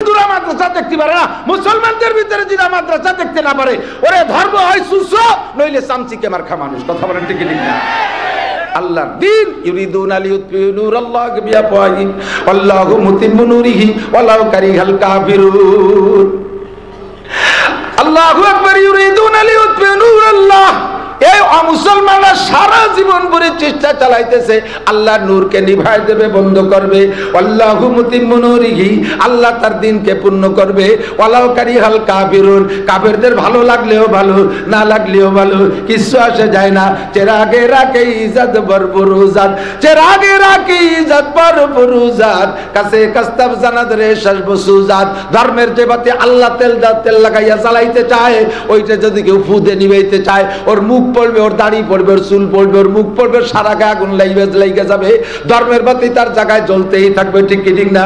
হিন্দুরা মাদ্রাসা দেখতে পারে না, মুসলমানদের ভিতরে যারা মাদ্রাসা দেখতে না পারে ওরে ধর্ম হয় সুসো, নইলে চামচিকে মার্কা মানুষ। কথা বলেন ঠিক না? আল্লাহর দ্বীন ইউরিদুনা লিইউতফিউ নূরাল্লাহি বিআফওয়াহিহিম আল্লাহু মুতিম্মু নূরিহি ওয়ালাউ কারিহাল কাফিরুন। আল্লাহু আকবার। ইউরিদুনা লিইউতফিউ নূরাল্লাহ, এই মুসলমানরা সারা জীবন ভরে চেষ্টা চালাইতেছে আল্লাহর নূরকে নিভাই দেবে, বন্ধ করবে। আল্লাহু মুতিম্মু নূরিহি, আল্লাহ তার দ্বীনকে পূর্ণ করবে। ওয়ালাউ কারিহাল কাফিরুন, কাফেরদের ভালো লাগলেও ভালো, না লাগলেও ভালো, কিছু আসে যায় না। চেরাগে রাখে ইজ্জত বরবরুজাত, চেরাগে রাখে ইজ্জত বরবরুজাত, কাছে কাস্তাব জানাত রে শাসবসুজাত। ধর্মের যে বাতি আল্লাহ তেল লাগাইয়া জ্বালাইতে চায়, ওইটা যদি কেউ ফুদে নিভাইতে চায়, ওর মুখ পড়বে, ওর দাড়ি পড়বে, ওর চুল পড়বে, ওর মুখ পড়বে, সারা গায়ে আগুন লাইগে যাবে। ধর্মের বাতি তার জায়গায় জ্বলতেই থাকবে। ঠিক কি ঠিক না?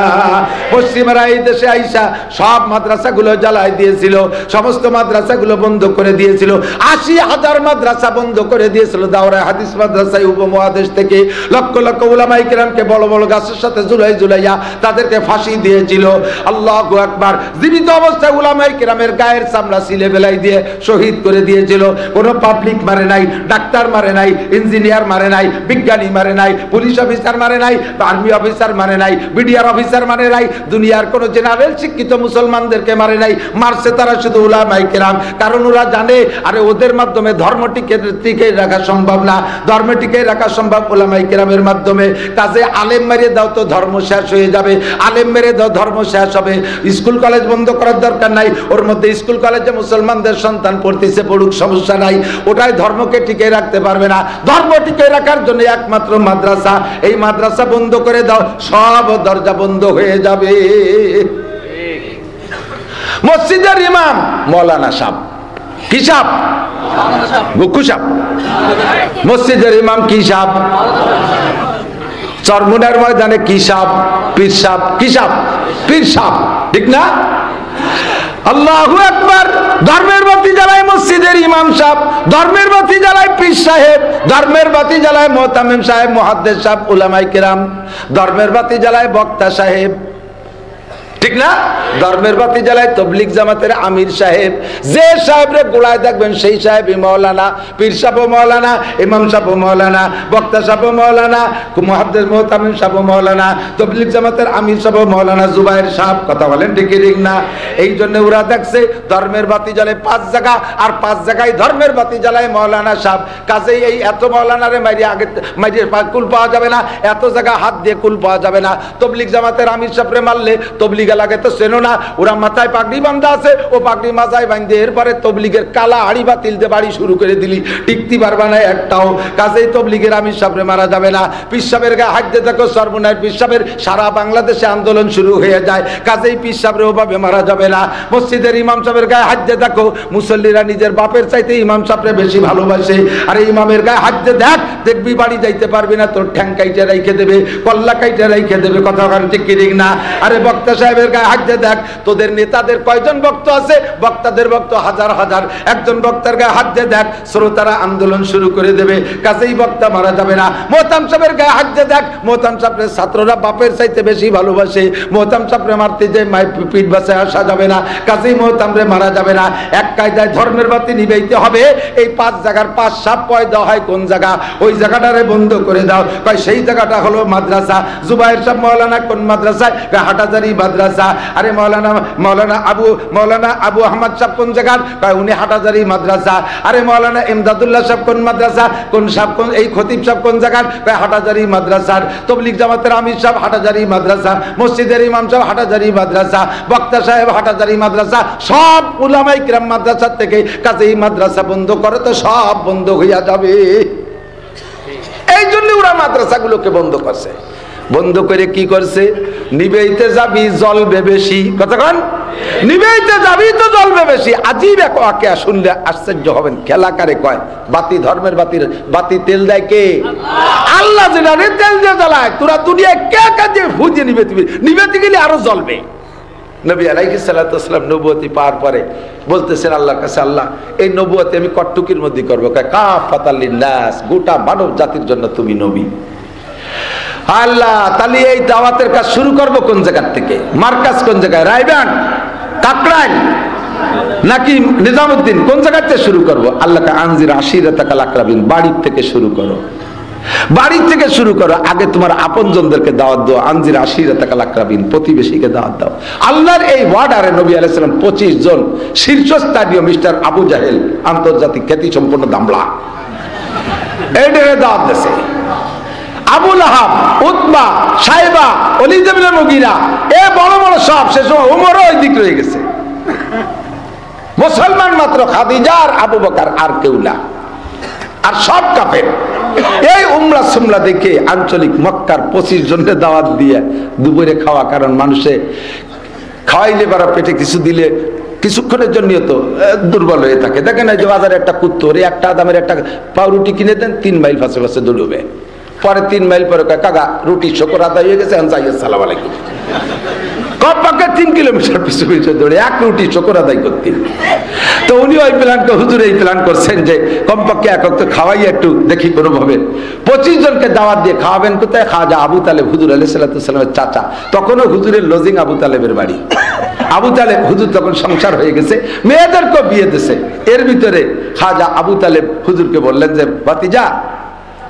পশ্চিমারা এই দেশে আইসা সব মাদ্রাসাগুলো জ্বালাই দিয়েছিল, সমস্ত মাদ্রাসাগুলো বন্ধ করে দিয়েছিল। ৮০,০০০ মাদ্রাসা বন্ধ করে দিয়েছিল। দাওরায়ে হাদিস মাদ্রাসায় উপমহাদেশ থেকে লক্ষ লক্ষ উলামায়ে কেরামকে বড় বড় গাছের সাথে ঝুলাইয়া তাদেরকে ফাঁসি দিয়েছিল। আল্লাহু আকবার। জীবিত অবস্থায় উলামায়ে কেরামের গায়ের চামড়া ছিলে বেলাই দিয়ে শহীদ করে দিয়েছিল। কোন পাবলিক মারে নাই, ডাক্তার মারে নাই, ইঞ্জিনিয়ার মারে নাই, বিজ্ঞানী মারে নাই, পুলিশ অফিসার মারে নাই, আর্মি অফিসার মারে নাই, বিডিআর অফিসার মারে নাই, দুনিয়ার কোন জেনারেল শিক্ষিত মুসলমানদেরকে মারে নাই। মারছে তারা শুধু উলামায়ে কেরাম। কারণ ওরা জানে আরে ওদের মাধ্যমে ধর্ম টিকে রাখা সম্ভব না, ধর্ম টিকে রাখা সম্ভব উলামায়ে কেরামের মাধ্যমে। কাজে আলেম মেরে দাও তো ধর্ম শেষ হয়ে যাবে, আলেম মেরে দাও ধর্ম শেষ হবে। স্কুল কলেজ বন্ধ করার দরকার নাই, ওর মধ্যে স্কুল কলেজে মুসলমানদের সন্তান পড়তেছে, পড়ুক, সমস্যা নাই। ওটাই ধর্মকে টিকে রাখতে পারবে না। ধর্ম টিকে রাখার জন্য একমাত্র মাদ্রাসা। এই মাদ্রাসা বন্ধ করে দাও, সব দরজা বন্ধ হয়ে যাবে। মসজিদের ইমাম মৌলানা সাহেব, কি সাহেব? বুকু সাহেব। মসজিদের ইমাম কি সাহেব? চরমুনার ময়দানে কি সাহেব? পীর সাহেব। কি সাহেব? পীর সাহেব। ঠিক না? আল্লাহু আকবার। ধর্মের বাতি জ্বালায় মসজিদের ইমাম সাহেব, ধর্মের বাতি জ্বালায় পীর সাহেব, ধর্মের বাতি জ্বালায় মুহতামিম সাহেব, মুহাদ্দিস সাহেব, উলামায়ে কেরাম, ধর্মের বাতি জ্বালায় বক্তা সাহেব। ঠিক না? ধর্মের বাতি জ্বালায় তবলিগ জামাতের আমির সাহেব। যে সাহেবরে গোড়ায় দেখবেন সেই সাহেবই মাওলানা। পীর সাহেব মাওলানা, ইমাম সাহেব মাওলানা, বক্তা সাহেব মাওলানা, মুহাদ্দিস মুহতামিম সাহেব মাওলানা, তবলিগ জামাতের আমির সাহেব মাওলানা জুবায়ের সাহেব। কথা বলেন ঠিক ঠিক না? এই জন্য ওরা দেখছে ধর্মের বাতি জ্বালায় ৫ জায়গা, আর ৫ জায়গায় ধর্মের বাতি জ্বালায় মাওলানা সাহেব। কাজেই এই এত মাওলানারে মাইরে কুল পাওয়া যাবে না, এত জায়গা হাত দিয়ে কুল পাওয়া যাবে না। তবলিগ জামাতের আমির সাহেবরে মারলে তবলিগ লাগে তো চেনো না, ওরা মাথায় পাগড়ি বাঁধা আছে, ও পাগড়ি মাথায় বাঁধে এরপরে তবলিগের কালা হাড়ি বাতিল দিয়ে বাড়ি শুরু করে দিলি, টিকতে পারবা না একটাও। কাজেই তবলিগের আমির সাহেবরে মারা যাবে না। পীর সাহেবের গায়ে হাত দিয়ে দেখো, সর্বনাশ পীর সাহেবের সারা বাংলাদেশে আন্দোলন শুরু হয়ে যায়। কাজেই পীর সাহেবরে ওভাবে মারা যাবে না। মসজিদের ইমাম সাহেবের গায়ে হাত দিয়ে দেখো, মুসল্লিরা নিজের বাপের চাইতে ইমাম সাহেবরে বেশি ভালোবাসে। আর ইমামের গায়ে হাত দিয়ে দেখ, দেখবি বাড়ি যাইতে পারবি না, তোর ঠ্যাং কাইটে রেখে দেবে, কল্লা কাইটে রেখে দেবে। কথা ঠিক ঠিক না? আরে বক্তা সাহেবের গায়ে হাত দিয়ে দেখ, তোদের নেতাদের কয়জন ভক্ত আছে? বক্তাদের ভক্ত হাজার হাজার। একজন বক্তার গায়ে হাত দিয়ে দেখ, শ্রোতারা আন্দোলন শুরু করে দেবে। কাজেই বক্তা মারা যাবে না। মোহতাম সাহেবের গায়ে হাত দিয়ে দেখ, মোহতাম সাহেবের ছাত্ররা বাপের চাইতে বেশি ভালোবাসে। মোহতাম সাহেবরে মারতে যে পিঠ বাঁচায় আসা যাবে না। কাজেই মোহতামরে মারা যাবে না। এক কায়দায় ধর্মের বাতি নিভাইতে হবে। এই ৫ জায়গার ৫ সাপ পয়দা হয় কোন জায়গা? ওই জায়গাটারে বন্ধ করে দাও। কয় সেই জায়গাটা হলো মাদ্রাসা। জুবায়ের সাহেব মাওলানা কোন মাদ্রাসায়? হাটাজারি মাদ্রাসা। আরে মাওলানা আবু আহমদ সাহেব কোন জায়গার? কয় উনি হাটাজারি মাদ্রাসা। আরে মাওলানা ইমদাদুল্লাহ সাহেব কোন মাদ্রাসা? কোন সাহেব? কোন এই খতিব সাহেব কোন জায়গার? কয় হাটাজারি মাদ্রাসার। তবলিগ জামাতের আমির সাহেব হাটাজারি মাদ্রাসা, মসজিদের ইমাম সাহেব হাটাজারি মাদ্রাসা, বক্তা সাহেব হাটাজারি মাদ্রাসা, সব উলামায়ে কিরাম মাদ্রাসা থেকে। কাজেই মাদ্রাসা বন্ধ করে তো সব বন্ধ হইয়া যাবে। এই জন্য ওরা মাদ্রাসাগুলোকে বন্ধ করছে। বন্ধ করে কি করছে? নিবেইতে যাবি জ্বলবে বেশি। কতক্ষণ নিবেইতে যাবি তো জ্বলবে বেশি। আজীব এক ওয়াকিয়া শুনলে আশ্চর্য হবেন। খেলা কারে কয়? বাতি, ধর্মের বাতি তেল দেয় কে? আল্লাহ জানে তেল দিয়ে জ্বালায়। তোরা দুনিয়া কে কাজে ফুজে নিবেতে গেলে আরো জ্বলবে। নবী আলাইহিস সালাতু ওয়াস সালাম নবুয়তি পাওয়ার পরে বলতেছেন আল্লাহর কাছে, আল্লাহ এই নবুয়তি আমি কটটুকির মধ্যে করবো। কাফাতাল লিন্নাস, গোটা মানব জাতির জন্য তুমি নবী। আল্লাহ, তাহলে এই দাওয়াতের কাজ শুরু করব কোন জায়গা থেকে? মার্কাজ কোন জায়গায়? রায়বান, কাকরাইল নাকি নিজামুদ্দিন? কোন জায়গাতে শুরু করব? আল্লাহকে আনজির আশিরাতাকাল আকরাবিন, বাড়ির থেকে শুরু করো, বাড়ির থেকে শুরু করো। আগে তোমার আপনজনদেরকে দাওয়াত দাও, আনজির আশিরাতাকাল আকরাবিন, প্রতিবেশীকে দাওয়াত দাও। আল্লাহর এই ওয়ার্ডারে নবী আলাইহিস সালাম 25 জন শীর্ষস্থানীয় মিস্টার আবু জাহেল, আন্তর্জাতিক খ্যাতি সম্পন্ন দামলা, এইটারে দাওয়াত দিয়েছে। আবু লাহাব, উতবা, সাইবা, ওয়ালিদ ইবনে মুগীরা, এ বড় বড় সব, সে সময় ওমরও ওই দিক রয়ে গেছে। মুসলমান মাত্র খাদিজা আর আবু বকর, আর কেউ না, আর সব কাফের। এই উমরা সুমরা দেখে আঞ্চলিক মক্কার 25 জনের দাওয়াত দিয়ে দুপুরে খাওয়া, কারণ মানুষে খাওয়াইলে বা পেটে কিছু দিলে কিছুক্ষণের জন্য তো দুর্বল হয়ে থাকে। দেখেন এই যে বাজারে একটা কুত্তো, একটা দামের একটা পাউরুটি কিনে দেন, 3 মাইল পাশে পাশে দৌড়বে, পরে 3 মাইল পরে কাকা রুটি শকর আদায় হয়ে গেছে, সালাম আলাইকুম। কমপক্ষে 3 কিলোমিটার পিছু পিছু দৌড়ে এক রুটি শকর আদায় করতেন। তো উনি ওই প্ল্যান, হুজুর এই প্ল্যান করছেন যে কমপক্ষে একক তো খাওয়াই একটু দেখি কোনোভাবে। 25 জনকে দাওয়াত দিয়ে খাওয়াবেন কোথায়? খাজা আবু তালেব, হুজুর আলাইহিস সালামের চাচা। তখনও হুজুরের লজিং আবু তালেবের বাড়ি। আবু তালেব হুজুর তখন সংসার হয়ে গেছে, মেয়েদেরকেও বিয়ে দিয়েছে। এর ভিতরে খাজা আবু তালেব হুজুরকে বললেন যে ভাতিজা,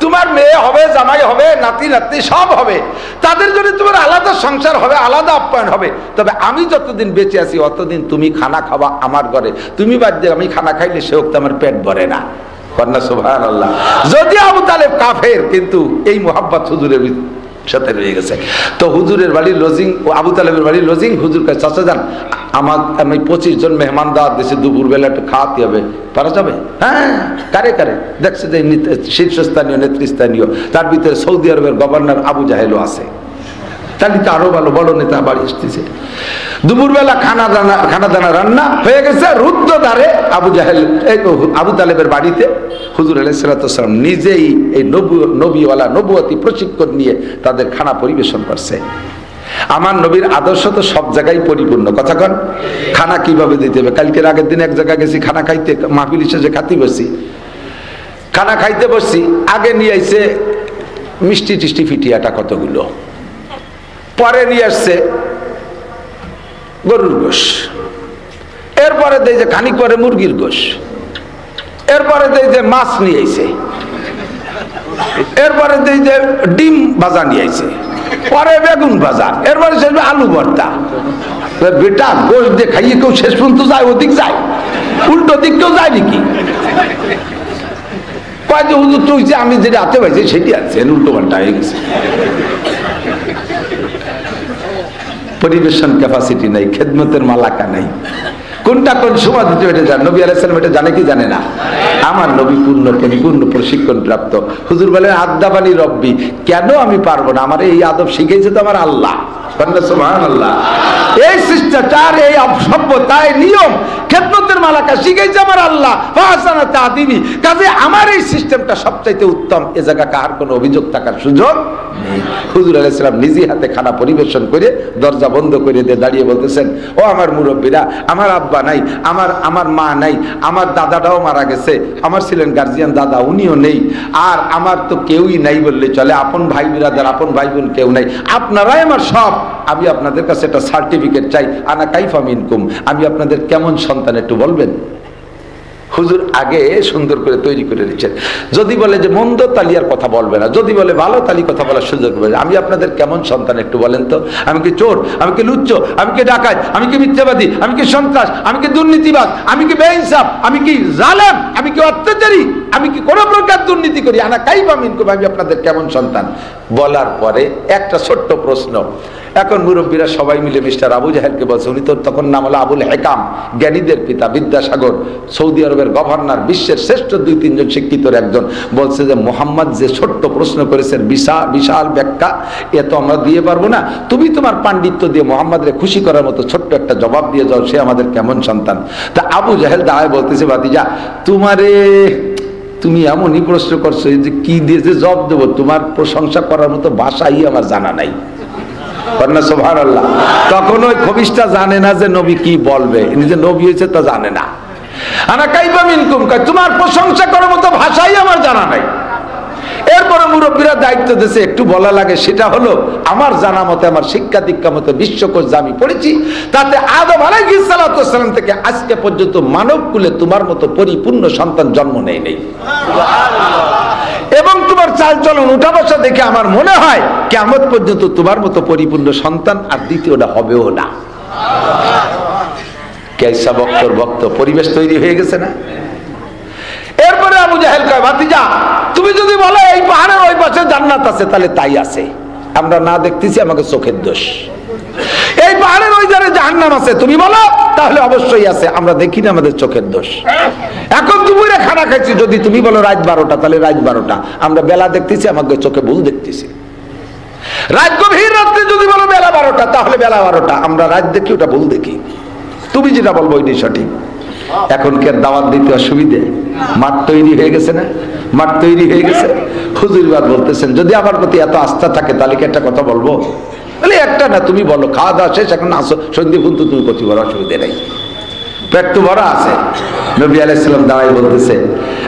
তোমার মেয়ে হবে, জামাই হবে, নাতি নাতনি সব হবে, তাদের জন্য তোমার আলাদা সংসার হবে, আলাদা আপ্যায়ন হবে। তবে আমি যতদিন বেঁচে আছি অতদিন তুমি খানা খাবা আমার ঘরে, তুমি বাদ দিয়ে আমি খানা খাইলে সে হোক আমার পেট ভরে না। কন্যা সুবহানাল্লাহ। যদি আবু তালেব কাফের, কিন্তু এই মোহাব্বত হুজুরের সাথে রয়ে গেছে। তো হুজুরের বাড়ির লজিং, আবু তালেবের বাড়ির লজিং, হুজুর কাছে চাচা যান, আমি 25 জন মেহমান দাওয়াত দিয়েছি, দুপুরবেলা একটু খাওয়াতে হবে, পারা যাবে? হ্যাঁ, কারে কারে? দেখছে যে শীর্ষস্থানীয় নেতৃস্থানীয়, তার ভিতরে সৌদি আরবের গভর্নর আবু জাহেলও আছে। তাহলে তো আরো ভালো, বড় নেতা বাড়ি আসতেছে। দুপুরবেলা খানা দানা রান্না হয়ে গেছে, রুদ্ধদ্বারে আবু জাহেল আবু তালেবের বাড়িতে হুজুর আলাইহিস সালাম নিজেই এই নবীওয়ালা নবুয়তি প্রশিক্ষণ নিয়ে তাদের খানা পরিবেশন করছে। আমার নবীর আদর্শ তো সব জায়গায় পরিপূর্ণ। কথা কন, খানা কিভাবে দিতে হবে? কালকের আগের দিন এক জায়গায় গেছি খানা খাইতে, মাহফিল শেষে খাতে বসছি, খানা খাইতে বসছি, আগে নিয়ে আইছে মিষ্টি টিষ্টি ফিটিয়াটা কতগুলো, পরে নিয়ে আসছে গরুর গোশ, এরপরে দেয় যে খানিক পরে মুরগির গোশ, এরপরে দেয় যে মাছ নিয়ে আইছে, এরপরে দেয় যে ডিম ভাজা নিয়ে আইছে, পরে বেগুন ভাজা, এরপরে শেষ আলু ভর্তা। বেটা গোশ দিয়ে খাইয়ে কেউ শেষ পর্যন্ত যায়? ওদিক যায়, উল্টো দিক কেউ যায় নাকি? কয় যে হুজুর তুই যে আমি যেটা হাতে পাইছি সেটি আছে, উল্টো পাল্টা হয়ে গেছে। পরিবেশন ক্যাপাসিটি নাই, খেদমতের মালাকা নাই, কোনটা কোন সময় দিতে এটা জান। নবী আলাইহিস সালাম এটা জানে কি জানে না? আমার নবী পূর্ণ প্রশিক্ষণ প্রাপ্ত। হুজুর বলেন আদাবানি রব্বি, কেন আমি পারবো না? আমার এই আদব শিখেছে তো আমার আল্লাহ। সুবহানাল্লাহ। এই শিষ্টাচার, এই সভ্যতা, এই নিয়ম, খেদমতের মালাকা শিখেছে আমার আল্লাহ। ফাহসানা তাদিবি, কাজে আমার এই সিস্টেমটা সবচাইতে উত্তম। এ জায়গা কার কোনো অভিযোগ থাকার সুযোগ নেই। হুজুর আলাইহিস সালাম নিজে হাতে খানা পরিবেশন করে দরজা বন্ধ করে দিয়ে দাঁড়িয়ে বলতেছেন, ও আমার মুরব্বীরা, আমার আব্বা নাই, আমার মা নাই, আমার দাদাটাও মারা গেছে, আমার ছিলেন গার্জিয়ান দাদা, উনিও নেই, আর আমার তো কেউই নাই বললে চলে, আপন ভাই বিরাদার, আপন ভাই বোন কেউ নাই, আপনারাই আমার সব। আমি আপনাদের কাছে একটা সার্টিফিকেট চাই, আনা কাইফা মিনকুম, আমি আপনাদের কেমন সন্তান একটু বলবেন? হুজুর আগে সুন্দর করে তৈরি করে দিচ্ছেন। যদি বলে যে মন্দ, তালি আর কথা বলবে না, যদি বলে ভালো, তালি কথা বলার সুযোগ পাবে। আমি আপনাদের কেমন সন্তান একটু বলেন তো? আমি কি চোর? আমি কি লুচ্চ? আমি কি ডাকাত? আমি কি মিথ্যাবাদী? আমি কি সন্ত্রাস? আমি কি দুর্নীতিবাদ? আমি কি বেইনসাফ? আমি কি জালেম? আমি কি অত্যাচারী? আমি কি কোনো প্রকার দুর্নীতি করি? আনা কাইফা মিনকুম, আমি আপনাদের কেমন সন্তান? বলার পরে একটা ছোট্ট প্রশ্ন। এখন মুরব্বীরা সবাই মিলে মিস্টার আবু জাহেলকে বলছে, উনি তো তখন নাম হলো আবুল হেকাম, জ্ঞানীদের পিতা, বিদ্যাসাগর, সৌদি আরবের গভর্নর, বিশ্বের শ্রেষ্ঠ 2-3 জন শিক্ষিতর একজন, বলছে যে মোহাম্মদ যে ছোট্ট প্রশ্ন করেছেন, বিশাল ব্যাখ্যা, এ তো আমরা দিয়ে পারবো না, তুমি তোমার পাণ্ডিত্য দিয়ে মোহাম্মদরে খুশি করার মতো ছোট্ট একটা জবাব দিয়ে যাও, সে আমাদের কেমন সন্তান। তা আবু জাহেল দাঁড়ায় বলতেছে, ভাতিজা তুমি এমনই প্রশ্ন করছো যে কি দিয়ে যে জবাব দেবো, তোমার প্রশংসা করার মতো ভাষাই আমার জানা নাই। সুবহানাল্লাহ। তখন ওই খবিশটা জানে না যে নবী কি বলবে, নিজে নবী হয়েছে তা জানে না। আনা কাইফা মিনকুম, তোমার প্রশংসা করার মতো ভাষাই আমার জানা নাই। এরপরে মুরব্বীরা দায়িত্ব দিয়েছে, একটু বলা লাগে, সেটা হলো আমার জানা মতে, আমার শিক্ষা দীক্ষা মতে, বিশ্বকোষ যা আমি পড়েছি, তাতে আদম আলাইহিস সালাতু ওয়াস সালাম থেকে আজকে পর্যন্ত মানব কুলে তোমার মতো পরিপূর্ণ সন্তান জন্ম নেয় নাই। এবং তোমার চালচলন উঠা বসা দেখে আমার মনে হয় কিয়ামত পর্যন্ত তোমার মতো পরিপূর্ণ সন্তান আর দ্বিতীয়টা হবেও না। কেসা বক্তর বক্ত পরিবেশ তৈরি হয়ে গেছে না? এরপরে আবু জাহেল কয়, ভাতিজা তুমি যদি বলো এই পাহাড়ের ওই পাশে জান্নাত আছে, তাহলে তাই আছে, আমরা না দেখতেছি, আমাকে চোখের দোষ। এই পাহাড়ের ওই ধারে জাহান্নাম আছে, তুমি বলো, তাহলে অবশ্যই আছে, আমরা দেখি না, আমাদের চোখের দোষ। এখন দুপুরে খানা খাইছি, যদি তুমি বলো রাত 12টা, তাহলে রাত 12টা, আমরা বেলা দেখতেছি, আমাকে চোখে ভুল দেখতেছি। রাত গভীর রাত্রে যদি বলো বেলা 12টা, তাহলে বেলা 12টা, আমরা রাত দেখি, ওটা ভুল দেখি। তুমি যেটা বলবো ওইটাই সঠিক। এখন কি দাওয়াত দিতে অসুবিধে? মাঠ তৈরি হয়ে গেছে না? মাঠ তৈরি হয়ে গেছে। হুজুরবাদ বলতেছেন, যদি আমার প্রতি এত আস্থা থাকে তাহলে কি একটা কথা বলবো? বলে একটা না, তুমি বলো, খাওয়া দাওয়া শেষ, এখন আসো সন্ধি কিন্তু তুমি প্রতি বড় অসুবিধে নেই, পেট তো বড় আছে। নবী আলাইহিস সালাম দাঁড়াই বলতেছে,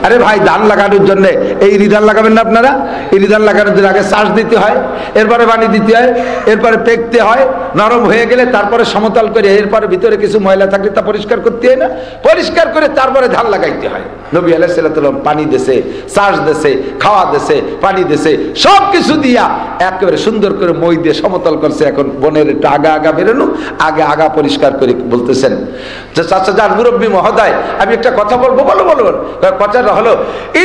আরে ভাই ধান লাগানোর জন্য এই ধান লাগাবেন না আপনারা? এই ধান লাগানোর জন্য আগে চাষ দিতে হয়, এরপরে পানি দিতে হয়, এরপরে পেকতে হয়, নরম হয়ে গেলে তারপরে সমতল করে, এরপরে ভিতরে কিছু ময়লা থাকলে তা পরিষ্কার করতে হয় না? পরিষ্কার করে তারপরে ধান লাগাইতে হয়। নবী আলাইহিস সালাম পানি দেশে, চাষ দেশে, খাওয়া দেশে, পানি দেশে, সব কিছু দিয়া একেবারে সুন্দর করে মই দিয়ে সমতল করছে। এখন বনের একটু আগা আগা বেরোনো, আগে আগা পরিষ্কার করে বলতেছেন যে চাচা যান মুরব্বী মহোদয়, আমি একটা কথা বলবো। বলো বলো। কথাটা হলো,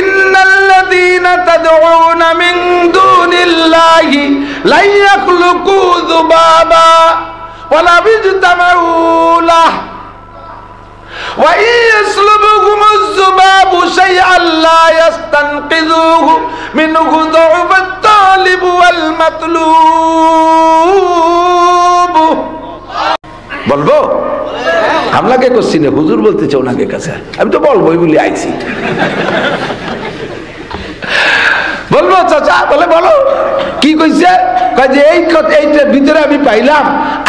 ইন্নাল্লাযীনা তাদউনা মিন দুনিল্লাহি লা ইয়াখলুকু যুবাবা ওয়ালা বিজতামাউ লাহ ওয়া ইয়াসলুবুহুমুজ যুবাবু শাইআন লা ইস্তানকিযুহু মিনহু দু'ফাত তালিব ওয়াল মাতলুব। বলবো? আমলাকে করছি না, হুজুর বলতেছে ওনাকে কাছে, আমি তো বলবোই বলে আইছি। বলবো চাচা? বলে বলো কি কইছে? যে এইটার ভিতরে আমি পাইলাম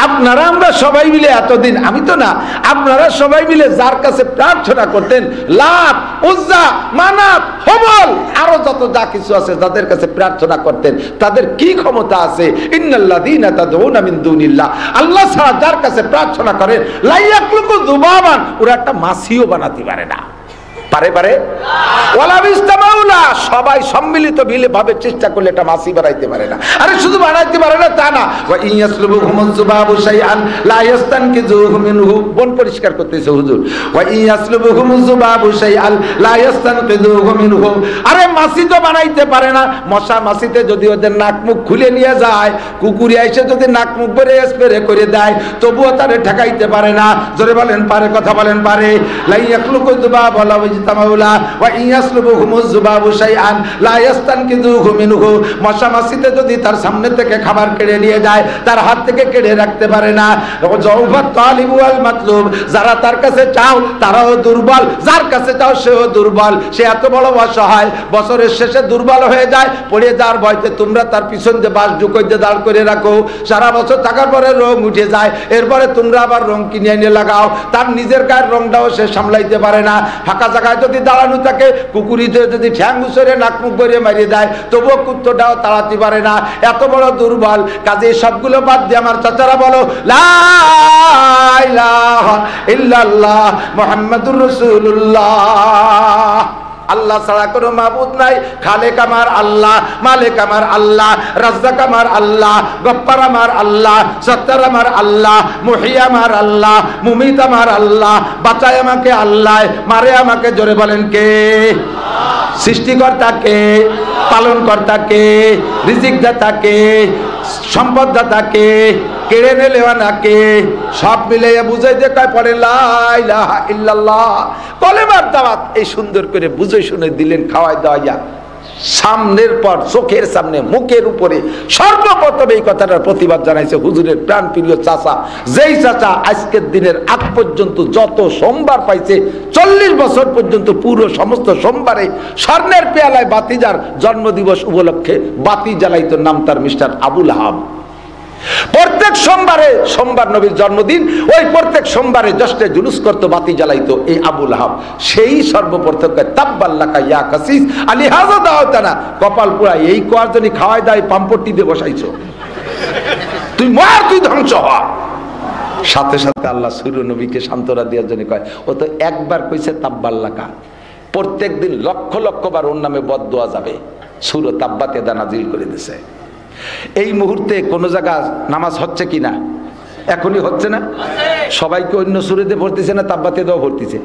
আপনারা আমরা সবাই মিলে এতদিন, আমি তো না, আপনারা সবাই মিলে যার কাছে প্রার্থনা করতেন, লাত, উজ্জা, মানাত, হবল, আরো যত যা কিছু আছে যাদের কাছে প্রার্থনা করতেন, তাদের কি ক্ষমতা আছে? ইন্নাল্লাযীনা তাদউনা মিন দুনিল্লাহ, আল্লাহ ছাড়া যার কাছে প্রার্থনা করেন, লা ইয়াখলুকু যুবাবান, ওরা একটা মাছিও বানাতে পারে না। পারে পারে? ওয়ালা বিস্তামাউলা, সবাই সম্মিলিত ভাবে চেষ্টা করলে এটা মাছি বানাইতে পারে না। আরে শুধু বানাইতে পারে না তা না, ওয়া ইয়াসলুবুহুমুজ যুবাবু শাইআন লা ইস্তানকিযুহু মিনহু, বন পরিষ্কার করতেছে হুজুর, ওয়া ইয়াসলুবুহুমুজ যুবাবু শাইআন লা ইস্তানকিযুহু মিনহু, আরে মাছি তো বানাইতে পারে না। মশা মাছিতে যদি ওদের নাক মুখ খুলে নিয়ে যায়, কুকুরে এসে যদি নাক মুখ ভরে স্প্রে করে দেয়, তবুও তারে ঠেকাইতে পারে না। জোরে বলেন পারে? কথা বলেন পারে? লা ইয়াখলুকু যুবাব ওয়ালা মশা মাছিতে যদি তার সামনে থেকে খাবার কেড়ে নিয়ে যায়, তার হাত থেকে কেড়ে রাখতে পারে না। যারা তার কাছে চাও তারাও দুর্বল, যার কাছে চাও সেও দুর্বল। সে এত বড় অসহায়, বছরের শেষে দুর্বল হয়ে যায়, পড়ে যাওয়ার ভয়তে তোমরা তার পিছন দিয়ে বাস ঢুকোই দিয়ে দাঁড় করে রাখো। সারা বছর থাকার পরে রং উঠে যায়, এরপরে তোমরা আবার রং কিনে এনে লাগাও। তার নিজের গায়ের রংটাও সে সামলাইতে পারে না। ফাঁকা জায়গায় যদি দাঁড়ানো থাকে, কুকুরিতে যদি ঠ্যাং উসরে নাক মুখ করে মারিয়ে দেয়, তবুও কুত্তটাও তাড়াতে পারে না, এত বড় দুর্বল। কাজে সবগুলো বাদ দিয়ে আমার চাচারা বলো লা ইলাহা ইল্লাল্লাহ মুহাম্মাদুর রাসূলুল্লাহ। আল্লাহ ছাড়া কোনো মাবুদ নাই। খালেক আমার আল্লাহ, মালিক আমার আল্লাহ, রাজ্জাক আমার আল্লাহ, গফফার আমার আল্লাহ, সত্তার আমার আল্লাহ, মুহয়ী আমার আল্লাহ, মুমিত আমার আল্লাহ, বাঁচায় আমাকে আল্লাহ, মারে আমাকে। জোরে বলেন কে? সৃষ্টিকর্তা কে? পালন কর্তা কে? রিজিক দাতা কে? সম্পদ দাতা কে? কেড়ে নেওয়া কে? সব মিলে বুঝাইতে কয় পড়ে লা ইলাহা ইল্লাল্লাহ। কলেমার দাওয়াত এই সুন্দর করে বুঝে শুনে দিলেন, খাওয়াই দাওয়াইয়া সামনের পর চোখের সামনে মুখের উপরে সর্বপ্রথম এই কথাটার প্রতিবাদ জানাইছে হুজুরের প্রাণ প্রিয় চাচা, যেই চাচা আজকের দিনের আগ পর্যন্ত যত সোমবার পাইছে, 40 বছর পর্যন্ত পুরো সমস্ত সোমবারে স্বর্ণের পেয়ালায় বাতিজার জন্মদিবস উপলক্ষে বাতি জ্বালাইতো। নাম তার মিস্টার আবুল আহাব। প্রত্যেক সোমবারে, সোমবার নবীর জন্মদিন, ওই প্রত্যেক সোমবারে জশ্নে জুলুস করতো, বাতি জ্বালাইতো এই আবু লাহাব। সেই সর্বপ্রথম তাব্বাল্লাকা ইয়া কাসিস আলী হাযা দাওতানা, কপাল পুরা এই কোয়ারজনি খাওয়াই দাই পাম্পটি দিয়ে বসাইছো, তুই মার, তুই ধ্বংস হ। সাথে সাথে আল্লাহ সূরা নবীকে সান্ত্বনা দেওয়ার জন্য কয়, ও তো একবার কইছে তাব্বাল্লাকা, প্রত্যেক দিন লক্ষ লক্ষ বার ওর নামে বদদোয়া যাবে। সূরা তাব্বাত ইয়াদা নাজিল করে দিয়েছে। এই মুহূর্তে কোন জায়গা নামাজ হচ্ছে কিনা? এখনই হচ্ছে না? সবাইকে অন্য সূরাতে ভর্তিছে না তাব্বাত ইয়াদাও ভর্তিছে?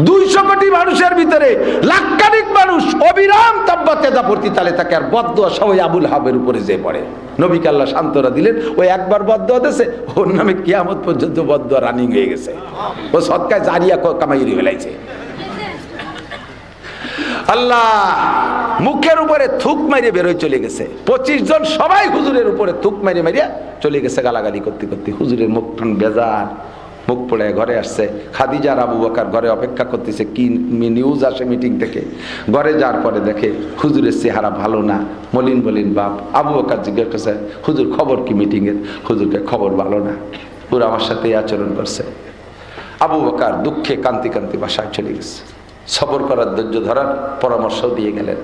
200 কোটি মানুষের ভিতরে লাখখানিক মানুষ অবিরাম তাব্বাত ইয়াদা ভর্তি তালে থাকে, আর বদদোয়া সবাই আবু লাহাবের উপরে যে পড়ে। নবীকে আল্লাহ সান্ত্বনা দিলেন, ওই একবার বদদোয়া দিয়েছে, ওর নামে কিয়ামত পর্যন্ত বদদোয়া রানিং হয়ে গেছে, ও সদকায়ে জারিয়া কামাই ফেলাইছে। আল্লাহ মুখের উপরে থুক মারিয়ে বেরোয় চলে গেছে। 25 জন সবাই হুজুরের উপরে থুক মারিয়ে মারিয়ে চলে গেছে, গালাগালি করতে করতে। হুজুরের মুখ টান বেজার, মুখ পড়ে ঘরে আসছে। খাদিজা আর আবু বকর ঘরে অপেক্ষা করতেছে কি নিউজ আসে মিটিং থেকে। ঘরে যাওয়ার পরে দেখে হুজুরের চেহারা ভালো না, মলিন মলিন বাপ। আবু বকর জিজ্ঞেস করছে, হুজুর খবর কি মিটিংয়ের? হুজুরকে খবর ভালো না, পুরো আমার সাথে আচরণ করছে। আবু বকর দুঃখে কান্তি কান্তি বাসায় চলে গেছে। সবর করার, ধৈর্য ধরার পরামর্শ দিয়ে গেলেন।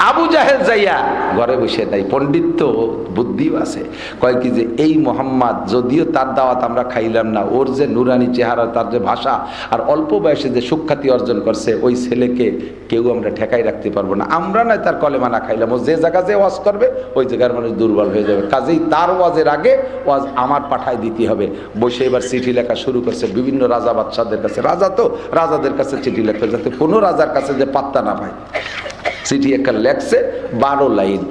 আবু জাহেল যাইয়া ঘরে বসে তাই পণ্ডিত্য বুদ্ধিও আছে, কয় কি যে এই মোহাম্মদ, যদিও তার দাওয়াত আমরা খাইলাম না, ওর যে নুরানি চেহারা, তার যে ভাষা, আর অল্প বয়সে যে সুখ্যাতি অর্জন করছে, ওই ছেলেকে কেউ আমরা ঠেকাই রাখতে পারবো না। আমরা নয় তার কলেমা না খাইলাম, ও যে জায়গা যে ওয়াজ করবে ওই জায়গার মানুষ দুর্বল হয়ে যাবে। কাজেই তার ওয়াজের আগে ওয়াজ আমার পাঠায় দিতে হবে। বসে এবার চিঠি লেখা শুরু করছে বিভিন্ন রাজা বাদশাদের কাছে। রাজা তো রাজাদের কাছে চিঠি লেখে, যাতে কোনো রাজার কাছে যে পাত্তা না পায়। চিঠি একটা লেখছে 12 লাইন।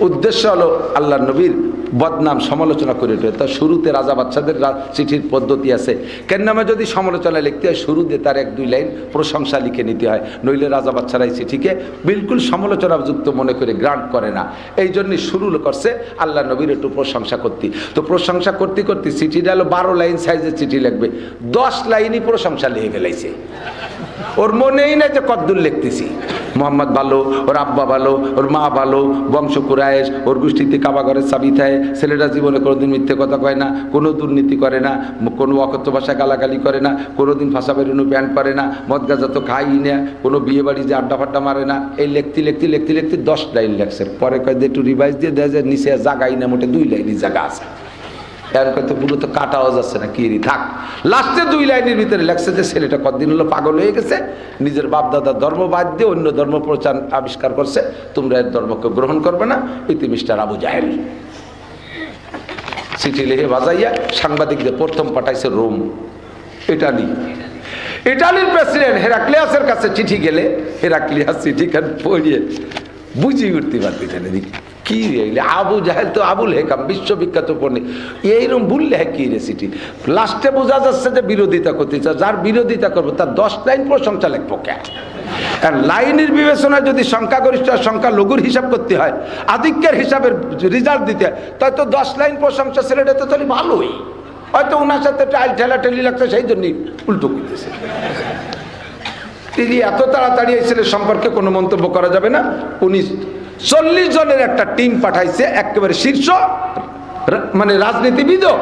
উদ্দেশ্য হলো আল্লাহ নবীর বদনাম সমালোচনা করে। তা শুরুতে রাজা বাচ্চাদের চিঠির পদ্ধতি আছে, কেন নামে যদি সমালোচনা লিখতে হয় শুরুতে তার 1-2 লাইন প্রশংসা লিখে নিতে হয়, নইলে রাজা বাচ্চারা এই চিঠিকে বিলকুল সমালোচনাযুক্ত মনে করে গ্রান্ট করে না। এই জন্যই শুরু করছে আল্লাহ নবীর একটু প্রশংসা করতে। তো প্রশংসা করতে করতে চিঠিটা হলো 12 লাইন সাইজের চিঠি লিখবে, 10 লাইনই প্রশংসা লিখে ফেলাইছে। ওর মনেই না যে কদ্দুর লিখতেছি। মোহাম্মদ ভালো, ওর আব্বা ভালো, ওর মা ভালো, বংশ কুরায়েশ, ওর গোষ্ঠীতে কাবাঘরের চাবি থাকে, ছেলেটা জীবনে কোনোদিন মিথ্যে কথা কয় না, কোনো দুর্নীতি করে না, কোনো অকথ্য ভাষায় গালাগালি করে না, কোনোদিন ফাঁসা বেরোনো প্যান্ট পারে না, মদ গাঁজা তো খাই না, কোনো বিয়ে বাড়ি যে আড্ডা ফাড্ডা মারে না। এই লিখতে লিখতে লিখতে লিখতে 10 লাইন লেখছে। পরে কয় একটু রিভাইজ দিয়ে দেয় যে নিচে জাগাই না, মোটে 2 লাইনই জায়গা আছে। এর কথা পুরো তো কাটাও যাচ্ছে না, কি থাক। লাস্টে 2 লাইনের ভিতরে লেখছে যে ছেলেটা কতদিন হলো পাগল হয়ে গেছে, নিজের বাপ দাদার ধর্ম বাদ দিয়ে অন্য ধর্ম প্রচার আবিষ্কার করছে, তোমরা এর ধর্মকে গ্রহণ করবে না। ইতি মিস্টার আবু জাহেল। চিঠি লিখে বাজাইয়া সাংবাদিকদের প্রথম পাঠাইছে রোম, ইটালি। ইটালির প্রেসিডেন্ট হেরাক্লিয়াসের কাছে চিঠি গেলে হেরাক্লিয়াস চিঠিখান পড়িয়ে বুঝি উঠতে পারতেছেন কি রে আবু জাহেল তো আবুল হেকাম, বিশ্ববিখ্যাত পণ্ডিত, এইরকম ভুললে কি রে চিঠি। লাস্টে বোঝা যাচ্ছে যে বিরোধিতা করতে চায়, যার বিরোধিতা করবো তার 10 লাইন প্রশংসা লিখবো কেন? আর লাইনের বিবেচনায় যদি সংখ্যাগরিষ্ঠ আর সংখ্যা লঘুর হিসাব করতে হয়, আধিক্যের হিসাবের রেজাল্ট দিতে হয়, তাই তো 10 লাইন প্রশংসা ছেলেটা তো তাহলে ভালোই, হয়তো ওনার সাথে টাইল ঠেলাঠেলি লাগছে, সেই জন্যই উল্টো করতেছে। তিনি এত তাড়াতাড়ি এই ছেলের সম্পর্কে কোনো মন্তব্য করা যাবে না। উনি 40 জনের একটা টিম পাঠাইছে, একেবারে শীর্ষ মানে রাজনীতিবিদও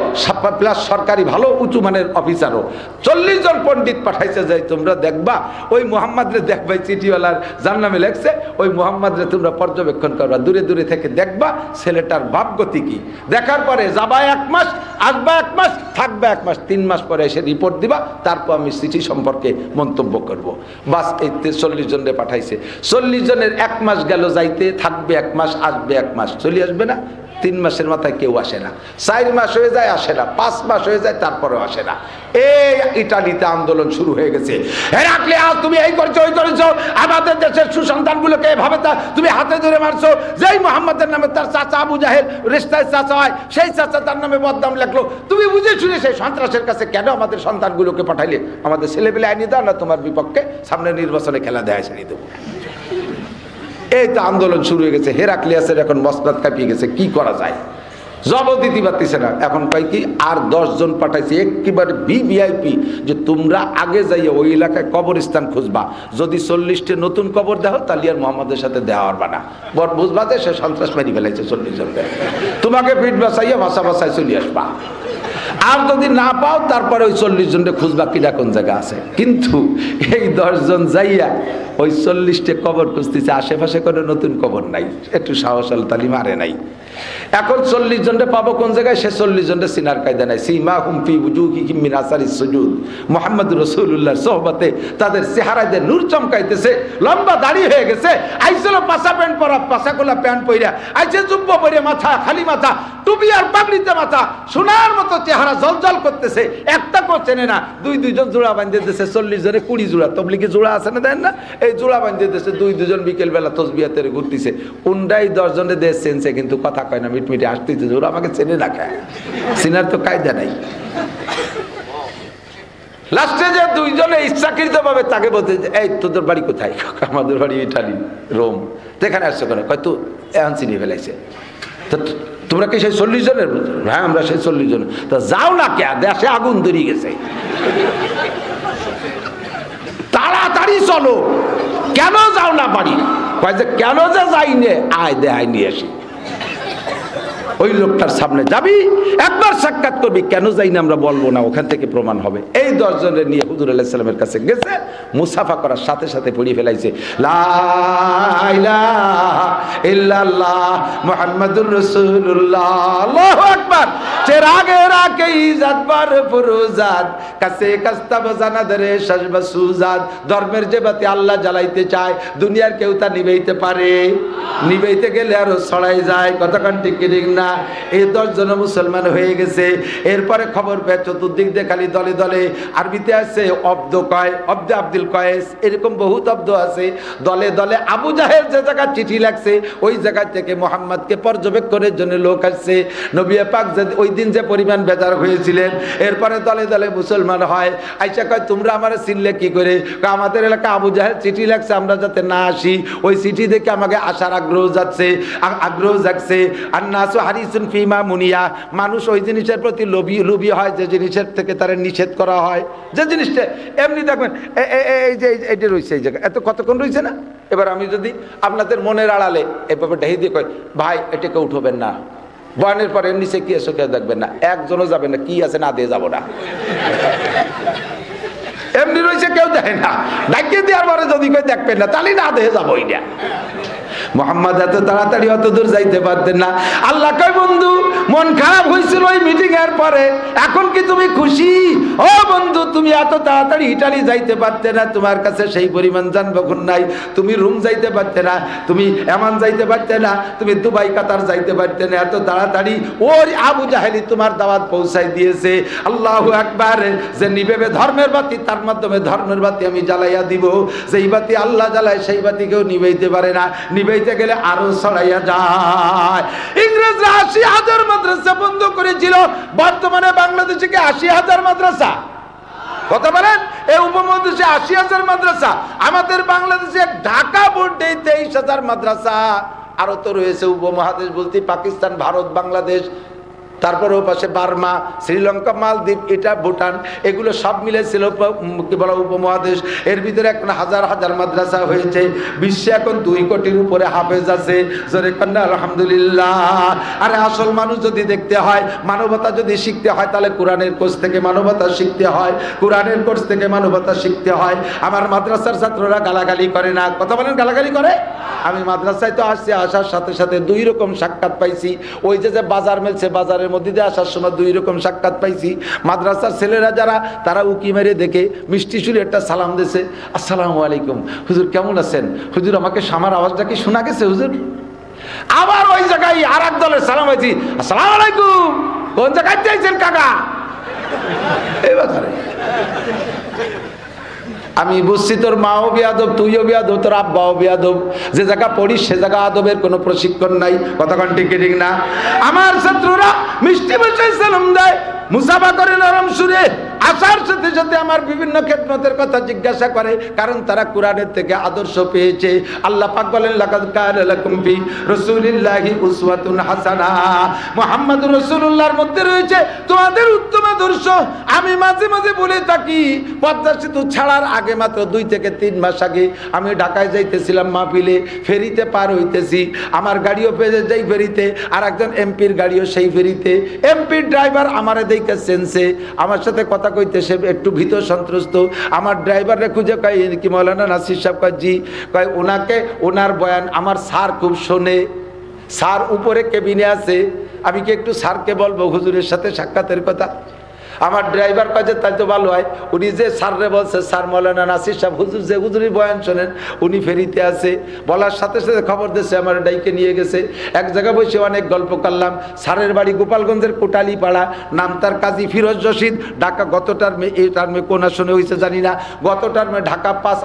প্লাস সরকারি ভালো উঁচু মানের অফিসারও। 40 জন পণ্ডিত পাঠাইছে, যাই তোমরা দেখবা ওই মোহাম্মদরে দেখবা, চিঠিওয়ালার যার নামে লেখছে ওই মোহাম্মদরে তোমরা পর্যবেক্ষণ করবা, দূরে দূরে থেকে দেখবা ছেলেটার ভাবগতি কি। দেখার পরে যাবা 1 মাস, আসবা 1 মাস, থাকবে 1 মাস, 3 মাস পরে এসে রিপোর্ট দিবা, তারপর আমি চিঠি সম্পর্কে মন্তব্য করব। বাস এই 40 জনের পাঠাইছে। 40 জনের 1 মাস গেল যাইতে, থাকবে 1 মাস, আসবে 1 মাস, চলে আসবে না। 3 মাসের মাথায় কেউ আসে না, 4 মাস হয়ে যায় আসে না, 5 মাস হয়ে যায় তারপরেও আসে না। এই ইটালিতে আন্দোলন শুরু হয়ে গেছে। হেরাক্লিয়াস তুমি এই করেছো, ওই করেছো, আমাদের দেশের সুসন্তানগুলোকে এভাবে তুমি হাতে ধরে মারছো। যেই মোহাম্মদের নামে তার চাচা আবু জাহেল রিশতায় চাচা হয়, সেই চাচা তার নামে বদনাম লেখলো। তুমি বুঝে শুনে সেই সন্ত্রাসের কাছে কেন আমাদের সন্তানগুলোকে পাঠাইলে? আমাদের ছেলেপেলে আইনি দাও না, তোমার বিপক্ষে সামনে নির্বাচনে খেলা দেয় ছেড়ে দেবো। এই তো আন্দোলন শুরু হয়ে গেছে। হেরাক্লিয়াসের এখন মসনদ কাঁপিয়ে গেছে, কি করা যায়। জব দিতে পারতেছে না। এখন কয় কি আর 10 জন পাঠাইছে একেবারে ভিভিআইপি, যে তোমরা আগে যাইয়া ওই এলাকায় কবরস্থান খুঁজবা, যদি 40টা নতুন কবর দেখো তাহলে আর মোহাম্মদের সাথে দেওয়া পারবা না, বর বুঝবা যে সে সন্ত্রাস মারি ফেলাইছে 40 জনকে, তোমাকে পিঠ বাঁচাইয়া বাসায় চলে আসবা। আর যদি না পাও তারপরে ওই 40 জনকে খুঁজবা কিনা কোন জায়গা আছে। কিন্তু এই 10 জন যাইয়া ওই 40টা কবর খুঁজতেছে, আশেপাশে কোনো নতুন কবর নাই, একটু সাহস আল তালি মারে নাই। এখন 40 জনটা পাবো কোন জায়গায়? সে 40 জনটা সিনার কায়দা নাই। সীমাহুম ফি উজুহিহিম মিন আসারিস সুজুদ, মুহাম্মদ রাসূলুল্লাহর সোহবতে তাদের চেহারায় যে নূর চমকাইতেছে, লম্বা দাড়ি হয়ে গেছে, আইছিল পাছা প্যান্ট পরা, পাছা খোলা প্যান্ট পইরা, আইছে জুব্বা পরে, মাথা খালি মাথা, টুপি আর পাগড়িতে মাথা, সোনার মতো চেহারা জলজল করতেছে, একটা কো চেনে না। দুজন জোড়া বাঁধিয়ে দিতেছে, 40 জনে 20 জোড়া, তবলিগে জোড়া আছে না দেন না, এই জোড়া বাঁধিয়ে দিতেছে, দুজন বিকেল বেলা তসবিহাতে ঘুরতেছে, উন্ডাই 10 জনে দেশ চেনছে, কিন্তু কথা কয় না, মিটমিটে আসতেছে, ওরা আমাকে চেনে না, খায় চিনার তো কায়দা নাই। লাস্টে যে 2 জনে ইচ্ছাকৃত ভাবে তাকে বলতে, এই তোদের বাড়ি কোথায়? আমাদের বাড়ি ইটালি, রোম। তো এখানে আসছো কেন? হয়তো এখন চিনিয়ে ফেলাইছে। তো তোমরা কি সেই 40 জনের? হ্যাঁ আমরা সেই 40 জন। তা যাও না কে, দেশে আগুন ধরিয়ে গেছে, তাড়াতাড়ি চলো। কেন যাও না বাড়ি? কয় যে কেন যে যাই নে, আয় দেখাই নিয়ে আসি। ওই লোকটার সামনে যাবি, একবার সাক্ষাৎ করবি, কেন যাই না আমরা বলবো না, ওখান থেকে প্রমাণ হবে। এই 10 জনের নিয়ে হুজুর আলাইহিস সালামের কাছে গেছে, মুসাফা করার সাথে সাথে পড়িয়ে ফেলাইছে লা ইলাহা ইল্লাল্লাহ মুহাম্মাদুর রাসূলুল্লাহ, আল্লাহু আকবার। চেরাগে রাকে ইজ্জত বার ফুরুজাত, কাছে কাস্তাব জানাদরে শাজবা সুজাত। ধর্মের যে বাতি আল্লাহ জ্বালাইতে চায়, দুনিয়ার কেউ তা নিভাইতে পারে? নিভাইতে গেলে আরো ছড়াই যায়। কতক্ষণ ঠিক ঠিক না? এই 10 জন মুসলমান হয়ে গেছে। এরপরে খবর পেয়ে চতুর্দিক দিয়ে খালি দলে দলে, আরবিতে আছে অব্দ কয়, অব্দে আব্দুল কয়েস, এরকম বহুত অব্দ আছে। দলে দলে আবু জাহেল যে জায়গায় চিঠি লাগছে, ওই জায়গা থেকে মোহাম্মদকে পর্যবেক্ষণের জন্য লোক আসছে। নবী পাক ওই দিন যে পরিমাণ বেজার হয়েছিলেন, এরপরে দলে দলে মুসলমান হয়। আইসা কয় তোমরা আমার চিনলে কি করে? আমাদের এলাকা আবু জাহেল চিঠি লাগছে, আমরা যাতে না আসি, ওই চিঠি দেখে আমাকে আসার আগ্রহ যাচ্ছে, আগ্রহ জাগছে। আর নাসু হারিসুন ফিমা মুনিয়া, মানুষ ওই জিনিসের প্রতি লোভী হয় যে জিনিসের থেকে তারা নিষেধ করা হয়। যে জিনিসটা এমনি দেখবেন এই যে এইটা রয়েছে এই জায়গায়, এত কতক্ষণ রয়েছে না? এবার আমি যদি আপনাদের মনের আড়ালে এভাবে ঢেই দিয়ে কই, ভাই এটাকে উঠবেন না, বয়ানের পরে নিচে কি আছে কেউ দেখবেন না, একজনও যাবেন না, কি আছে না দিয়ে যাবো না, এমনি রয়েছে কেউ দেখে না, ডাকিয়ে দেওয়ার পরে যদি কেউ দেখবেন না, তাহলে না দিয়ে যাবো ওইটা। মোহাম্মদ এত তাড়াতাড়ি অত দূর যাইতে পারতেন না। আল্লাহ কয় বন্ধু মন খারাপ হয়েছিল ওই মিটিং এর পরে, এখন কি তুমি খুশি? ও বন্ধু তুমি এত তাড়াতাড়ি ইটালি যাইতে পারতে না, তোমার কাছে সেই পরিমাণ যানবাহন নাই, তুমি রুম যাইতে পারতে না, তুমি এমন যাইতে পারতে না, তুমি দুবাই কাতার যাইতে পারতে না, এত তাড়াতাড়ি ওই আবু জাহেলি তোমার দাওয়াত পৌঁছাই দিয়েছে। আল্লাহু আকবার। যে নিবেবে ধর্মের বাতি, তার মাধ্যমে ধর্মের বাতি আমি জ্বালাইয়া দিব। যেই বাতি আল্লাহ জ্বালায় সেই বাতি কেউ নিভাইতে পারে না, নিভাইতে গেলে আরো ছড়াইয়া যায়। ইংরেজরা 80,000 মাদ্রাসা বন্ধ করেছিল, বর্তমানে বাংলাদেশে কি 80,000 মাদ্রাসা? কথা বলেন, এই উপমহাদেশে 80,000 মাদ্রাসা, আমাদের বাংলাদেশে ঢাকা বোর্ডে 23,000 মাদ্রাসা। আরো তো রয়েছে উপমহাদেশ বলতে পাকিস্তান, ভারত, বাংলাদেশ, তারপরে ও পাশে বার্মা, শ্রীলঙ্কা, মালদ্বীপ, এটা ভুটান, এগুলো সব মিলে ছিল কি বলা উপমহাদেশ। এর ভিতরে এখন হাজার হাজার মাদ্রাসা হয়েছে। বিশ্বে এখন 2 কোটির উপরে হাফেজ আছে। জোরে কন্যা আলহামদুলিল্লাহ। আরে আসল মানুষ যদি দেখতে হয়, মানবতা যদি শিখতে হয়, তাহলে কোরআনের কোর্স থেকে মানবতা শিখতে হয়, কোরআনের কোর্স থেকে মানবতা শিখতে হয়। আমার মাদ্রাসার ছাত্ররা গালাগালি করে না, কথা বলেন, গালাগালি করে? আমি মাদ্রাসায় তো আসছি, আসার সাথে সাথে 2 রকম সাক্ষাৎ পাইছি। ওই যে বাজার মেলছে, বাজারের মধ্যে দিয়ে আসার সময় 2 রকম সাক্ষাৎ পাইছি। মাদ্রাসার ছেলেরা যারা, তারা উকি মেরে দেখে মিষ্টি সুরে একটা সালাম দিয়েছে, আসসালামু আলাইকুম হুজুর, কেমন আছেন হুজুর? আমাকে আমার আওয়াজটা কি শোনা গেছে হুজুর? আবার ওই জায়গায় আর এক দলের সালাম হয়েছি, আসসালামু আলাইকুম, কোন জায়গায় চাইছেন কাকা? এই বাজারে আমি বুঝছি তোর মাও বিয়াদব, তুইও বিয়াদব, তোর আব্বাও বিয়াদব। যে জায়গা পড়িস সে জায়গা আদবের কোনো প্রশিক্ষণ নাই। কতক্ষণ ঠিক ঠিক না? আমার ছাত্ররা মিষ্টি ভাষায় সালাম দেয়, মুসাফা করে নরম সুরে, আসার সাথে সাথে আমার বিভিন্ন খেদমতের কথা জিজ্ঞাসা করে, কারণ তারা কোরআনের থেকে আদর্শ পেয়েছে। আল্লাহ পাক বলেন লাকাদ কানা লাকুম ফি রাসূলিল্লাহি উসওয়াতুন হাসানাহ, মুহাম্মদুর রাসূলুল্লাহর মধ্যে রয়েছে তোমাদের উত্তম আদর্শ। আমি মাঝে মাঝে বলে থাকি, পদ্মা সেতু ছাড়ার আগে মাত্র 2 থেকে 3 মাস আগে আমি ঢাকায় যাইতেছিলাম মাহফিলে, ফেরিতে পার হইতেছি, আমার গাড়িও পেয়ে যাই ফেরিতে, আর একজন এমপির গাড়িও সেই ফেরিতে। এমপির ড্রাইভার আমারে দেখে সেন্সে, আমার সাথে কথা কইতে সে একটু ভীত সন্ত্রস্ত। আমার ড্রাইভাররে খুঁজে কয় কি মৌলানা নাসির সাহেব? কয় জি। কয় ওনাকে, ওনার বয়ান আমার স্যার খুব শোনে, স্যার উপরে কেবিনে আছে, আমি কি একটু স্যারকে বলবো হুজুরের সাথে সাক্ষাতের কথা? আমার ড্রাইভার কাছে তাই তো ভালো হয়, উনি যে স্যাররে বলছে, স্যার মৌলানা নাসির সাহেব হুজুর যে হুজুরি বয়ান শোনেন, উনি ফেরিতে আছে। বলার সাথে সাথে খবর দিয়েছে, আমার ডাইকে নিয়ে গেছে। এক জায়গায় বসে অনেক গল্প করলাম। স্যারের বাড়ি গোপালগঞ্জের কোটালীপাড়া, নাম তার কাজী ফিরোজ রশিদ। ঢাকা গত টার্মে, এই টার্মে কোন আসনে হয়েছে জানি না, গত টার্মে ঢাকা 5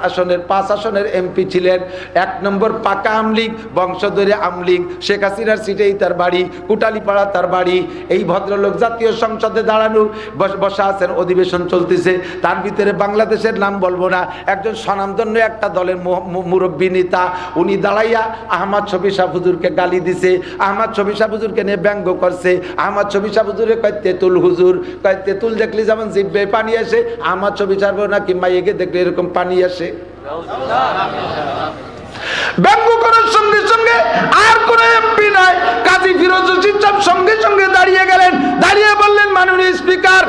আসনের এমপি ছিলেন। 1 নম্বর পাকা আমলিগ, বংশধরে আমলিগ, শেখ হাসিনার সিটেই তার বাড়ি, কোটালীপাড়া তার বাড়ি। এই ভদ্রলোক জাতীয় সংসদে দাঁড়ানো বসা আছেন, অধিবেশন চলতেছে। তার ভিতরে বাংলাদেশের নাম বলবো না, একজন স্বনামধন্য একটা দলের মুরব্বী নেতা, উনি দাঁড়াইয়া আহমদ শফি সাহ হুজুরকে গালি দিছে, আহমদ শফি সাহ হুজুরকে নিয়ে ব্যঙ্গ করছে। আহমদ শফি সাহ হুজুরে কয় তেঁতুল হুজুর, কয় তেঁতুল দেখলে যেমন জিব্বে পানি আসে, আহমদ শফি সাহ নাকি মাইকে দেখলে এরকম পানি আসে। ব্যঙ্গ করার সঙ্গে সঙ্গে আর কোন এমপি নাই, কাজী ফিরোজ রশিদ সাহেব সঙ্গে সঙ্গে দাঁড়িয়ে গেলেন, দাঁড়িয়ে বললেন মাননীয় স্পিকার,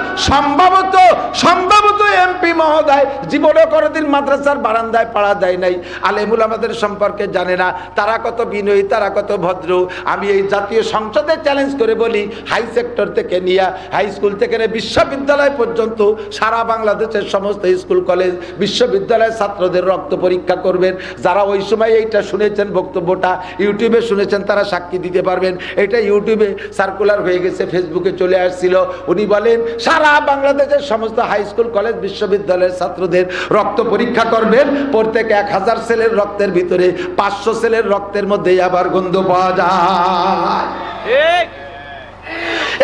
সম্ভবত এমপি মহোদয় জীবনে কোনোদিন মাদ্রাসার বারান্দায় পাড়া দেয় নাই, আলেমুল আমাদের সম্পর্কে জানে না, তারা কত বিনয়ী, তারা কত ভদ্র। আমি এই জাতীয় সংসদে চ্যালেঞ্জ করে বলি, হাই সেক্টর থেকে নিয়ে হাই স্কুল থেকে বিশ্ববিদ্যালয় পর্যন্ত সারা বাংলাদেশের সমস্ত স্কুল কলেজ বিশ্ববিদ্যালয়ের ছাত্রদের রক্ত পরীক্ষা করবেন। যারা ওই সময় এইটা শুনেছেন, বক্তব্যটা ইউটিউবে শুনেছেন, তারা সাক্ষী দিতে পারবেন। এটা ইউটিউবে সার্কুলার হয়ে গেছে, ফেসবুকে চলে আসছিল। উনি বলেন সারা বাংলাদেশের সমস্ত হাই স্কুল কলেজ বিশ্ববিদ্যালয়ের ছাত্রদের রক্ত পরীক্ষা করবেন। প্রত্যেক 1000 সেলের রক্তের ভিতরে 500 সেলের রক্তের মধ্যেই আবার গন্ধ পাওয়া যায়।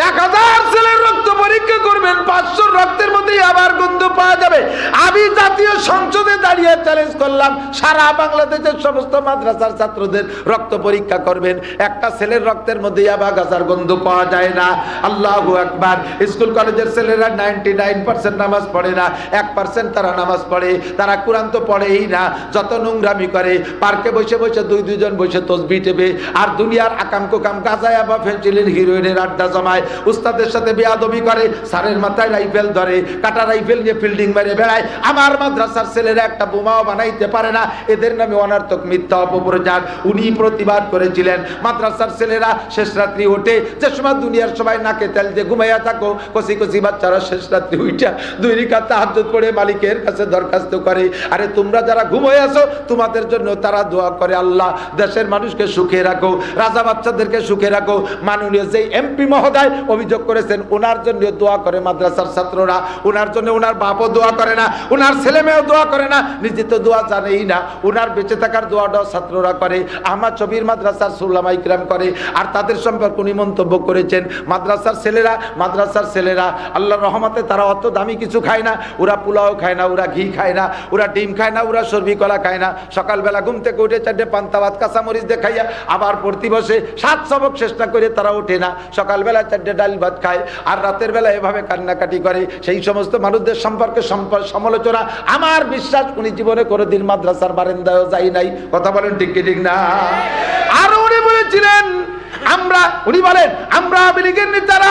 1000 সেলের রক্ত পরীক্ষা করবেন, 500 রক্তের মধ্যেই আবার গন্ধ পাওয়া যাবে। আমি জাতীয় সংসদে দাঁড়িয়ে চ্যালেঞ্জ করলাম, সারা বাংলাদেশের সমস্ত মাদ্রাসার ছাত্রদের রক্ত পরীক্ষা করবেন, একটা ছেলের রক্তের মধ্যে আবার গাছার গন্ধ পাওয়া যায় না। আল্লাহু আকবার। স্কুল কলেজের ছেলেরা 99% নামাজ পড়ে না, 1% তারা নামাজ পড়ে। তারা কোরআন তো পড়েই না, যত নোংরামি করে, পার্কে বসে বসে 2-2 বসে তসবিহ টেপে, আর দুনিয়ার আকাম কুকাম গাঁজায়া বা ফেন্সিলের হিরোইনের আড্ডা জমায়, উস্তাদের সাথে বেয়াদবি করে, স্যারের মাথায় রাইফেল ধরে, কাটা রাইফেল নিয়ে ফিল্ডিং মেরে বেড়ায়। আমার মাদ্রাসার ছেলেরা একটা বোমাও বানাইতে পারে না, এদের নামে অনার্থক মিথ্যা অপপ্রচার। উনি প্রতিবাদ করেছিলেন, মাদ্রাসার ছেলেরা শেষ রাত্রি ওঠে, যে সময় দুনিয়ার সবাই নাকে তেল দিয়ে ঘুমাইয়া থাকো, কচি কচি বাচ্চারা শেষ রাত্রি উঠা 2 রাকাত তাহাজ্জুদ পড়ে মালিকের কাছে দরখাস্ত করে, আরে তোমরা যারা ঘুমাই আছো তোমাদের জন্য তারা দোয়া করে, আল্লাহ দেশের মানুষকে সুখে রাখো, রাজা বাচ্চাদেরকে সুখে রাখো। মাননীয় যে এমপি মহোদয় অভিযোগ করেছেন, ওনার জন্য দোয়া করে মাদ্রাসার ছাত্ররা, ওনার জন্য ওনার বাপও দোয়া করে না, ওনার ছেলে মেয়েও দোয়া করে না, নিজে তো দোয়া জানেই না, ওনার বেঁচে থাকার দোয়াটাও ছাত্ররা করে, আহমদ শফির মাদ্রাসার সুলামা ইকরাম করে। আর তাদের সম্পর্কে উনি মন্তব্য করেছেন, মাদ্রাসার ছেলেরা আল্লাহর রহমতে তারা অত দামি কিছু খায় না, ওরা পোলাও খায় না, ওরা ঘি খায় না, ওরা ডিম খায় না, ওরা সর্বি কলা খায় না, সকালবেলা ঘুম থেকে উঠে 4টে পান্তা ভাত কাঁচামরিচ দেখাইয়া আবার পড়তে বসে, 7 সবক চেষ্টা করে তারা ওঠে না, সকালবেলা 4টে ডাল ভাত খায়, আর রাতের বেলা এভাবে কান্নাকাটি করে। সেই সমস্ত মানুষদের সম্পর্কে সমালোচনা, আমার বিশ্বাস উনি জীবনে কোনোদিন মাদ্রাসার বারান্দায়ও যাই নাই। কথা বলেন ঠিক কি ঠিক না? আর উনি বলেছিলেন, উনি বলেন আমরা আওয়ামী লীগের নেতারা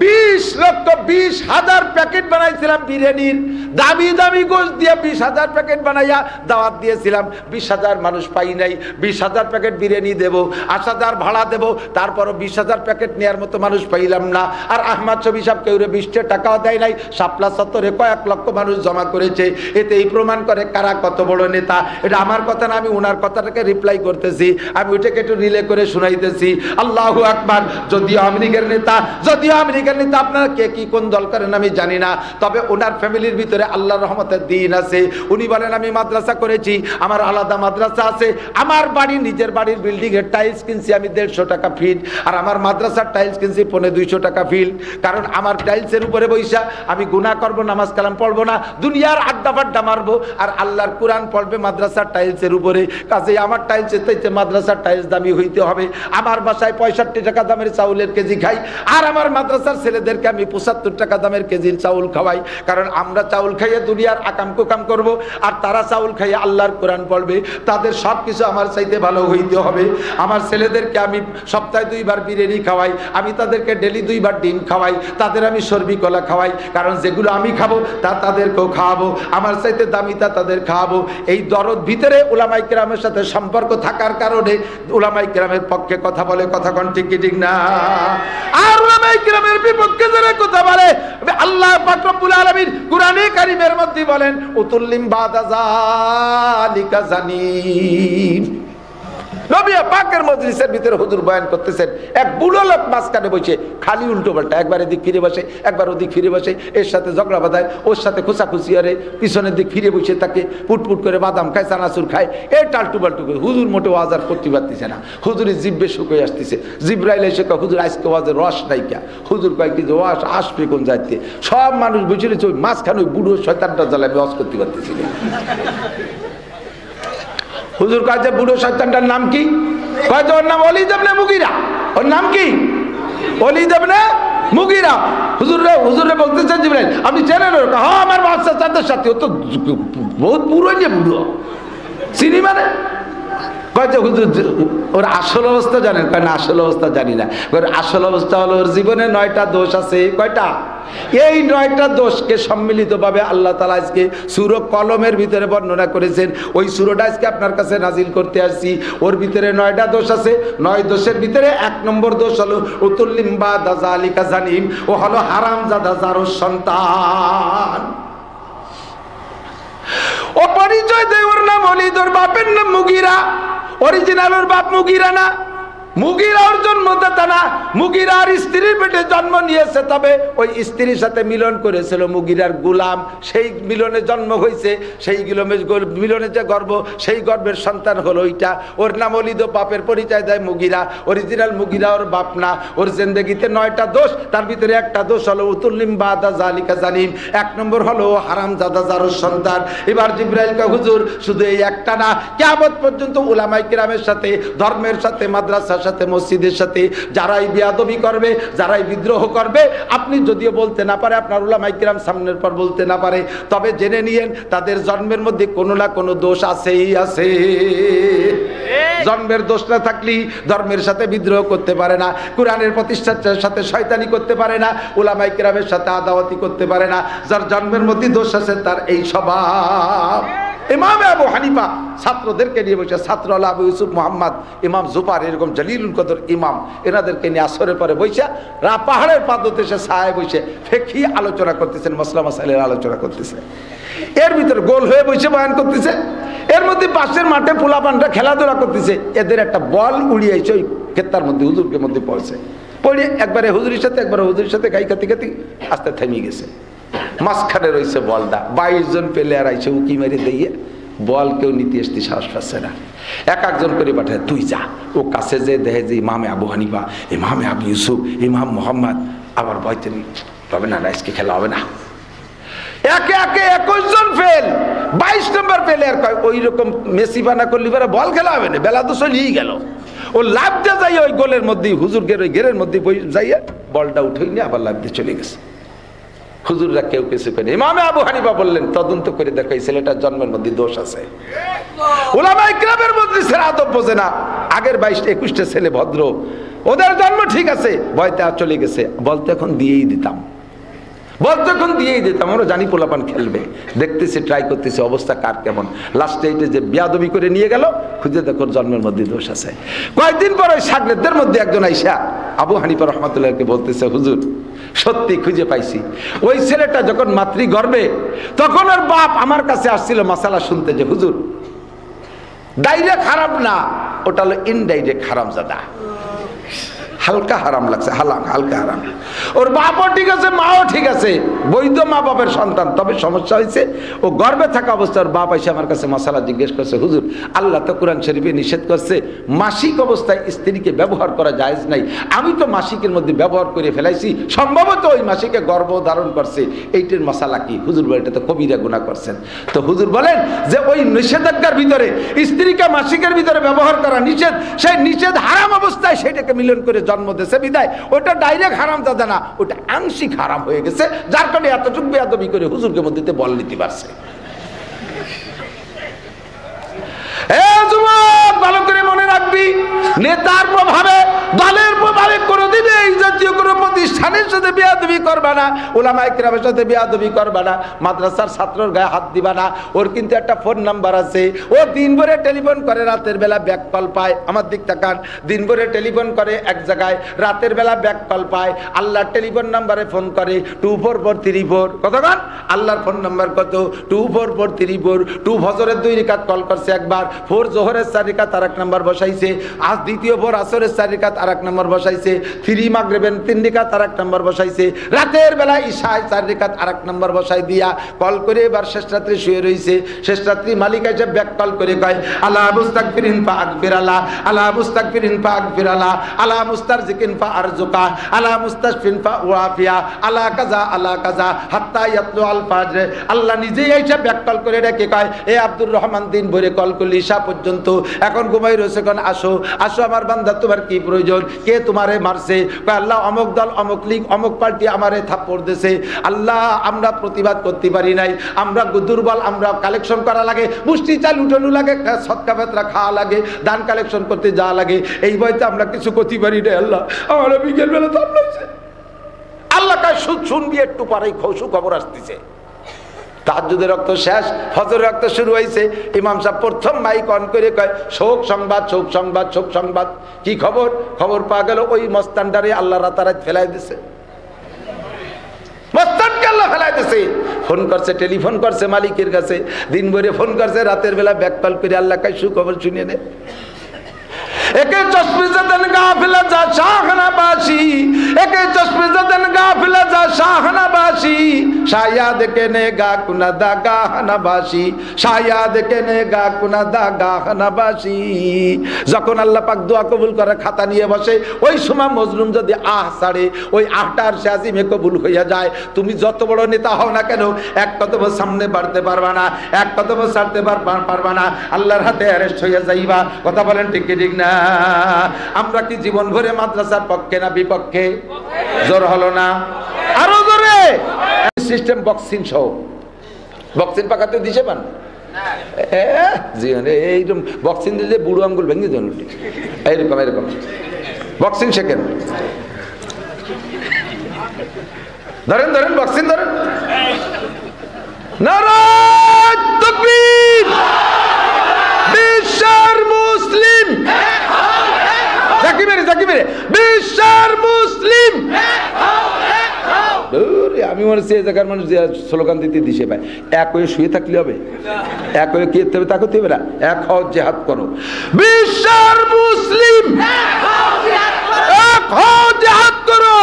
20,20,000 প্যাকেট বানাইছিলাম বিরিয়ানির, দামি দামি গোশত দিয়ে 20,000 প্যাকেট বানাইয়া দাওয়াত দিয়েছিলাম, 20,000 মানুষ পাই নাই। 20,000 প্যাকেট বিরিয়ানি দেব, 8,000 ভাড়া দেব, তারপরও 20,000 প্যাকেট নেওয়ার মতো মানুষ পাইলাম না। আর আহমদ শফি সাহেব কেউ 20 টাকাও দেয় নাই, শাপলা চত্বরে কয়েক লক্ষ মানুষ জমা করেছে। এতে এই প্রমাণ করে কারা কত বড় নেতা। এটা আমার কথা না, আমি ওনার কথাটাকে রিপ্লাই করতেছি, আমি ওইটাকে একটু রিলে করে শুনাইতেছি। আল্লাহু আকবার। যদিও আওয়ামী লীগের নেতা, যদিও আওয়ামী তো আপনারা কে কি কোন দল করেন আমি জানি না, তবে ওনার ফ্যামিলির ভিতরে আল্লাহর রহমতের দিন আছে। উনি বলেন আমি মাদ্রাসা করেছি, আমার আলাদা মাদ্রাসা আছে, আমার বাড়ি নিজের বাড়ির বিল্ডিং এর টাইলস কিনছি আমি 150 টাকা ফিট, আর আমার মাদ্রাসার টাইলস কিনছি 250 টাকা ফিট। কারণ আমার টাইলসের উপরে বৈশা আমি গুনাহ করব, নামাজ কালাম পড়বো না, দুনিয়ার আড্ডা ফাড্ডা মারবো, আর আল্লাহর কোরআন পড়বে মাদ্রাসার টাইলসের উপরে। কাজেই আমার টাইলসের চাইতে মাদ্রাসার টাইলস দামি হইতে হবে। আমার বাসায় 65 টাকা দামের চাউলের কেজি খাই, আর আমার মাদ্রাসার ছেলেদেরকে আমি 75 টাকা দামের কেজির চাউল খাওয়াই। কারণ আমরা চাউল খাইয়ে দুনিয়ার আকাম কুকাম করব, আর তারা চাউল খাইয়ে আল্লাহর কোরআন পড়বে। তাদের সব কিছু আমার চাইতে ভালো হইতে হবে। আমার ছেলেদেরকে আমি সপ্তাহে 2 বার বিরিয়ানি খাওয়াই, আমি তাদেরকে ডেলি 2 বার ডিম খাওয়াই, তাদের আমি সর্বি কলা খাওয়াই। কারণ যেগুলো আমি খাবো তা তাদেরকেও খাওয়াবো, আমার চাইতে দামি তা তাদের খাওয়াবো। এই দরদ ভিতরে উলামায়ে কেরামের সাথে সম্পর্ক থাকার কারণে উলামায়ে কেরামের পক্ষে কথা বলে, কথা কোন ঠিক কি ঠিক না? আর উলামায়ে কেরামের বিপক্ষে যারা কথা বলে, আল্লাহ পাক রব্বুল আলামিন কুরআনে কারীমের মধ্যে বলেন উতুল্লিম বাদা যালিকা জানিম। নবী পাকের মজলিসের ভিতরে হুজুর বয়ান করতেছেন, এক বুড়ো লোক মাঝখানে বসে খালি উল্টো পাল্টা, একবার এদিক ফিরে বসে, একবার ওদিক ফিরে বসে, এর সাথে ঝগড়া বাঁধায়, ওর সাথে খোঁচাখুচি করে, পিছনের দিক ফিরে বসে তাকে পুটপুট করে বাদাম খায়, চানাচুর খায়, এই টালটু বাল্টু করে। হুজুর মোটেও আজার করতে পারতেছে না, হুজুরের জিব্বে শুকিয়ে আসতেছে। জিব্রাইল এসে কয় হুজুর আজকে ওয়াজের রস নাই কা? হুজুর কয় কি রস আসবে কোন যাইতে? সব মানুষ বসে রয়েছে, ওই মাঝখানে ওই বুড়ো শয়তানটা জ্বালাবে, ওয়াজ করতে পারতেছি না। হুজুর কাছে বুড়ো শয়তানটার নাম কি? কয় ওর নাম ওলীদ ইবনে মুগীরা। ওর নাম কি? ওলীদ ইবনে মুগীরা। হুজুরে বলতেছেন জিবরাইল আপনি চেনেন ওর? হ্যাঁ আমার বাচ্চা চাঁদের সাথে, ও তো বহুত পুরো নিয়ে বুড়ো, চিনি মানে? কয় যে হুজুর ওর আসল অবস্থা জানেন? কয় না আসল অবস্থা জানি না। ওর আসল অবস্থা হলো ওর জীবনে 9টা দোষ আছে। কয়টা? এই 9টা দোষকে সম্মিলিতভাবে আল্লাহ তাআলা আজকে সূরা কলমের ভিতরে বর্ণনা করেছেন। ওই সূরাটা আজকে আপনার কাছে নাজিল করতে আসছি। ওর ভিতরে 9টা দোষ আছে। 9 দোষের ভিতরে 1 নম্বর দোষ হলো উতুল্লিম বাদা যালিকা জানিম, ও হলো হারামজাদা জারুর সন্তান। ও পরিচয় দেয় ওর নাম ওলীদ, ওর বাপের নাম মুগীরা। অরিজিনাল ওর বাপ মুগীরা না, মুগীরা ওর জন্মদাতা না। মুগীরার স্ত্রীর পেটে জন্ম নিয়েছে, তবে ওই স্ত্রীর সাথে মিলন করেছিল মুগীরার গোলাম, সেই মিলনে জন্ম হয়েছে। সেই মিলনে যে গর্ভ, সেই গর্ভের সন্তান হলো ওইটা। ওর নাম ওলীদ, বাপের পরিচয় দেয় মুগীরা। অরিজিনাল মুগীরা ওর বাপ না। ওর জিন্দেগিতে 9টা দোষ, তার ভিতরে একটা দোষ হলো উতুল্লিম বাদা যালিকা জানিম। 1 নম্বর হলো হারামজাদা জারুর সন্তান। এবার জিবরাইল কয় হুজুর শুধু এই একটা না, কিয়ামত পর্যন্ত উলামায়ে কেরামের সাথে, ধর্মের সাথে, মাদ্রাসার সাথে, মসজিদের সাথে যারাই বেয়াদবি করবে, যারাই বিদ্রোহ করবে, আপনি যদিও বলতে না পারে, আপনার উলামায়ে কেরাম সামনের পর বলতে না পারে, তবে জেনে নিয়েন তাদের জন্মের মধ্যে কোনো না কোনো দোষ আছেই আছে। জন্মের দোষ না থাকলেই ধর্মের সাথে বিদ্রোহ করতে পারে না, কোরআনের প্রতিষ্ঠার সাথে শয়তানি করতে পারে না, উলামায়ে কেরামের সাথে আদাওয়াতি করতে পারে না। যার জন্মের মধ্যে দোষ আছে তার এই স্বভাব। ইমাম আবু হানিফা ছাত্রদেরকে নিয়ে বসে, ছাত্র হলো আবু ইউসুফ মুহাম্মদ, ইমাম জুফার, এরকম জলিলুল কদর ইমাম, এনাদেরকে নিয়ে আসরের পরে বসে পাহাড়ের পাদদেশে ছায়ায় বসে ফিকহি আলোচনা করতেছেন, মাসলা মাসাইলের আলোচনা করতেছে। এর ভিতরে গোল হয়ে বসে বয়ান করতেছে। এর মধ্যে পাশের মাঠে পোলাপানরা খেলাধুলা করতেছে। এদের একটা বল উড়িয়েছে ওই ক্ষেত্রার মধ্যে, হুজুরকে মধ্যে পড়ছে। পড়ে একবারে হুজুরের সাথে, একবারে হুজুরের সাথে গাই খাতি খাতি আস্তে থেমে গেছে। মাঝখানে রয়েছে বলটা। 22 জন প্লেয়ার আইছে, উকি মেরে দিয়ে বল কেউ নিতে আসতে সাহস পাচ্ছে না। এক একজন করে পাঠায়, তুই যা। ও কাছে যে দেখে যে ইমামে আবু হানিফা, ইমামে আবু ইউসুফ, ইমাম মোহাম্মদ, আবার ভয়তে হবে না, আজকে খেলা হবে না। একে একে 21 জন ফেল। 22 নম্বর প্লেয়ার কয় ওই রকম মেসি বানা করলি বল খেলা হবে না, বেলা তো চলেই গেল। ও লাভ দিয়ে যাই ওই গোলের মধ্যে, হুজুরগের ওই গেরের মধ্যে যাইয়া বলটা উঠেই নিয়ে আবার লাভ দিয়ে চলে গেছে। হুজুররা কেউ কিছু করে। ইমামে আবু হানিফা বললেন তদন্ত করে দেখো এই ছেলেটার জন্মের মধ্যে দোষ আছে। উলামায়ে কেরামের মধ্যে ছেলে আদব বোঝে না। আগের 22-21টা ছেলে ভদ্র, ওদের জন্ম ঠিক আছে, ভয়তে চলে গেছে। বলতে এখন দিয়েই দিতাম, বলতে এখন দিয়েই দিতাম, আমরা জানি পোলাপান খেলবে। দেখতেছি, ট্রাই করতেছি, অবস্থা কার কেমন। লাস্টে এইটা যে বেয়াদবি করে নিয়ে গেল, খুঁজে দেখো জন্মের মধ্যে দোষ আছে। কয়েকদিন পর ওই শাগরেদদের মধ্যে একজন আইসা আবু হানিফা রহমাতুল্লাহকে বলতেছে, হুজুর সত্যি খুঁজে পাইছি, ওই ছেলেটা যখন মাতৃগর্ভে, তখন ওর বাপ আমার কাছে আসছিল মাসালা শুনতে, যে হুজুর ডাইরেক্ট খারাপ না, ওটা হলো ইনডাইরেক্ট হারামজাদা। হালকা হারাম লাগছে, হালকা হারাম। ওর বাপও ঠিক আছে, মাও ঠিক আছে, বৈধ মা বাপের সন্তান। তবে সমস্যা হয়েছে, ও গর্ভে থাকা অবস্থায় ওর বাপ এসে আমার কাছে মশালা জিজ্ঞেস করছে, হুজুর আল্লাহ তো কোরআন শরীফে নিষেধ করছে মাসিক অবস্থায় স্ত্রীকে ব্যবহার করা জায়েজ নাই, আমি তো মাসিকের মধ্যে ব্যবহার করে ফেলাইছি, সম্ভবত ওই মাসিকে গর্ভ ধারণ করছে, এইটার মশালা কি? হুজুর বলে এটা তো কবিরা গুনাহ করছেন। তো হুজুর বলেন যে ওই নিষেধাজ্ঞার ভিতরে স্ত্রীকে মাসিকের ভিতরে ব্যবহার করা নিষেধ, সেই নিষেধ হারাম অবস্থায় সেটাকে মিলন করে জন্ম দিয়েছে বিদায় ওটা ডাইরেক্ট হারাম দাদা না, ওটা আংশিক হারাম হয়ে গেছে, যার কারণে এতটুকু বেয়াদবি করে হুজুরকে মধ্যে বল নিতে পারছে। ভালো করে মনে রাখবি, নেতার প্রভাবে দলের প্রভাবে কোনোদিন এই জাতীয় কোনো প্রতিষ্ঠানের সাথে বেয়াদবি করবা না, উলামায়ে কেরামের সাথে বেয়াদবি করবা না, মাদ্রাসার ছাত্রর গায়ে হাত দিবা না। ওর কিন্তু একটা ফোন নাম্বার আছে, ও দিনভরে টেলিফোন করে, রাতের বেলা ব্যাক কল পায়। আমার দিক তাকান, দিনভরে টেলিফোন করে এক জায়গায়, রাতের বেলা ব্যাক কল পায়। আল্লাহর টেলিফোন নাম্বারে ফোন করে 24434, কতক্ষণ? আল্লাহর ফোন নাম্বার কত? 24434। 2 ফজরের 2 রাকাত কল করছে একবার, 4 জোহরের 4 রাকাত আরেক নাম্বার বসাইছে, আজ দ্বিতীয় ভোর আসরের 4 রাকাত আরেক নাম্বার বসাইছে, 3 মাগরিবের 3 রাকাত আরেক নাম্বার বসাইছে, রাতের বেলা ইশায় 4 রাকাত আরেক নাম্বার বসাই দিয়া কল করে এবার শেষ রাত্রে শুয়ে রইছে। শেষ রাত্রি মালিক এসে ব্যাক কল করে কয়, আলা মুস্তাগফিরিন ফা আগফিরালা, আলা মুস্তাগফিরিন ফা আগফিরালা, আলা মুস্তারজিকিন ফা আরজুকা, আলা মুস্তাশফিন ফা ওয়াফিয়া, আলা কাজা আলা কাজা হাত্তা ইয়াতলু আল ফাজর। আল্লাহ নিজেই এসে ব্যাক কল করে ডেকে কয়, এ আব্দুর রহমান দিন ভরে কল করলি ঈশা পর্যন্ত, এখন ঘুমাই রয়েছে, কোন আসো আসো আমার বান্দা, তোমার কি প্রয়োজন? কে তোমারে মারছে? আল্লাহ অমুক দল অমুক লীগ অমুক পার্টি আমারে থাপ্পড় দিয়েছে। আল্লাহ আমরা প্রতিবাদ করতে পারি নাই, আমরা দুর্বল, আমরা কালেকশন করা লাগে, মুষ্টি চাল উঠানো লাগে, সৎকা ফেতরা খাওয়া লাগে, দান কালেকশন করতে যাওয়া লাগে, এই বইতে আমরা কিছু করতে পারি নাই। আল্লাহ আমার বিকেল বেলা তো আল্লাহ কাজ শুনবি, একটু পরেই খসু খবর আসতেছে, তাহাজ্জুদের রক্ত শেষ, ফজরের রক্ত শুরু হয়েছে। ইমাম সাহেব প্রথম মাইক অন করে কয়, শোক সংবাদ, শোক সংবাদ, শোক সংবাদ। কি খবর? খবর পাওয়া গেল ওই মস্তানটারে আল্লাহ রাতারাত ফেলাই দিছে, মস্তানকে আল্লাহ ফেলাই দিছে। ফোন করছে, টেলিফোন করছে মালিকের কাছে, দিন ভরে ফোন করছে, রাতের বেলা ব্যাক কল করে আল্লাহ কাজ সুখবর শুনিয়ে নেয়। একে চশমে জদন গাফিলা যা শাহনাবাসী, একে চশমে জদন গাফিলা যা শাহনাবাসী, শায়াদ কেনে গা কুনাদা গাহনাবাসী, শায়াদ কেনে গা কুনাদা গাহনাবাসী। যখন আল্লাহ পাক দোয়া কবুল করে খাতা নিয়ে বসে, ওই সময় মজলুম যদি আহ ছাড়ে, ওই আহটার সে আজিমে কবুল হইয়া যায়। তুমি যত বড় নেতা হও না কেন, এক কদম সামনে বাড়তে পারবা না, এক কদম ছাড়তে পারবা না, আল্লাহর হাতে অ্যারেস্ট হইয়া যাইবা। কথা বলেন ঠিক কি ঠিক না? আমরা কি জীবন ভরে মাদ্রাসার পক্ষে না বিপক্ষে? জোর হলো না, আরো জোরে। সিস্টেম বক্সিং সহ, বক্সিং পাকাতে দিছে পান এইরকম বক্সিং দিলে বুড়ো আঙ্গুল ভেঙে যান, এইরকম এরকম বক্সিং শেখেন, ধরেন ধরেন বক্সিং ধরেন। নারায়ে তাকবীর, বিশ্বের মুসলিম, বিশ্বের মুসলিম। আমি মনে হচ্ছে এই জায়গার মানুষ স্লোগান দিতে দিশে পায়, এক হয়ে শুয়ে থাকলে হবে, এক হয়ে কি তা করতে হবে না, এক হও জিহাদ করো। বিশ্বের মুসলিম, এক হও জিহাদ করো।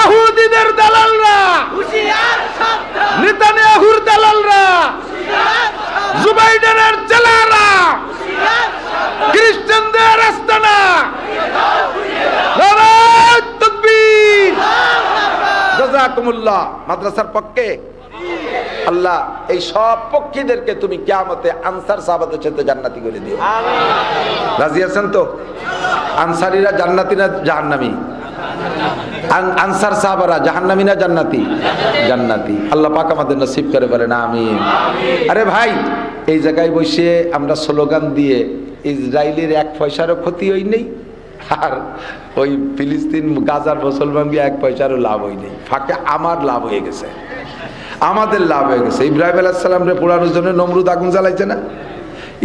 ইহুদিদের দালালরা, নেতানিয়াহুর দালালরা, জুবাইডেনের চেলারা, খ্রিস্টানদের আস্তানা, নারায়ে তাকবীর, জাযাকুমুল্লাহ। মাদ্রাসার পক্ষে আল্লাহ এই সব পক্ষীদেরকে তুমি কিয়ামতে আনসার সাহাবাদের সাথে জান্নাতি করে দিও, রাজি আছেন তো? আনসারীরা জান্নাতি না জাহান্নামী? আনসার সাহাবারা জাহান্নামী না জান্নাতি? জান্নাতি। আল্লাহ পাক আমাদের নসিব করে বলেন আমিন। আরে ভাই, এই জায়গায় বসে আমরা স্লোগান দিয়ে ইসরায়েলের 1 পয়সারও ক্ষতি হই নেই, আর ওই ফিলিস্তিন গাজার মুসলমানকে 1 পয়সারও লাভ হই নেই। ফাঁকে আমার লাভ হয়ে গেছে, আমাদের লাভ হয়ে গেছে। ইব্রাহিম আলাইহিস সালামরে পোড়ানোর জন্য নমরুদ আগুন জ্বালাইছে না?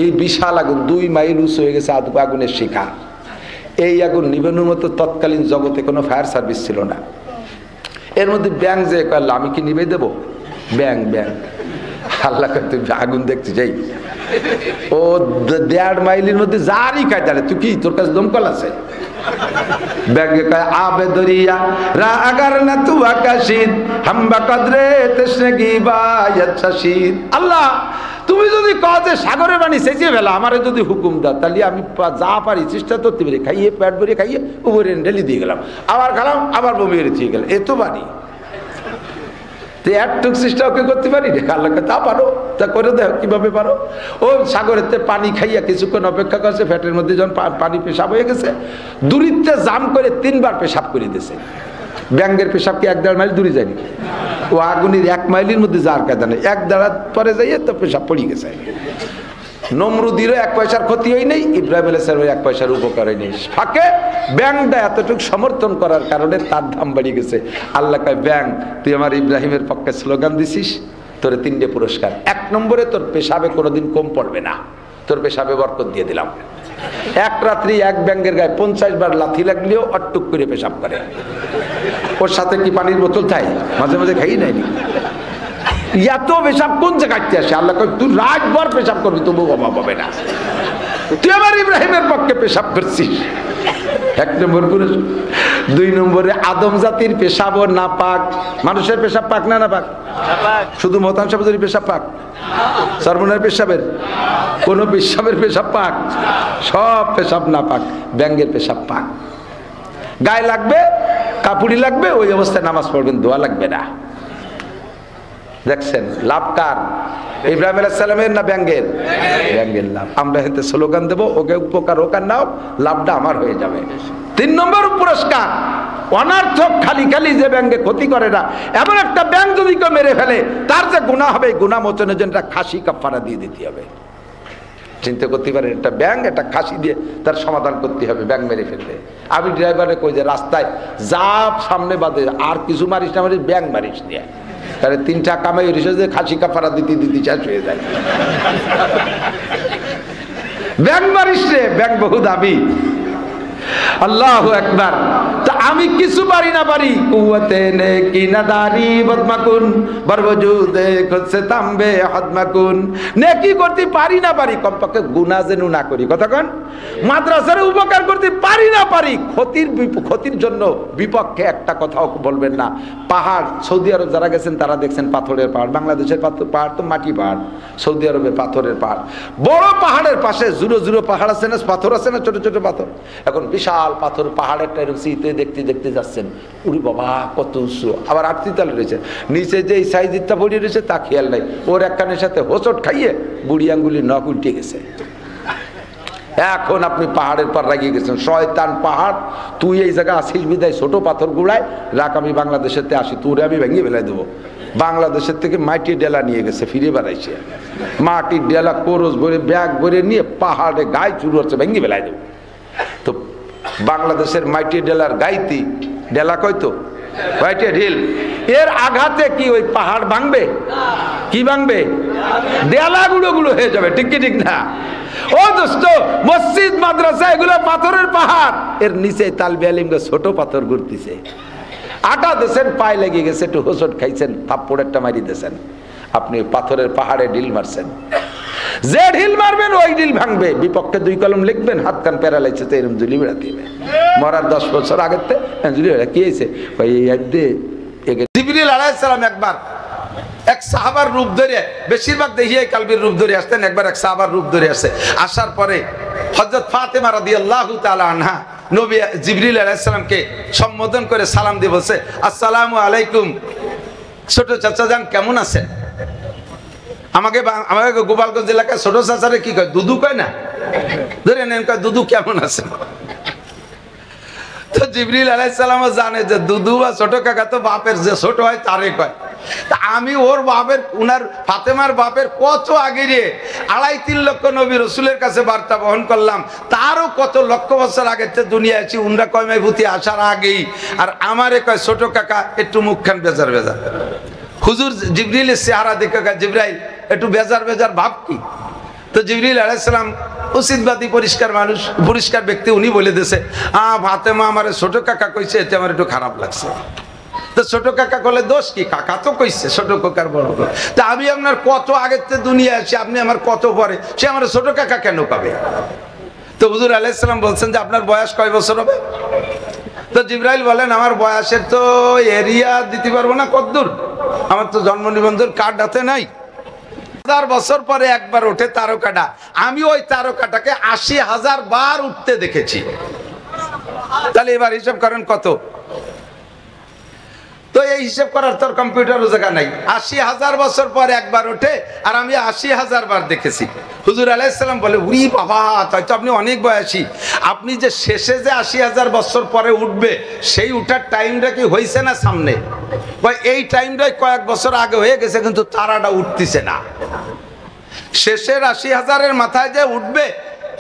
এই বিশাল আগুন 2 মাইল উঁচু হয়ে গেছে, আগুনের শিখা। এই আগুন নিবানোর মতো তৎকালীন জগতে কোনো ফায়ার সার্ভিস ছিল না। এর মধ্যে ব্যাং যে করল, আমি কি নিবে দেবো? ব্যাং ব্যাং আল্লাহ তুই আগুন দেখতে যাই, ও 1.5 মাইলের মধ্যে যারই কাজ, তুই কি তোর কাছে দমকল আছে? ব্যাঙ্গে কয় আবে দরিয়া রা আগার না তু আকাশিদ হাম্বা কদরে তেসনে কি বায়াত শাশিদ। আল্লাহ তুমি যদি কও যে সাগরের পানি সেচিয়ে ফেলা, আমারে যদি হুকুম দাও, তাহলে আমি যা পারি চেষ্টা করতে পারি, খাইয়ে পেট ভরে খাইয়ে উপরে ঢেলে দিয়ে গেলাম, আবার খেলাম, আবার বমি বেরিয়ে দিয়ে গেলাম, এ তো পারি। একটুক চেষ্টা ওকে করতে পারি রে, আল্লাহকে তা পারো, তা করে দেও কিভাবে পারো। ও সাগরেতে পানি খাইয়া কিছুক্ষণ অপেক্ষা করছে, ফ্যাটের মধ্যে যখন পানি পেশাব হয়ে গেছে, দূরিতে জাম করে 3 বার পেশাব করে দিয়েছে। ব্যাঙ্গের পেশাব কি 1-1.5 মাইল দূরে যায়নি? ও আগুনের 1 মাইলের মধ্যে যাওয়ার কায়দা নেই, 1 দাঁড়া পরে যাইয়ে তো পেশাব পড়ে গেছে। নমরুদিরও 1 পয়সার ক্ষতি হয় নাই, ইব্রাহিম আলাইহিস সালামের 1 পয়সার উপকার হয় নাই। ফাঁকে ব্যাংকটা এতটুকু সমর্থন করার কারণে তার দাম বাড়িয়ে গেছে। আল্লাহ কয়, ব্যাংক তুই আমার ইব্রাহিমের পক্ষে স্লোগান দিছিস, তোরে 3টে পুরস্কার। 1 নম্বরে তোর পেশাবে কোনোদিন কম পড়বে না, তোর পেশাবে বরকত দিয়ে দিলাম। 1 রাত্রি 1 ব্যাংকের গায়ে 50 বার লাথি লাগলেও অট্টুক করে পেশাব করে। ওর সাথে কি পানির বোতল থাই, মাঝে মাঝে খাই নাইনি। এত পেশাব কোন জায়গায় আসে? আল্লাহ কয়, তুই রাতভর পেশাব করবি তবু অভাব হবে না। তুই আমার ইব্রাহিমের পক্ষে পেশাব করছিস, 1 নম্বর পুরস্কার। 2 নম্বরে আদম জাতির পেশাবও না পাক। মানুষের পেশাব পাক না, না পাক? শুধু মহতাম সাহেবের পেশাব পাক? সর্বনার পেশাবের কোন পেশাবের পেশাব পাক? সব পেশাব না পাক। ব্যাঙ্গের পেশাব পাক। গায়ে লাগবে, কাপুড়ি লাগবে, ওই অবস্থায় নামাজ পড়বেন, দোয়া লাগবে না। দেখছেন লাভ কার? ইব্রাহিম আলাইহিস সালামের না ব্যাঙ্গের? ব্যাঙ্গের লাভ। আমরা হেতে স্লোগান দেব, ওকে উপকার হোক আর নাও, লাভটা আমার হয়ে যাবে। 3 নম্বর পুরস্কার, অনার্থক খালি খালি যে ব্যাঙ্গে ক্ষতি করে না, এমন একটা ব্যাঙ্গ যদি কেউ মেরে ফেলে, তার যে গুনাহ হবে, গুনাহ মোচনের জন্য খাসি কাফারা দিয়ে দিতে হবে। চিন্তা করতে পারেন, একটা ব্যাঙ্গ একটা খাসি দিয়ে তার সমাধান করতে হবে ব্যাঙ্গ মেরে ফেললে। আমি ড্রাইভারে কই যে রাস্তায় যা সামনে বাদে আর কিছু মারিস না, মারিস ব্যাঙ্গ মারিস নিয়ে, তাহলে 3টা কামাই যে খাসি কাফারা দিতে দিতে শেষ হয়ে যায়। ব্যাঙ্গ মারিস রে, ব্যাঙ্গ বহু দাবি। আল্লাহু আকবার। তা আমি কিছু পারি না পারি, কুওয়াতে নে কি নাদারি বদমাকুন বরবজুদে খুদসে তামবে হদমাকুন। নেকি করতে পারি না পারি, কমপক্ষে গুনাহ যেন না করি। কথা কোন? মাদ্রাসার উপকার করতে পারি না পারি, ক্ষতির জন্য বিপক্ষে একটা কথাও বলবেন না। পাহাড়, সৌদি আরব যারা গেছেন তারা দেখছেন পাথরের পাহাড়। বাংলাদেশের পাহাড় তো মাটি পাহাড়, সৌদি আরবে পাথরের পাহাড়। বড় পাহাড়ের পাশে জুড়ো জুড়ো পাহাড় আছে না, পাথর আছে না, ছোট ছোট পাথর। এখন বিশাল পাথর পাহাড়েরটা রুচিতে দেখতে দেখতে যাচ্ছেন, উড়ি বাবা কত উঁচু, আবার 8 তাল রয়েছে, নিচে যে সাইজিটা পড়ে রয়েছে তা খেয়াল নাই, ওর একখানের সাথে হোঁচট খাইয়ে বুড়ি আঙ্গুলি নখ উল্টে গেছে। এখন আপনি পাহাড়ের পর লাগিয়ে গেছেন, শয়তান পাহাড়, তুই এই জায়গায় আসিস বিদায় ছোট পাথর গুড়ায় রাখ, আমি বাংলাদেশেতে আসি, তোরে আমি ভেঙে ফেলাই দেবো। বাংলাদেশের থেকে মাটির ডেলা নিয়ে গেছে, ফিরে বেড়াইছে, মাটির ডেলা কোরস ভরে ব্যাগ ভরে নিয়ে পাহাড়ে গায়ে চুরু হচ্ছে, ভেঙে ফেলাই দেবো। তো বাংলাদেশের মাটির ডেলার গাইতি ডেলা কইতো মাটির ঢিল, এর আঘাতে কি ওই পাহাড় ভাঙবে? কি ভাঙবে? ডেলা গুলো গুলো হয়ে যাবে, ঠিক কি ঠিক না? ও দোস্ত, মসজিদ মাদ্রাসা এগুলো পাথরের পাহাড়, এর নিচে তালবে আলিম ছোট পাথর ঘুরতেছে। আটা দেশেন, পায়ে লেগে গেছে, একটু হোঁচট খাইছেন, থাপ্পড়েরটা মারি দিয়েছেন, আপনি পাথরের পাহাড়ে ঢিল মারছেন। যে ঢিল মারবেন ওই ঢিল ভাঙবে। বিপক্ষে 2 কলম লিখবেন, হাত কান প্যারালাইসিস এরকম জুলি বেড়াতে হবে। মরার 10 বছর আগের জুলি বেড়া কি হয়েছে ভাই? জিবরিল আলাইহিস সালাম একবার এক সাহাবার রূপ ধরে, বেশিরভাগ দেখিয়ে কালবির রূপ ধরে আসতেন, একবার এক সাহাবার রূপ ধরে আসে। আসার পরে হযরত ফাতেমা রাদিয়াল্লাহু তাআলা আনহা নবী জিবরিল আলাইহিস সালামকে সম্বোধন করে সালাম দিয়ে বলছে, আসসালামু আলাইকুম ছোট চাচা যান, কেমন আছেন? আমাকে গোপালগঞ্জ এলাকায় ছোট চাচারে কি কয়? দুদু কয় না? ধরে নেন, কয় দুদু কেমন আছেন? তো জিবরিল আলাইহিস সালামও জানে যে দুদু বা ছোট কাকা তো বাপের যে ছোট হয় তারে কয়। তা আমি ওর বাপের, উনার ফাতেমার বাপের কত আগে রে 2.5-3 লক্ষ নবী রসুলের কাছে বার্তা বহন করলাম, তারও কত লক্ষ বছর আগে দুনিয়া আছি, উনরা কয় মাইভূতি আসার আগেই, আর আমারে কয় ছোট কাকা, একটু মুখখান বেজার বেজার। হুজুর জিবরিলের চেহারা দেখে কয়, জিবরাইল একটু বেজার বেজার ভাব কি? তো জিবরিল আলাইহিস সালাম উচিতবাদী পরিষ্কার মানুষ, পরিষ্কার ব্যক্তি, উনি বলে দিয়েছে, ফাতেমা আমার ছোট কাকা কইছে, এতে আমার একটু খারাপ লাগছে। তো ছোট কাকা করলে দোষ কি? কাকা তো কইছে, ছোট কাকার বড়। তা আমি আপনার কত আগের থেকে দুনিয়া আছি, আপনি আমার কত পরে, সে আমার ছোট কাকা কেন পাবে? তো হুজুর আলাইহিস সালাম বলছেন যে আপনার বয়স কয় বছর হবে? তো জিবরাইল বলেন আমার বয়সের তো এরিয়া দিতে পারবো না, কদ্দূর, আমার তো জন্ম নিবন্ধন কার্ড হাতে নাই। 1000 বছর পরে একবার ওঠে তারকাটা, আমি ওই তারকাটাকে 80,000 বার উঠতে দেখেছি। তাহলে এবার হিসাব করেন কত? তো এই হিসাব করার তোর কম্পিউটারও জায়গা নাই। 80,000 বছর পর একবার ওঠে আর আমি 80,000 বার দেখেছি। হুজুর আলাইহিস সালাম বলে উরি বাবা, তাই তো আপনি অনেক বয়সী, আপনি যে শেষে যে 80,000 বছর পরে উঠবে সেই উঠার টাইমটা কি হয়েছে না সামনে? এই টাইমটাই কয়েক বছর আগে হয়ে গেছে, কিন্তু তারাটা উঠতেছে না। শেষের 80,000-এর মাথায় যে উঠবে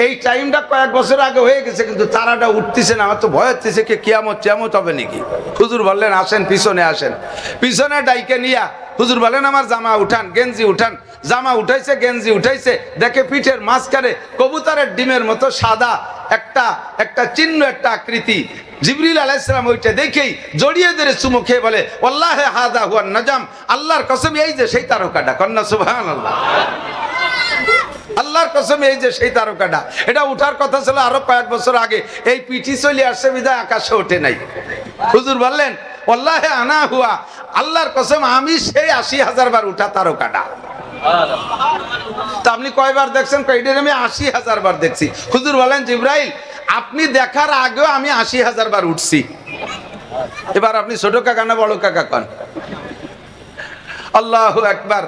এই টাইমটা কয়েক বছর আগে হয়ে গেছে, কিন্তু তারাটা উঠতেছে না। আমার তো ভয় হচ্ছে কি কিয়ামত টিয়ামত হবে নাকি। হুজুর বললেন আসেন পিছনে আসেন। পিছনে ডাইকে নিয়া হুজুর বলেন আমার জামা উঠান, গেঞ্জি উঠান। জামা উঠাইছে, গেঞ্জি উঠাইছে, দেখে পিঠের মাঝখানে কবুতরের ডিমের মতো সাদা একটা চিহ্ন, একটা আকৃতি। জিবরিল আলাইহিস সালাম ওইটা দেখেই জড়িয়ে ধরে চুমু খেয়ে বলে ওয়াল্লাহি হাযা হুয়ান নাজাম, আল্লাহর কসম এই যে সেই তারকাটা। কন্না সুবহানাল্লাহ, আল্লাহর কসম এই যে সেই তারকাটা। এটা উঠার কথা ছিল আরো কয়েক বছর আগে, এই পিঠি চলে আসছে বিদায় আকাশে ওঠে নাই। হুজুর বললেন ওয়াল্লাহি আনা হুয়া, আল্লাহর কসম আমি সেই 80,000 বার উঠা তারকাটা। তা আপনি কয়বার দেখছেন? কয়টার আমি 80,000 বার দেখছি। হুজুর বলেন জিবরাইল আপনি দেখার আগেও আমি 80,000 বার উঠছি। এবার আপনি ছোট কাকা না বড় কাকা কন? আল্লাহু আকবার।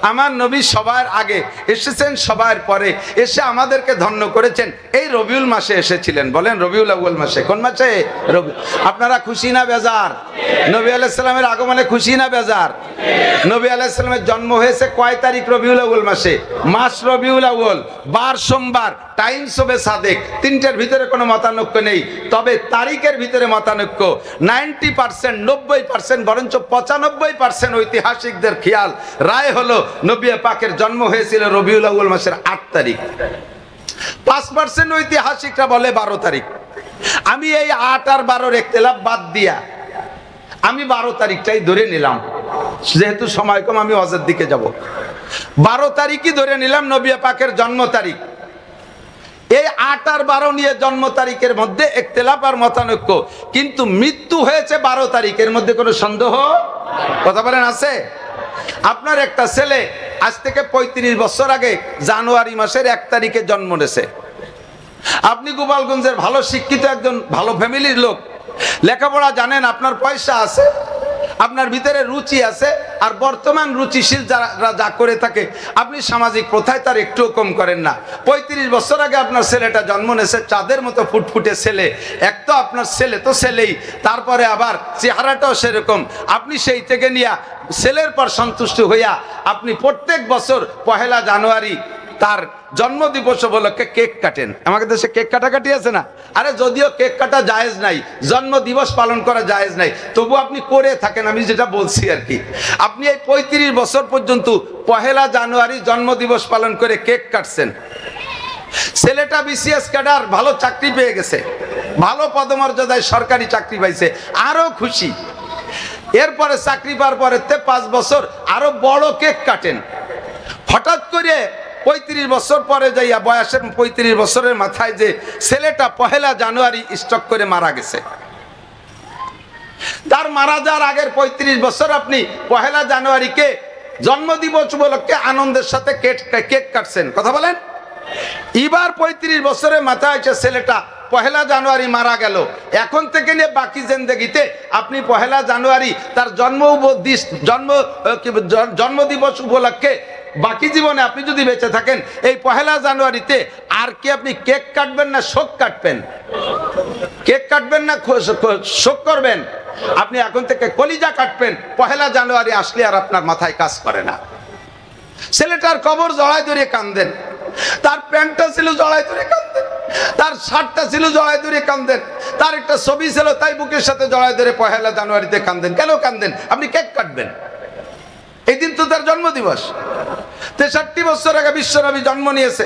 আমার নবী সবার আগে এসেছেন, সবার পরে এসে আমাদেরকে ধন্য করেছেন। এই রবিউল মাসে এসেছিলেন। বলেন রবিউল আউয়াল মাসে। কোন মাসে? আপনারা খুশি না বেজার? নবী আলাইহিস সালামের আগমনে খুশি না বেজার? নবী আলাইহিস সালামের জন্ম হয়েছে কয় তারিখ? রবিউল আউয়াল মাসে। মাস রবিউল আউয়াল, বার সোমবার, টাইম শোবে সাদেক। তিনটার ভিতরে কোনো মতানৈক্য নেই, তবে তারিখের ভিতরে মতানৈক্য। 90%, 90%, বরঞ্চ 95% ঐতিহাসিকদের খেয়াল রায় হলো নবী পাকের জন্ম হয়েছিল রবিউল আউয়াল মাসের 8 তারিখ। 5% ঐতিহাসিকরা বলে 12 তারিখ। আমি এই 8 আর 12-র ইখতিলাফ বাদ দিয়া আমি 12 তারিখটাই ধরে নিলাম, যেহেতু সময় কম আমি হজের দিকে যাব। 12 তারিখই ধরে নিলাম নবী পাকের জন্ম তারিখ। এই 8 আর 12 নিয়ে জন্ম তারিখের মধ্যে ইখতিলাফ আর মতানৈক্য, কিন্তু মৃত্যু হয়েছে 12 তারিখের মধ্যে কোনো সন্দেহ কথা বলেন আছে? আপনার একটা ছেলে আজ থেকে 35 বছর আগে জানুয়ারি মাসের 1 তারিখে জন্ম নিয়েছে। আপনি গোপালগঞ্জের ভালো শিক্ষিত একজন ভালো ফ্যামিলির লোক, লেখাপড়া জানেন, আপনার পয়সা আছে, আপনার ভিতরে রুচি আছে, আর বর্তমান রুচিশীল যারা যা করে থাকে আপনি সামাজিক প্রথায় তার একটুও কম করেন না। 35 বছর আগে আপনার ছেলেটা জন্ম নিয়েছে, চাঁদের মতো ফুটফুটে ছেলে। এক তো আপনার ছেলে তো ছেলেই, তারপরে আবার চেহারাটাও সেরকম। আপনি সেই থেকে নিয়ে ছেলের পর সন্তুষ্ট হইয়া আপনি প্রত্যেক বছর 1 জানুয়ারি তার জন্মদিবস উপলক্ষে কেক কাটেন। আমাদের দেশে কেক কাটাকাটি আছে না? আরে যদিও কেক কাটা জায়েজ নাই, জন্মদিবস পালন করা জায়েজ নাই, তবু আপনি করে থাকেন। আমি যেটা বলছি আর কি, আপনি এই 35 বছর পর্যন্ত 1 জানুয়ারি জন্মদিবস পালন করে কেক কাটছেন। ছেলেটা বিসিএস ক্যাডার, ভালো চাকরি পেয়ে গেছে, ভালো পদমর্যাদায় সরকারি চাকরি পাইছে, আরো খুশি। এরপরে চাকরি পাওয়ার পরে 5 বছর আরো বড় কেক কাটেন। হঠাৎ করে 35 বছর পরে যাইয়া বয়সের 35 বছরের মাথায় যে ছেলেটা 1 জানুয়ারি স্ট্রোক করে মারা গেছে, তার মারা যাওয়ার আগের 35 বছর আপনি 1 জানুয়ারিকে জন্মদিবস উপলক্ষে আনন্দের সাথে কেক কাটছেন। কথা বলেন। এবার 35 বছরের মাথায় এসে ছেলেটা 1 জানুয়ারি মারা গেল। এখন থেকে নিয়ে বাকি জিন্দেগিতে আপনি 1 জানুয়ারি তার জন্মদিবস উপলক্ষে বাকি জীবনে আপনি যদি বেঁচে থাকেন এই 1 জানুয়ারিতে আর কি আপনি কেক কাটবেন না শোক কাটবেন? কেক কাটবেন না শোক করবেন? আপনি এখন থেকে কলিজা কাটবেন। 1 জানুয়ারি আসলে আর আপনার মাথায় কাজ করে না। ছেলেটার কবর জড়ায় ধরে কান্দেন, তার প্যান্টটা ছিল জড়ায় ধরে কান্দেন, তার শার্টটা ছিল জড়ায় ধরে কান্দেন, তার একটা ছবি ছিল তাই বুকের সাথে জড়ায় ধরে 1 জানুয়ারিতে কান্দেন। কেন কান্দেন? আপনি কেক কাটবেন, এই দিন তো তার জন্মদিবস। 63 বছর আগে বিশ্বনবী জন্ম নিয়েছে,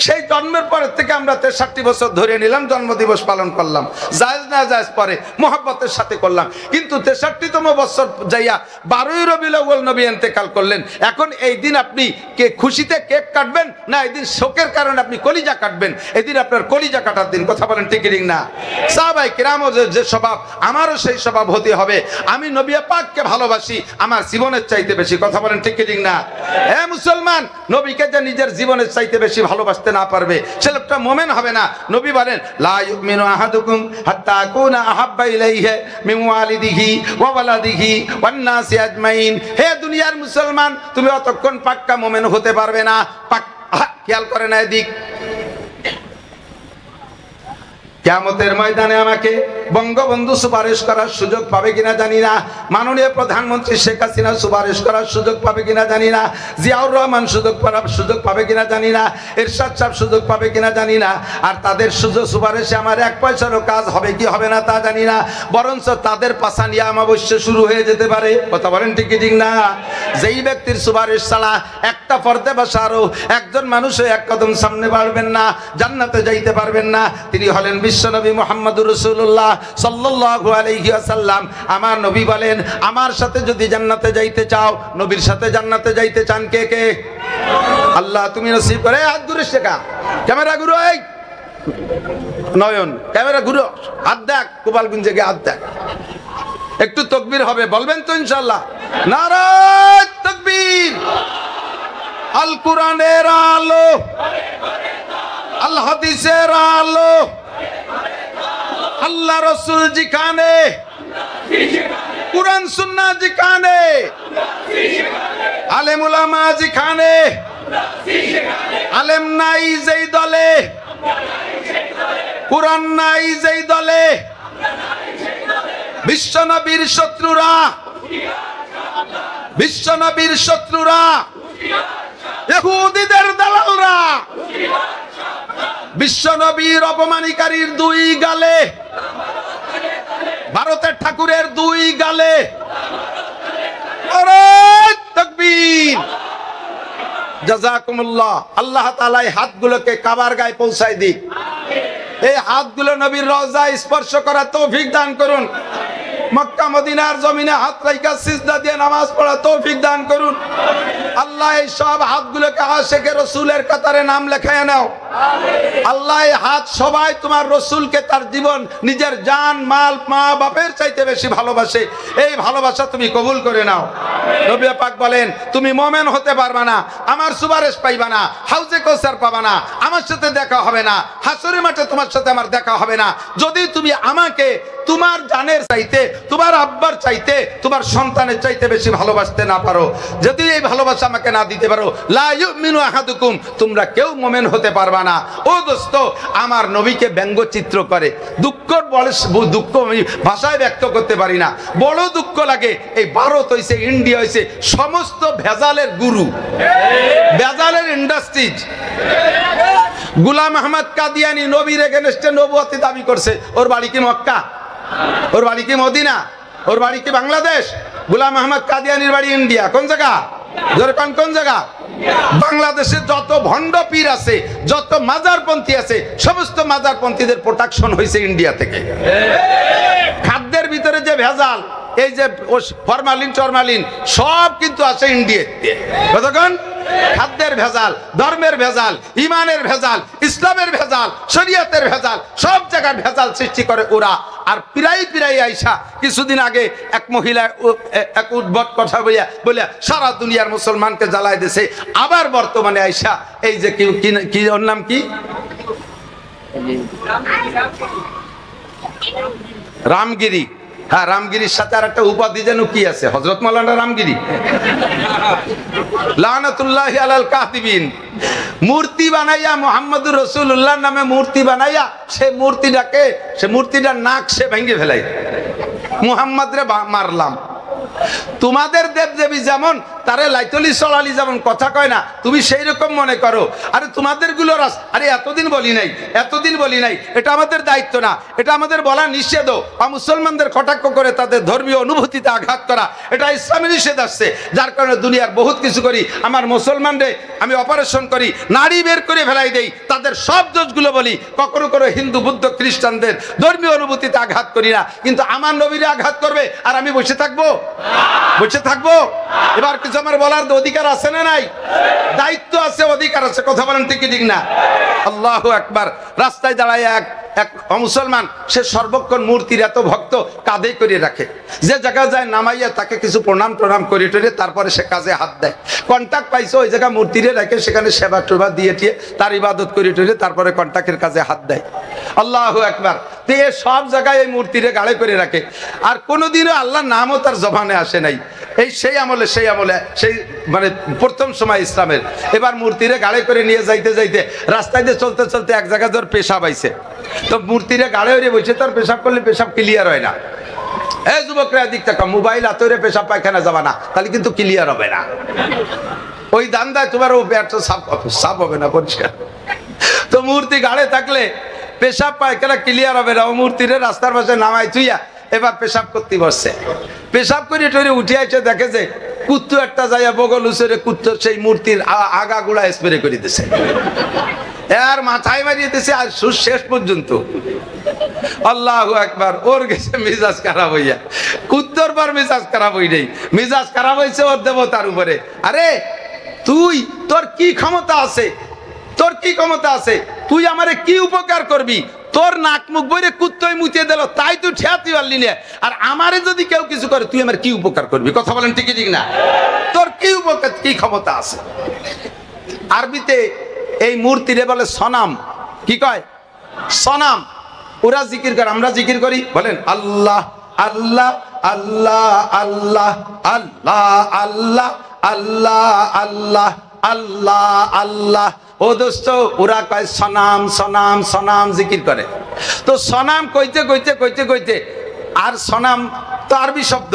সেই জন্মের পরের থেকে আমরা 63 বছর ধরে নিলাম, জন্মদিবস পালন করলাম, জায়েজ না জায়েজ পরে মোহাব্বতের সাথে করলাম। কিন্তু 63তম বছর যাইয়া 12ই রবিউল আউয়াল নবী ইন্তেকাল করলেন। এখন এই দিন আপনি খুশিতে কেক কাটবেন না এই দিন শোকের কারণে আপনি কলিজা কাটবেন? এই দিন আপনার কলিজা কাটার দিন। কথা বলেন ঠিক ঠিক না? সাহাবায়ে কিরামের যে স্বভাব, আমারও সেই স্বভাব হতে হবে। আমি নবী পাককে ভালোবাসি আমার জীবনের চাইতে বেশি। কথা বলেন ঠিক ঠিক না? হে মুসলমান, নবীকে যে নিজের জীবনের চাইতে বেশি ভালোবাসতে না পারবে সে লোকটা মুমিন হবে না। নবী বলেন লা ইউমিনু আহাদুকুম হাত্তা আকুনা আহাব্বা ইলাইহি মিন ওয়ালিদিহি ওয়া ওয়ালাদিহি ওয়ান নাসি আজমাইন। হে দুনিয়ার মুসলমান, তুমি অতক্ষণ পাক্কা মুমিন হতে পারবে না। খেয়াল করে না এদিক, কিয়ামতের ময়দানে আমাকে বঙ্গবন্ধু সুপারিশ করার সুযোগ পাবে কিনা জানি না, মাননীয় প্রধানমন্ত্রী শেখ হাসিনা সুপারিশ করার সুযোগ পাবে কিনা জানি না, জিয়াউর রহমান সুযোগ পাবে কিনা জানি না, এরশাদ সাহেব সুযোগ পাবে কিনা জানি না। আর তাদের সুপারিশে আমার 1 পয়সারও কাজ হবে কি হবে না তা জানি না, বরঞ্চ তাদের পাশা নিয়ে অমাবস্য শুরু হয়ে যেতে পারে। কথা বলেন ঠিক ঠিক না? যেই ব্যক্তির সুপারিশ ছাড়া একটা পর্দে বসারও একজন মানুষও 1 কদম সামনে বাড়বেন না, জান্নাতে যাইতে পারবেন না, তিনি হলেন বিশ্বনবী মুহাম্মদুর রাসূলুল্লাহ সাল্লাল্লাহু আলাইহি ওয়াসাল্লাম। আমার নবী বলেন, আমার সাথে যদি জান্নাতে যাইতে চাও, নবীর সাথে জান্নাতে যাইতে চান কে কে? আল্লাহ তুমি নসিব করে। হাত ঘুরে শেখা, ক্যামেরা ঘুরো, এই নয়ন ক্যামেরা ঘুরো, হাত দেখ, গোপালগঞ্জে গিয়ে হাত দেখ। একটু তাকবীর হবে, বলবেন তো ইনশাআল্লাহ? নারায়ে তাকবীর। আল কোরআনের আলো, আল হাদিসের আলো, আল্লাহ রসুল যেখানে, কুরআন সুন্নাহ যেখানে, আলেম উলামা যেখানে, আলেম নাই যেই দলে, কুরআন নাই যেই দলে, বিশ্বনবীর শত্রুরা, বিশ্বনবীর শত্রুরা, ইহুদিদের দালালরা বিশ্বনবীর অপমানকারীর 2 গালে, ভারতের ঠাকুরের 2 গালে। নারায়ে তাকবীর। জাযাকুমুল্লাহ। আল্লাহ তাআলা এই হাতগুলোকে কাবার গায়ে পৌঁছায় দিক। এই হাতগুলো নবীর রওজায় স্পর্শ করার তৌফিক দান করুন। মক্কা মদিনার জমিনে হাত রাইখা সিজদা দিয়ে নামাজ পড়া তৌফিক দান করুন। আল্লাহ এই সব হাতগুলোকে আশিকে রাসূলের কাতারে নাম লেখায় নাও। আল্লাহ এই হাত সবাই তোমার রাসূলকে তার জীবন, নিজের জান, মাল, মা বাপের চাইতে বেশি ভালোবাসে। এই ভালোবাসা তুমি কবুল করে নাও। নবী পাক বলেন, তুমি মুমিন হতে পারবা না, আমার সুপারিশ পাইবা না, হাউজে কাউসার পাবা না, আমার সাথে দেখা হবে না, হাসরের মাঠে তোমার সাথে আমার দেখা হবে না, যদি তুমি আমাকে তোমার জানের চাইতে, তোমার আব্বার চাইতে, তোমার সন্তানের চাইতে বেশি ভালোবাসতে না পারো, যদি এই ভালোবাসা আমাকে না দিতে পারো, লা ইউমিনু আহাদুকুম, তোমরা কেউ মুমিন হতে পারবা না। ও দোস্ত, আমার নবীকে ব্যঙ্গচিত্র করে, দুঃখ বলে, দুঃখ ভাষায় ব্যক্ত করতে পারি না, বড় দুঃখ লাগে। এই ভারত হইছে, ইন্ডিয়া হইছে সমস্ত ভেজালের গুরু, ভেজালের ইন্ডাস্ট্রিজ। গোলাম আহমদ কাদিয়ানি নবীর এগেনস্টে নবুয়তি দাবি করছে। ওর বাড়ি কি মক্কা? ওর বাড়ি কি মদিনা? ওর বাড়ি কি বাংলাদেশ? গোলাম আহমদ কাদিয়ানির বাড়ি ইন্ডিয়া। কোন জায়গা? জোরে কোন জায়গা? বাংলাদেশে যত ভণ্ড পীর আছে, যত মাজারপন্থী আছে, সমস্ত মাজারপন্থীদের প্রোটেকশন হয়েছে ইন্ডিয়া থেকে। খাদ্যের ভিতরে যে ভেজাল, এই যে ফরমালিন টরমালিন সব কিন্তু আছে ইন্ডিয়াতে। কতক্ষণ? খাদ্যের ভেজাল, ধর্মের ভেজাল, ইমানের ভেজাল, ইসলামের ভেজাল, শরীয়তের ভেজাল, সব জায়গার ভেজাল সৃষ্টি করে ওরা। আর পিরাই আইসা কিছুদিন আগে এক মহিলা এক উদ্ভট কথা বলিয়া সারা দুনিয়ার মুসলমানকে জ্বালাই দিয়েছে। আবার বর্তমানে আইসা এই যে কি ওর নাম কি, রামগিরি। হ্যাঁ, রামগিরির সাথে আর একটা উপাধি যেন কি আছে, হযরত মাওলানা রামগিরি লানাতুল্লাহি আলাল কাতিবিন। মূর্তি বানাইয়া মুহাম্মদুর রাসূলুল্লাহর নামে মূর্তি বানাইয়া সে মূর্তিটার নাক সে ভেঙে ফেলাই, মুহাম্মদ রে মারলাম। তোমাদের দেবদেবী যেমন তারে লাইতলি চলালি যেমন কথা কয় না, তুমি সেই রকম মনে করো। আরে তোমাদের গুলো আরে এতদিন বলি নাই, এটা আমাদের দায়িত্ব না, এটা আমাদের বলা নিষেধ। মুসলমানদের কটাক্ষ করে তাদের ধর্মীয় অনুভূতিতে আঘাত করা, এটা ইসলামে নিষেধ আসছে। যার কারণে দুনিয়ার বহুত কিছু করি, আমার মুসলমানদের আমি অপারেশন করি, নারী বের করে ফেলাই দেই, তাদের সব দোষগুলো বলি। কখনো হিন্দু বুদ্ধ খ্রিস্টানদের ধর্মীয় অনুভূতিতে আঘাত করি না, কিন্তু আমার নবীরে আঘাত করবে আর আমি বসে থাকবো? এবার কিছু আমার বলার অধিকার আছে না নাই? দায়িত্ব আছে, অধিকার আছে, কথা বলেন ঠিক কি ঠিক না? আল্লাহু আকবার। রাস্তায় দাঁড়ায় এক মুসলমান, সে সর্বক্ষণ মূর্তির এত ভক্ত, কাঁধে করে রাখে, যে জায়গায় যায় নামাইয়া তাকে কিছু প্রণাম করে টরে তারপরে সে কাজে হাত দেয়। কন্টাক্ট পাইছে ওই জায়গা মূর্তিরে রেখে সেখানে সেবা টোবা দিয়ে টিয়ে তার ইবাদত করে টরে তারপরে কন্টাক্টের কাজে হাত দেয়। আল্লাহু আকবার। তো এ সব জায়গায় এই মূর্তিরে গাড়ে করে রাখে, আর কোনোদিনও আল্লাহর নামও তার জবানে আসে নাই। সেই আমলে সেই মানে প্রথম সময় ইসলামের। এবার মূর্তিরে গাড়ে করে নিয়ে যাইতে রাস্তায় দিয়ে চলতে এক জায়গায় তোর পেশাব আইছে, তো মূর্তিরে গাড়ে হয়ে বসে, তার পেশাব করলে পেশাব ক্লিয়ার হয় না। এই যুবকরা দিক থেকে মোবাইল হাতে পেশাব পায়খানা যাবা না, তাহলে কিন্তু ক্লিয়ার হবে না। ওই দান্দায় তোমার ও ব্যর্থ সাফ হবে না, পরিষ্কার। তো মূর্তি গাড়ে থাকলে পেশাব পায়খানা ক্লিয়ার হবে না। ও মূর্তিরে রাস্তার পাশে নামাই থুইয়া এবার পেশাব করতে বসছে। পেশাব করে টরে উঠে আসে, দেখে যে কুত্তু একটা যাইয়া বগল উচরে কুত্তর সেই মূর্তির আগা গুড়া স্প্রে করে দিছে, আর মাথায় মারিয়ে দিছে আর শেষ পর্যন্ত। আল্লাহু আকবার। ওর গেছে মিজাজ খারাপ হইয়া, কুত্তর পর মিজাজ খারাপ হই নেই, মিজাজ খারাপ হয়েছে ওর দেবতার উপরে। আরে তোর কি ক্ষমতা আছে, তুই আমারে কি উপকার করবি? তোর নাক মুখ বইরে কুত্তই মুতিয়ে দিল, তাই তুই ঠেয়াতে পারলি না। আর আমারে যদি কেউ কিছু করে, তুই আমার কি উপকার করবি? কথা বলেন ঠিক ঠিক না? তোর কি উপকার, কি ক্ষমতা আছে? আরবিতে এই মূর্তিরে বলে সনাম। কি কয়? সনাম। ওরা জিকির করে, আমরা জিকির করি, বলেন আল্লাহ আল্লাহ আল্লাহ আল্লাহ আল্লাহ আল্লাহ আল্লাহ আল্লাহ আল্লাহ আল্লাহ। ও দোস্ত, ওরা কয় সনাম সনাম সনাম জিকির করে। তো সনাম কইতে আর সনাম তো আরবি শব্দ,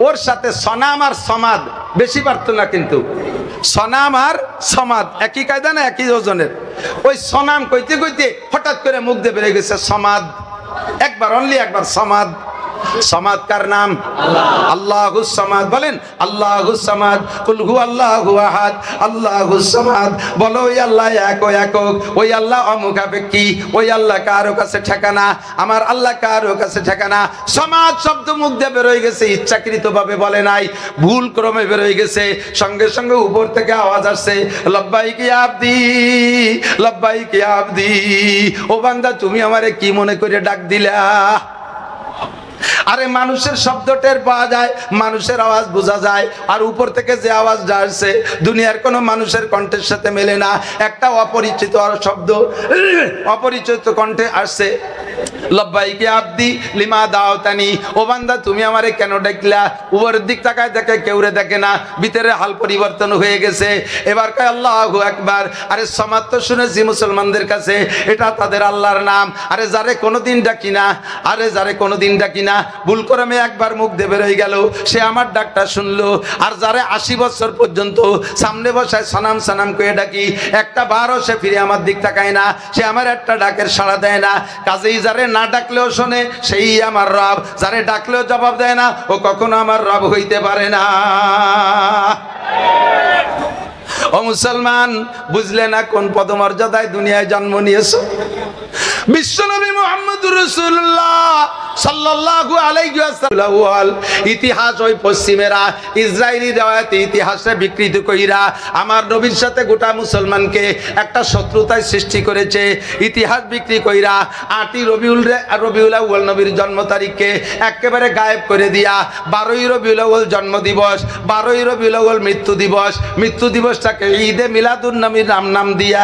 ওর সাথে সনাম আর সমাদ বেশি পারতো না, কিন্তু সনাম আর সমাদ একই কায়দা না, একই ওজনের। ওই সনাম কইতে হঠাৎ করে মুখ দিয়ে বেরিয়ে গেছে সমাদ। একবার অনলি একবার সমাদ। সমাদ কার নাম? আল্লাহুস সামাদ। বলেন আল্লাহুস সামাদ। কুল হু আল্লাহু আহাদ আল্লাহুস সামাদ। বলো ওই আল্লাহ একক, ওই আল্লাহ অমুখাপেক্ষী, ওই আল্লাহ কারো কাছে ঠিকানা, আমার আল্লাহ কারো কাছে ঠিকানা। সমাদ শব্দ মুখ দিয়ে বেরোয় গেছে, ইচ্ছাকৃতভাবে বলে নাই, ভুল ক্রমে বেরোয় গেছে। সঙ্গে সঙ্গে উপর থেকে আওয়াজ আসছে, লব্বাইক ইয়া আবদি, লব্বাইক ইয়া আবদি। ও বান্দা, তুমি আমারে কি মনে করে ডাক দিলা? আরে মানুষের শব্দ টের পাওয়া যায়, মানুষের আওয়াজ বোঝা যায়, আর উপর থেকে যে আওয়াজটা আসছে দুনিয়ার কোনো মানুষের কণ্ঠের সাথে মেলে না। একটা অপরিচিত শব্দ অপরিচিত কণ্ঠে আসছে, লব্বাইক ইয়া আবদি লিমা দাওতানি। ও বান্দা, তুমি আমারে কেন ডাকলা? উপরের দিক তাকায় দেখে কেউরে দেখে না, ভিতরে হাল পরিবর্তন হয়ে গেছে। এবার কয় আল্লাহু আকবার। আরে সমাদ তো শুনেছি মুসলমানদের কাছে এটা তাদের আল্লাহর নাম। আরে যারে কোনোদিন ডাকি না, ভুল ক্রমে একবার মুখ দিয়ে বেরোয় গেল, সে আমার ডাকটা শুনলো। আর যারে 80 বছর পর্যন্ত সামনে বসায় সানাম সানাম করে ডাকি, একটা বারও সে ফিরে আমার দিক তাকায় না, সে আমার একটা ডাকের সাড়া দেয় না। কাজেই যারে না ডাকলেও শোনে, সেই আমার রব। যারে ডাকলেও জবাব দেয় না, ও কখনো আমার রব হইতে পারে না। ও মুসলমান, বুঝলে না কোন পদমর্যাদায় দুনিয়ায় জন্ম নিয়েছো? বিশ্বনবী মুহাম্মদুর রাসূলুল্লাহ সাল্লাল্লাহু আলাইহি ওয়াসাল্লাম ইতিহাস ওই পশ্চিমেরা ইসরায়েলি রিওয়ায়াতে ইতিহাসে বিকৃত কইরা আমার নবীর সাথে গোটা মুসলমানকে একটা শত্রুতায় সৃষ্টি করেছে। ইতিহাস বিক্রি কইরা 8ই রবিউল আউয়াল নবীর জন্ম তারিখকে একেবারে গায়েব করে দিয়া 12ই রবিউল আউয়াল জন্ম দিবস, 12ই রবিউল আউয়াল মৃত্যু দিবসটাকে ঈদে মিলাদুন নবীর নাম দিয়া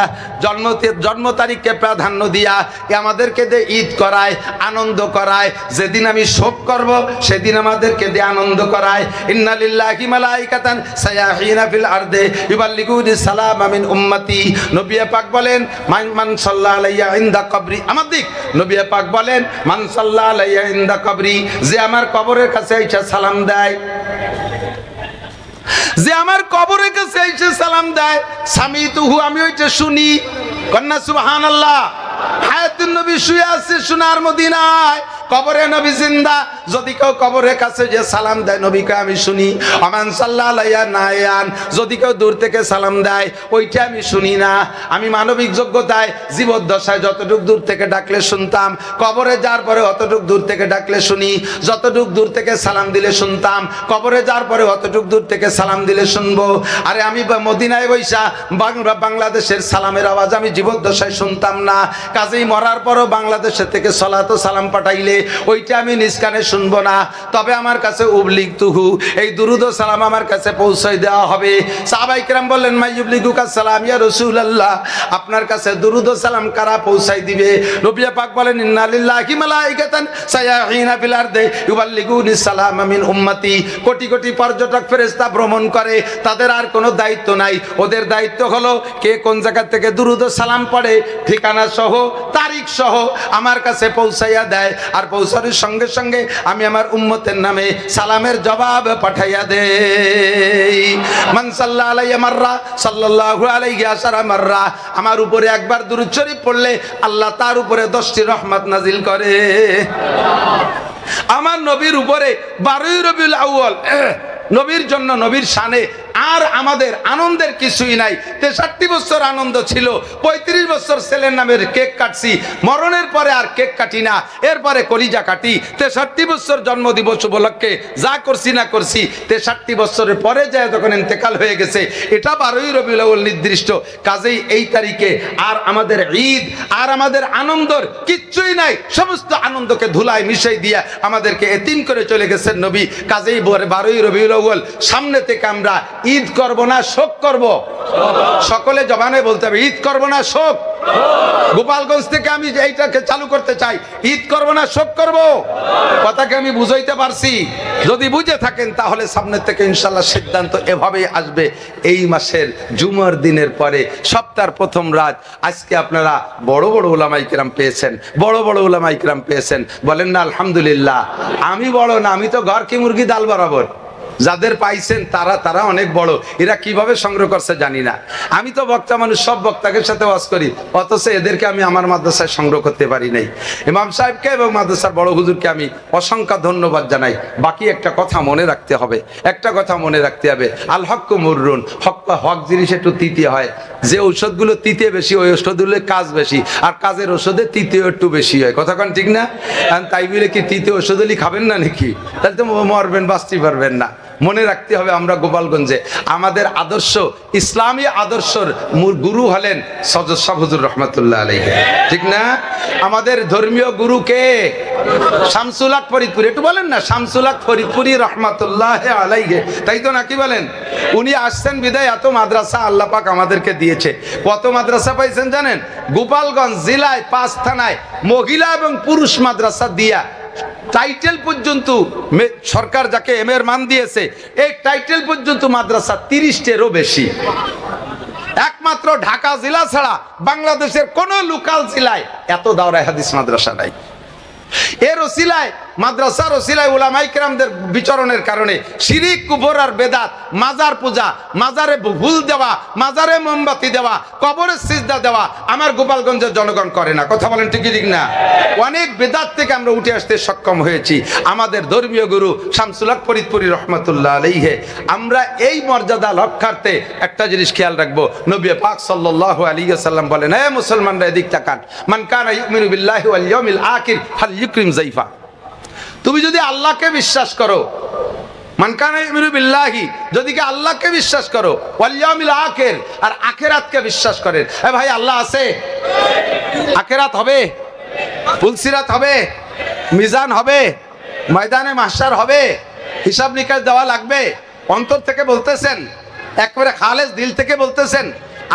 জন্ম তারিখকে প্রাধান্য দিয়া আমাদেরকে দিয়ে ঈদ করায়, আনন্দ করায়। যেদিন আমি শোক করব সেদিন আমাদেরকে দিয়ে আনন্দ করায়। ইন্না লিল্লাহি মালাইকাতান সায়াহিনা ফিল আরদে ইউবাল্লিগুনি সালাম মিন উম্মতি। নবী পাক বলেন মান সাল্লাল্লাহু আলাইহি ইনদা কবরি। আমার দিক নবী পাক বলেন মান সাল্লাল্লাহু আলাইহি ইনদা কবরি, যে আমার কবরের কাছে এসে সালাম দেয়। যে আমার কবরের কাছে এসে সালাম দেয়, সামিতুহু, আমি ওইটা শুনি। কন্যা সুবহানাল্লাহ। হায়াতুন নবী শুয়ে আছে সোনার মদিনায়, কবরে নবী জিন্দা। যদি কেউ কবরের কাছে যে সালাম দেয়, নবীকে আমি শুনি। আমান সাল্লাল্লাহু আলাইহি নায়ান, যদি কেউ দূর থেকে সালাম দেয়, ওইটা আমি শুনি না। আমি মানবিক যোগ্যতায় জীবদ্দশায় যতটুক দূর থেকে ডাকলে শুনতাম, কবরে যাওয়ার পরে অতটুক দূর থেকে ডাকলে শুনি। যতটুক দূর থেকে সালাম দিলে শুনতাম, কবরে যাওয়ার পরে অতটুক দূর থেকে সালাম দিলে শুনবো। আরে আমি মদিনায় বৈশা বাংলাদেশের সালামের আওয়াজ আমি জীবদ্দশায় শুনতাম না, কাজেই মরার পরও বাংলাদেশের থেকে সলাত ও সালাম পাঠাইলে ওইটা আমি নিজ কানে শুনবো না। তবে আমার কাছে উবলিগ তুহু, এই দুরুদ ও সালাম আমার কাছে পৌঁছায় দেওয়া হবে। সাহাবায়ে কেরাম বললেন, মাই ইউবলিগুকা সালাম ইয়া রাসূলুল্লাহ, আপনার কাছে দুরুদ ও সালাম কারা পৌঁছায় দিবে? নবী পাক বলেন, ইন্না লিল্লাহি মালাইকাতান সায়াহিনা ফিল আরদি ইউবাল্লিগুনিস সালাম মিন উম্মতি। কোটি কোটি পর্যটক ফেরেশতা ভ্রমণ করে, তাদের আর কোনো দায়িত্ব নাই। ওদের দায়িত্ব হলো কে কোন জায়গা থেকে দুরুদ ও সালাম পড়ে, ঠিকানা সহ তারিখ সহ আমার কাছে পৌঁছাইয়া দেয়। আর পৌঁছানোর সঙ্গে সঙ্গে আমি আমার উম্মতের নামে সালামের জবাব পাঠাইয়া দেই। মান সাল্লা আলাইহি মাররা সাল্লাল্লাহু আলাইহি আশারা মাররা, আমার উপরে একবার দুরূদ শরীফ পড়লে আল্লাহ তার উপরে 10টি রহমত নাজিল করে। আমার নবীর উপরে 12ই রবিউল আউয়াল, নবীর জন্য, নবীর শানে আর আমাদের আনন্দের কিছুই নাই। 63 বছর আনন্দ ছিল, 35 বছর ছেলের নামের কেক কাটছি, মরণের পরে আর কেক কাটি না, এরপরে কলিজা কাটি। 63 বছর জন্মদিবস উপলক্ষে যা করছি না করছি, 63 বছরের পরে যায় যখন ইন্তেকাল হয়ে গেছে, এটা 12ই রবিউল আউয়াল নির্দিষ্ট। কাজেই এই তারিখে আর আমাদের ঈদ আর আমাদের আনন্দর কিচ্ছুই নাই, সমস্ত আনন্দকে ধুলায় মিশাই দিয়া আমাদেরকে এতিম করে চলে গেছেন নবী। কাজেই 12ই রবিউল আউয়াল সামনে থেকে আমরা ঈদ করব না শোক করব? সকলে জবানে বলতে হবে, ঈদ করব না শোক? গোপালগঞ্জ থেকে আমি এইটাকে চালু করতে চাই, ঈদ করব না শোক করব? কথাকে আমি বুঝাইতে পারছি? যদি বুঝে থাকেন তাহলে সামনের থেকে ইনশাআল্লাহ সিদ্ধান্ত এভাবেই আসবে। এই মাসের জুমার দিনের পরে সপ্তাহের প্রথম রাত। আজকে আপনারা বড় বড় উলামায়ে কিরাম পেয়েছেন, বড় বড় উলামায়ে কিরাম পেয়েছেন, বলেন না আলহামদুলিল্লাহ? আমি বড় না, আমি তো ঘর কি মুরগি ডাল বরাবর। যাদের পাইছেন তারা অনেক বড়, এরা কিভাবে সংগ্রহ করছে জানি না। আমি তো বক্তা মানুষ, সব বক্তাকে সাথে ওয়াজ করি, অথচ এদেরকে আমি আমার মাদ্রাসায় সংগ্রহ করতে পারি নাই। ইমাম সাহেবকে এবং মাদ্রাসার বড় হুজুরকে আমি অসংখ্য ধন্যবাদ জানাই। বাকি একটা কথা মনে রাখতে হবে, একটা কথা মনে রাখতে হবে, আল হক মুররুন, হক জিনিস একটু তিতে হয়। যে ঔষধগুলো তিতে বেশি, ওই ঔষধগুলো কাজ বেশি, আর কাজের ওষুধে তিতে একটু বেশি হয়। কথা কন ঠিক না? তাই বলে কি তিতে ওষুধ হলে খাবেন না নাকি? তাহলে তো মরবেন, বাঁচতে পারবেন না। মনে রাখতে হবে, আমরা গোপালগঞ্জে আমাদের আদর্শ, ইসলামী আদর্শর গুরু হলেন সৈয়দ শাহ হুজুর রহমাতুল্লাহ আলাইহি, ঠিক না? আমাদের ধর্মীয় গুরু কে? শামসুল হক ফরিদপুরি। একটু বলেন না, শামসুল হক ফরিদপুরি রহমাতুল্লাহ আলাইহি, তাই তো নাকি বলেন? উনি আসছেন বিদায় এত মাদ্রাসা আল্লাহ পাক আমাদেরকে দিয়েছে। কত মাদ্রাসা পাইছেন জানেন? গোপালগঞ্জ জেলায় 5 থানায় মহিলা এবং পুরুষ মাদ্রাসা দিয়া টাইটেল পর্যন্ত সরকার যাকে এম এর মান দিয়েছে, এই টাইটেল পর্যন্ত মাদ্রাসা 30টেরও বেশি। একমাত্র ঢাকা জেলা ছাড়া বাংলাদেশের কোন লোকাল জেলায় এত দাওরায়ে হাদিস মাদ্রাসা নাই। এর ওসিলায়, মাদ্রাসার ওসিলায় উলামায়ে কিরামদের বিচরণের কারণে শিরিক, কুফর আর বেদাত, মাজার পূজা, মাজারে ফুল দেওয়া, মাজারে মোমবাতি দেওয়া, কবরে সিজদা দেওয়া আমার গোপালগঞ্জের জনগণ করে না। কথা বলেন ঠিক ঠিক না? অনেক বেদাত থেকে আমরা উঠে আসতে সক্ষম হয়েছি আমাদের ধর্মীয় গুরু শামসুল হক ফরিদপুরি রহমাতুল্লাহ আলাইহি। আমরা এই মর্যাদা রক্ষার্থে একটা জিনিস খেয়াল রাখবো, নবী পাক সাল্লাল্লাহু আলাইহি ওয়াসাল্লাম বলেন, হে মুসলমানরা এদিক তাকান, মান কানা ইউমিনু বিল্লাহি ওয়াল ইয়াউমিল আখির ফালইউকরিম যায়ফা। তুমি যদি আল্লাহকে বিশ্বাস করো, মান কানা ইউমিনু বিল্লাহি, যদি কি আল্লাহকে বিশ্বাস করো, ওয়াল ইয়াউমিল আখির, আর আখিরাতকে বিশ্বাস করেন। এ ভাই, আল্লাহ আছে, আখিরাত হবে, ফুলসিরাত হবে, মিজান হবে, ময়দানে মাহশার হবে, হিসাব নিকাশ দেওয়া লাগবে। অন্তর থেকে বলতেছেন, একবারে খালেস দিল থেকে বলতেছেন,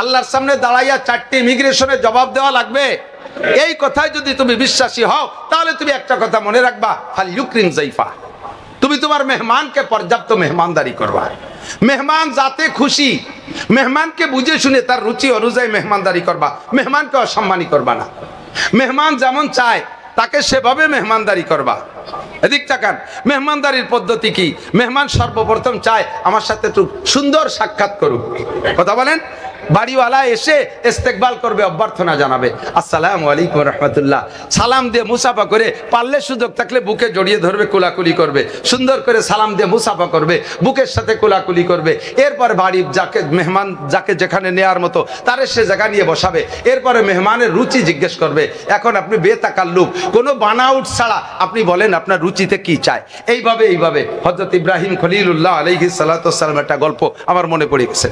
আল্লাহর সামনে দাঁড়াইয়া 4টি ইমিগ্রেশনে জবাব দেওয়া লাগবে। এই কথায় যদি তুমি বিশ্বাসী হও, তাহলে তুমি একটা কথা মনে রাখবা, ফালইউকরিম যায়ফা, তুমি তোমার মেহমানকে পর্যাপ্ত মেহমানদারি করবা। মেহমান যাতে খুশি, মেহমানকে বুঝে শুনে তার রুচি অনুযায়ী মেহমানদারি করবা, মেহমানকে অসম্মানী করবা না। মেহমান যেমন চায় তাকে সেভাবে মেহমানদারি করবা। এদিক তাকান, মেহমানদারির পদ্ধতি কি? মেহমান সর্বপ্রথম চায় আমার সাথে একটু সুন্দর সাক্ষাৎ করুক। কথা বলেন, বাড়িওয়ালা এসে ইস্তেকবাল করবে, অভ্যর্থনা জানাবে, আসসালামু আলাইকুম রাহমাতুল্লাহ, সালাম দিয়ে মুসাফা করে, পারলে সুযোগ থাকলে বুকে জড়িয়ে ধরবে, কোলাকুলি করবে, সুন্দর করে সালাম দিয়ে মুসাফা করবে, বুকের সাথে কোলাকুলি করবে। এরপর বাড়ির যাকে মেহমান যাকে যেখানে নেয়ার মতো তারে সে জায়গা নিয়ে বসাবে। এরপরে মেহমানের রুচি জিজ্ঞেস করবে। এখন আপনি বেতাকাল্লুফ কোনো বানাউট ছাড়া আপনি বলেন আপনার রুচিতে কি চায়। এইভাবে হযরত ইব্রাহিম খলিলুল্লাহ আলাইহিস সালাতু ওয়াস সালাম একটা গল্প আমার মনে পড়ে গেছে।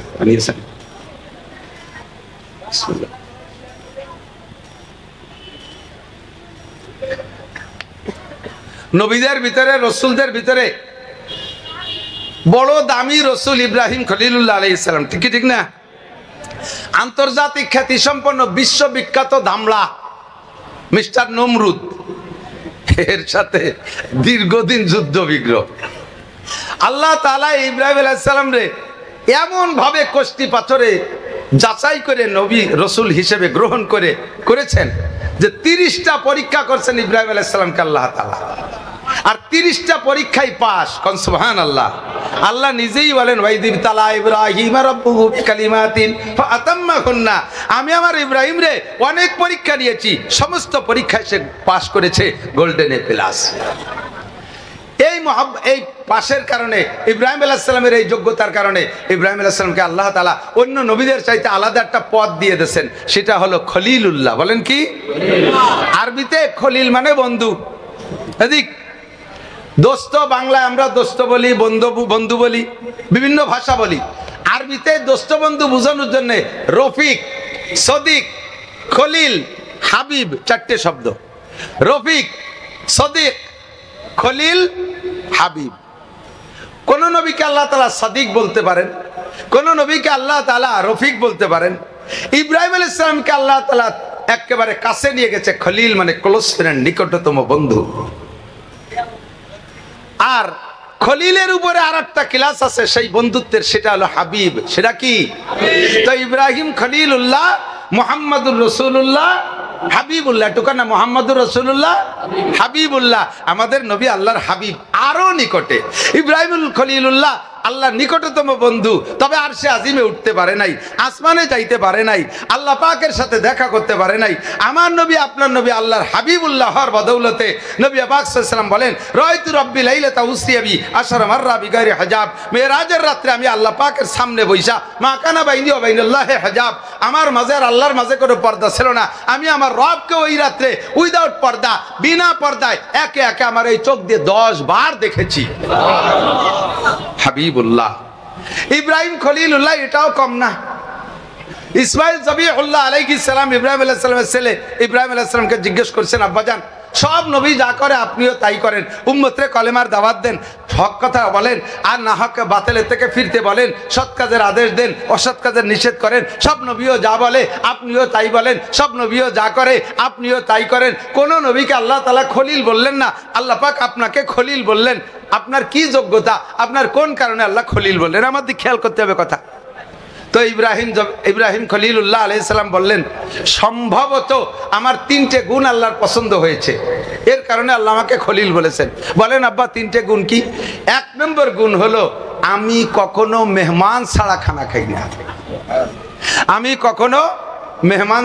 নবীদের ভিতরে, রসুলদের ভিতরে বড় দামি রসুল ইব্রাহিম খলিলুল্লাহ আলাইহিস সালাম, ঠিক না? আন্তর্জাতিক খ্যাতি সম্পন্ন বিশ্ববিখ্যাত ধামলা মিস্টার নমরুদ, এর সাথে দীর্ঘদিন যুদ্ধ বিগ্রহ। আল্লাহ তাআলা ইব্রাহিম আলাইহিস সালাম রে এমন ভাবে কষ্টি পাথরে যাচাই করে নবী রসুল হিসেবে গ্রহণ করেছেন যে 30টা পরীক্ষা করছেন ইব্রাহিম আলাইহিস সালামকে আল্লাহ তাআলা, আর 30টা পরীক্ষায় পাস। কোন সুবহানাল্লাহ। আল্লাহ নিজেই বলেন, ওয়াইদিব তালা ইব্রাহিম রাব্বুহু বিকালিমাতিন ফাআতাম্মাহুন্না, আমি আমার ইব্রাহিম রে অনেক পরীক্ষা নিয়েছি, সমস্ত পরীক্ষায় সে পাস করেছে গোল্ডেন এ প্লাস। এই পাশের কারণে, ইব্রাহিম আলাইহিস সালামের এই যোগ্যতার কারণে ইব্রাহিম আলাইহিস সালামকে আল্লাহ তাআলা অন্য নবীদের চাইতে আলাদা একটা পদ দিয়ে দিয়েছেন, সেটা হলো খলিলুল্লাহ। বলেন কি? আরবিতে খলিল মানে বন্ধু। এদিক দোস্ত, বাংলায় আমরা দোস্ত বলি, বন্ধু বলি, বিভিন্ন ভাষা বলি। আরবিতে দোস্ত বন্ধু বোঝানোর জন্য রফিক, সদিক, খলিল, হাবিব 4টে শব্দ। রফিক, সদিক, খলিল, হাবিব। কোন নবীকে আল্লাহ তাআলা সাদিক বলতে পারেন, কোন নবীকে আল্লাহ তাআলা রফিক বলতে পারেন। ইব্রাহিম আলাইহিস সালামকে আল্লাহ তাআলা একেবারে কাছে নিয়ে গেছে, খলিল মানে ক্লোজ ফ্রেন্ড, নিকটতম বন্ধু। আর খলিলের উপরে আরেকটা ক্লাস আছে সেই বন্ধুত্বের, সেটা হলো হাবিব। সেটা কি? তো ইব্রাহিম খলিলুল্লাহ, মুহাম্মাদুর রাসূলুল্লাহ, হাবিবুল্লাহ। টুকানা মুহাম্মাদুর রাসূলুল্লাহ, হাবিবুল্লাহ, আমাদের নবী আল্লাহর হাবিব, আরো নিকটে। ইব্রাহিমুল খলিলুল্লাহ আল্লাহর নিকটতম বন্ধু, তবে আরশে আজিমে উঠতে পারে নাই, আসমানে যাইতে পারে নাই, আল্লাহ পাকের সাথে দেখা করতে পারে নাই। আমার নবী, আপনার নবী আল্লাহর হাবিবুল্লাহ হওয়ার বদৌলতে নবী পাক সাল্লাল্লাহু আলাইহি ওয়াসাল্লাম বলেন, রাআইতু রাব্বি লাইলাতা উসরিয়া বি আশরা মাররা বিগাইরি হিজাব। মেরাজের রাতে আমি আল্লাহ পাকের সামনে বইসা, মা কানা বাইনি ওয়া বাইনাল্লাহি হিজাব, আমার মাঝে আর আল্লাহর মাঝে কোনো পর্দা ছিল না। আমি আমার রবকে ওই রাতে উইদাউট পর্দা, বিনা পর্দায় একে একে আমার এই চোখ দিয়ে 10 বার দেখেছি। হাবিবুল্লাহ ইব্রাহিম খলিলুল্লাহ, এটাও কম না। ইসমাইল জবিহুল্লাহ আলাইহিস সালাম, ইব্রাহিম আলাইহিস সালামের ছেলে, ইব্রাহিম আলাইহিস সালামকে জিজ্ঞেস করছেন, আব্বাজান সব নবী যা করে আপনিও তাই করেন, উম্মতরে কলেমার দাওয়াত দেন, হক কথা বলেন, আর না হক বাতিলের থেকে ফিরতে বলেন, সৎ কাজের আদেশ দেন, অসৎ কাজের নিষেধ করেন। সব নবীও যা বলে আপনিও তাই বলেন, সব নবীও যা করে আপনিও তাই করেন। কোন নবীকে আল্লাহ তাআলা খলিল বললেন না, আল্লাহ পাক আপনাকে খলিল বললেন। আপনার কি যোগ্যতা, আপনার কোন কারণে আল্লাহ খলিল বললেন, আমাদের খেয়াল করতে হবে কথা। তো ইব্রাহিম খলিলুল্লাহ আলাইহিস সালাম বললেন, সম্ভবত আমার 3টে গুণ আল্লাহর পছন্দ হয়েছে, এর কারণে আল্লাহ আমাকে খলিল বলেছেন। বলেন আব্বা 3টে গুণ কি? 1 নম্বর গুণ হলো, আমি কখনো মেহমান ছাড়া খানা খাই না। আমি কখনো মেহমান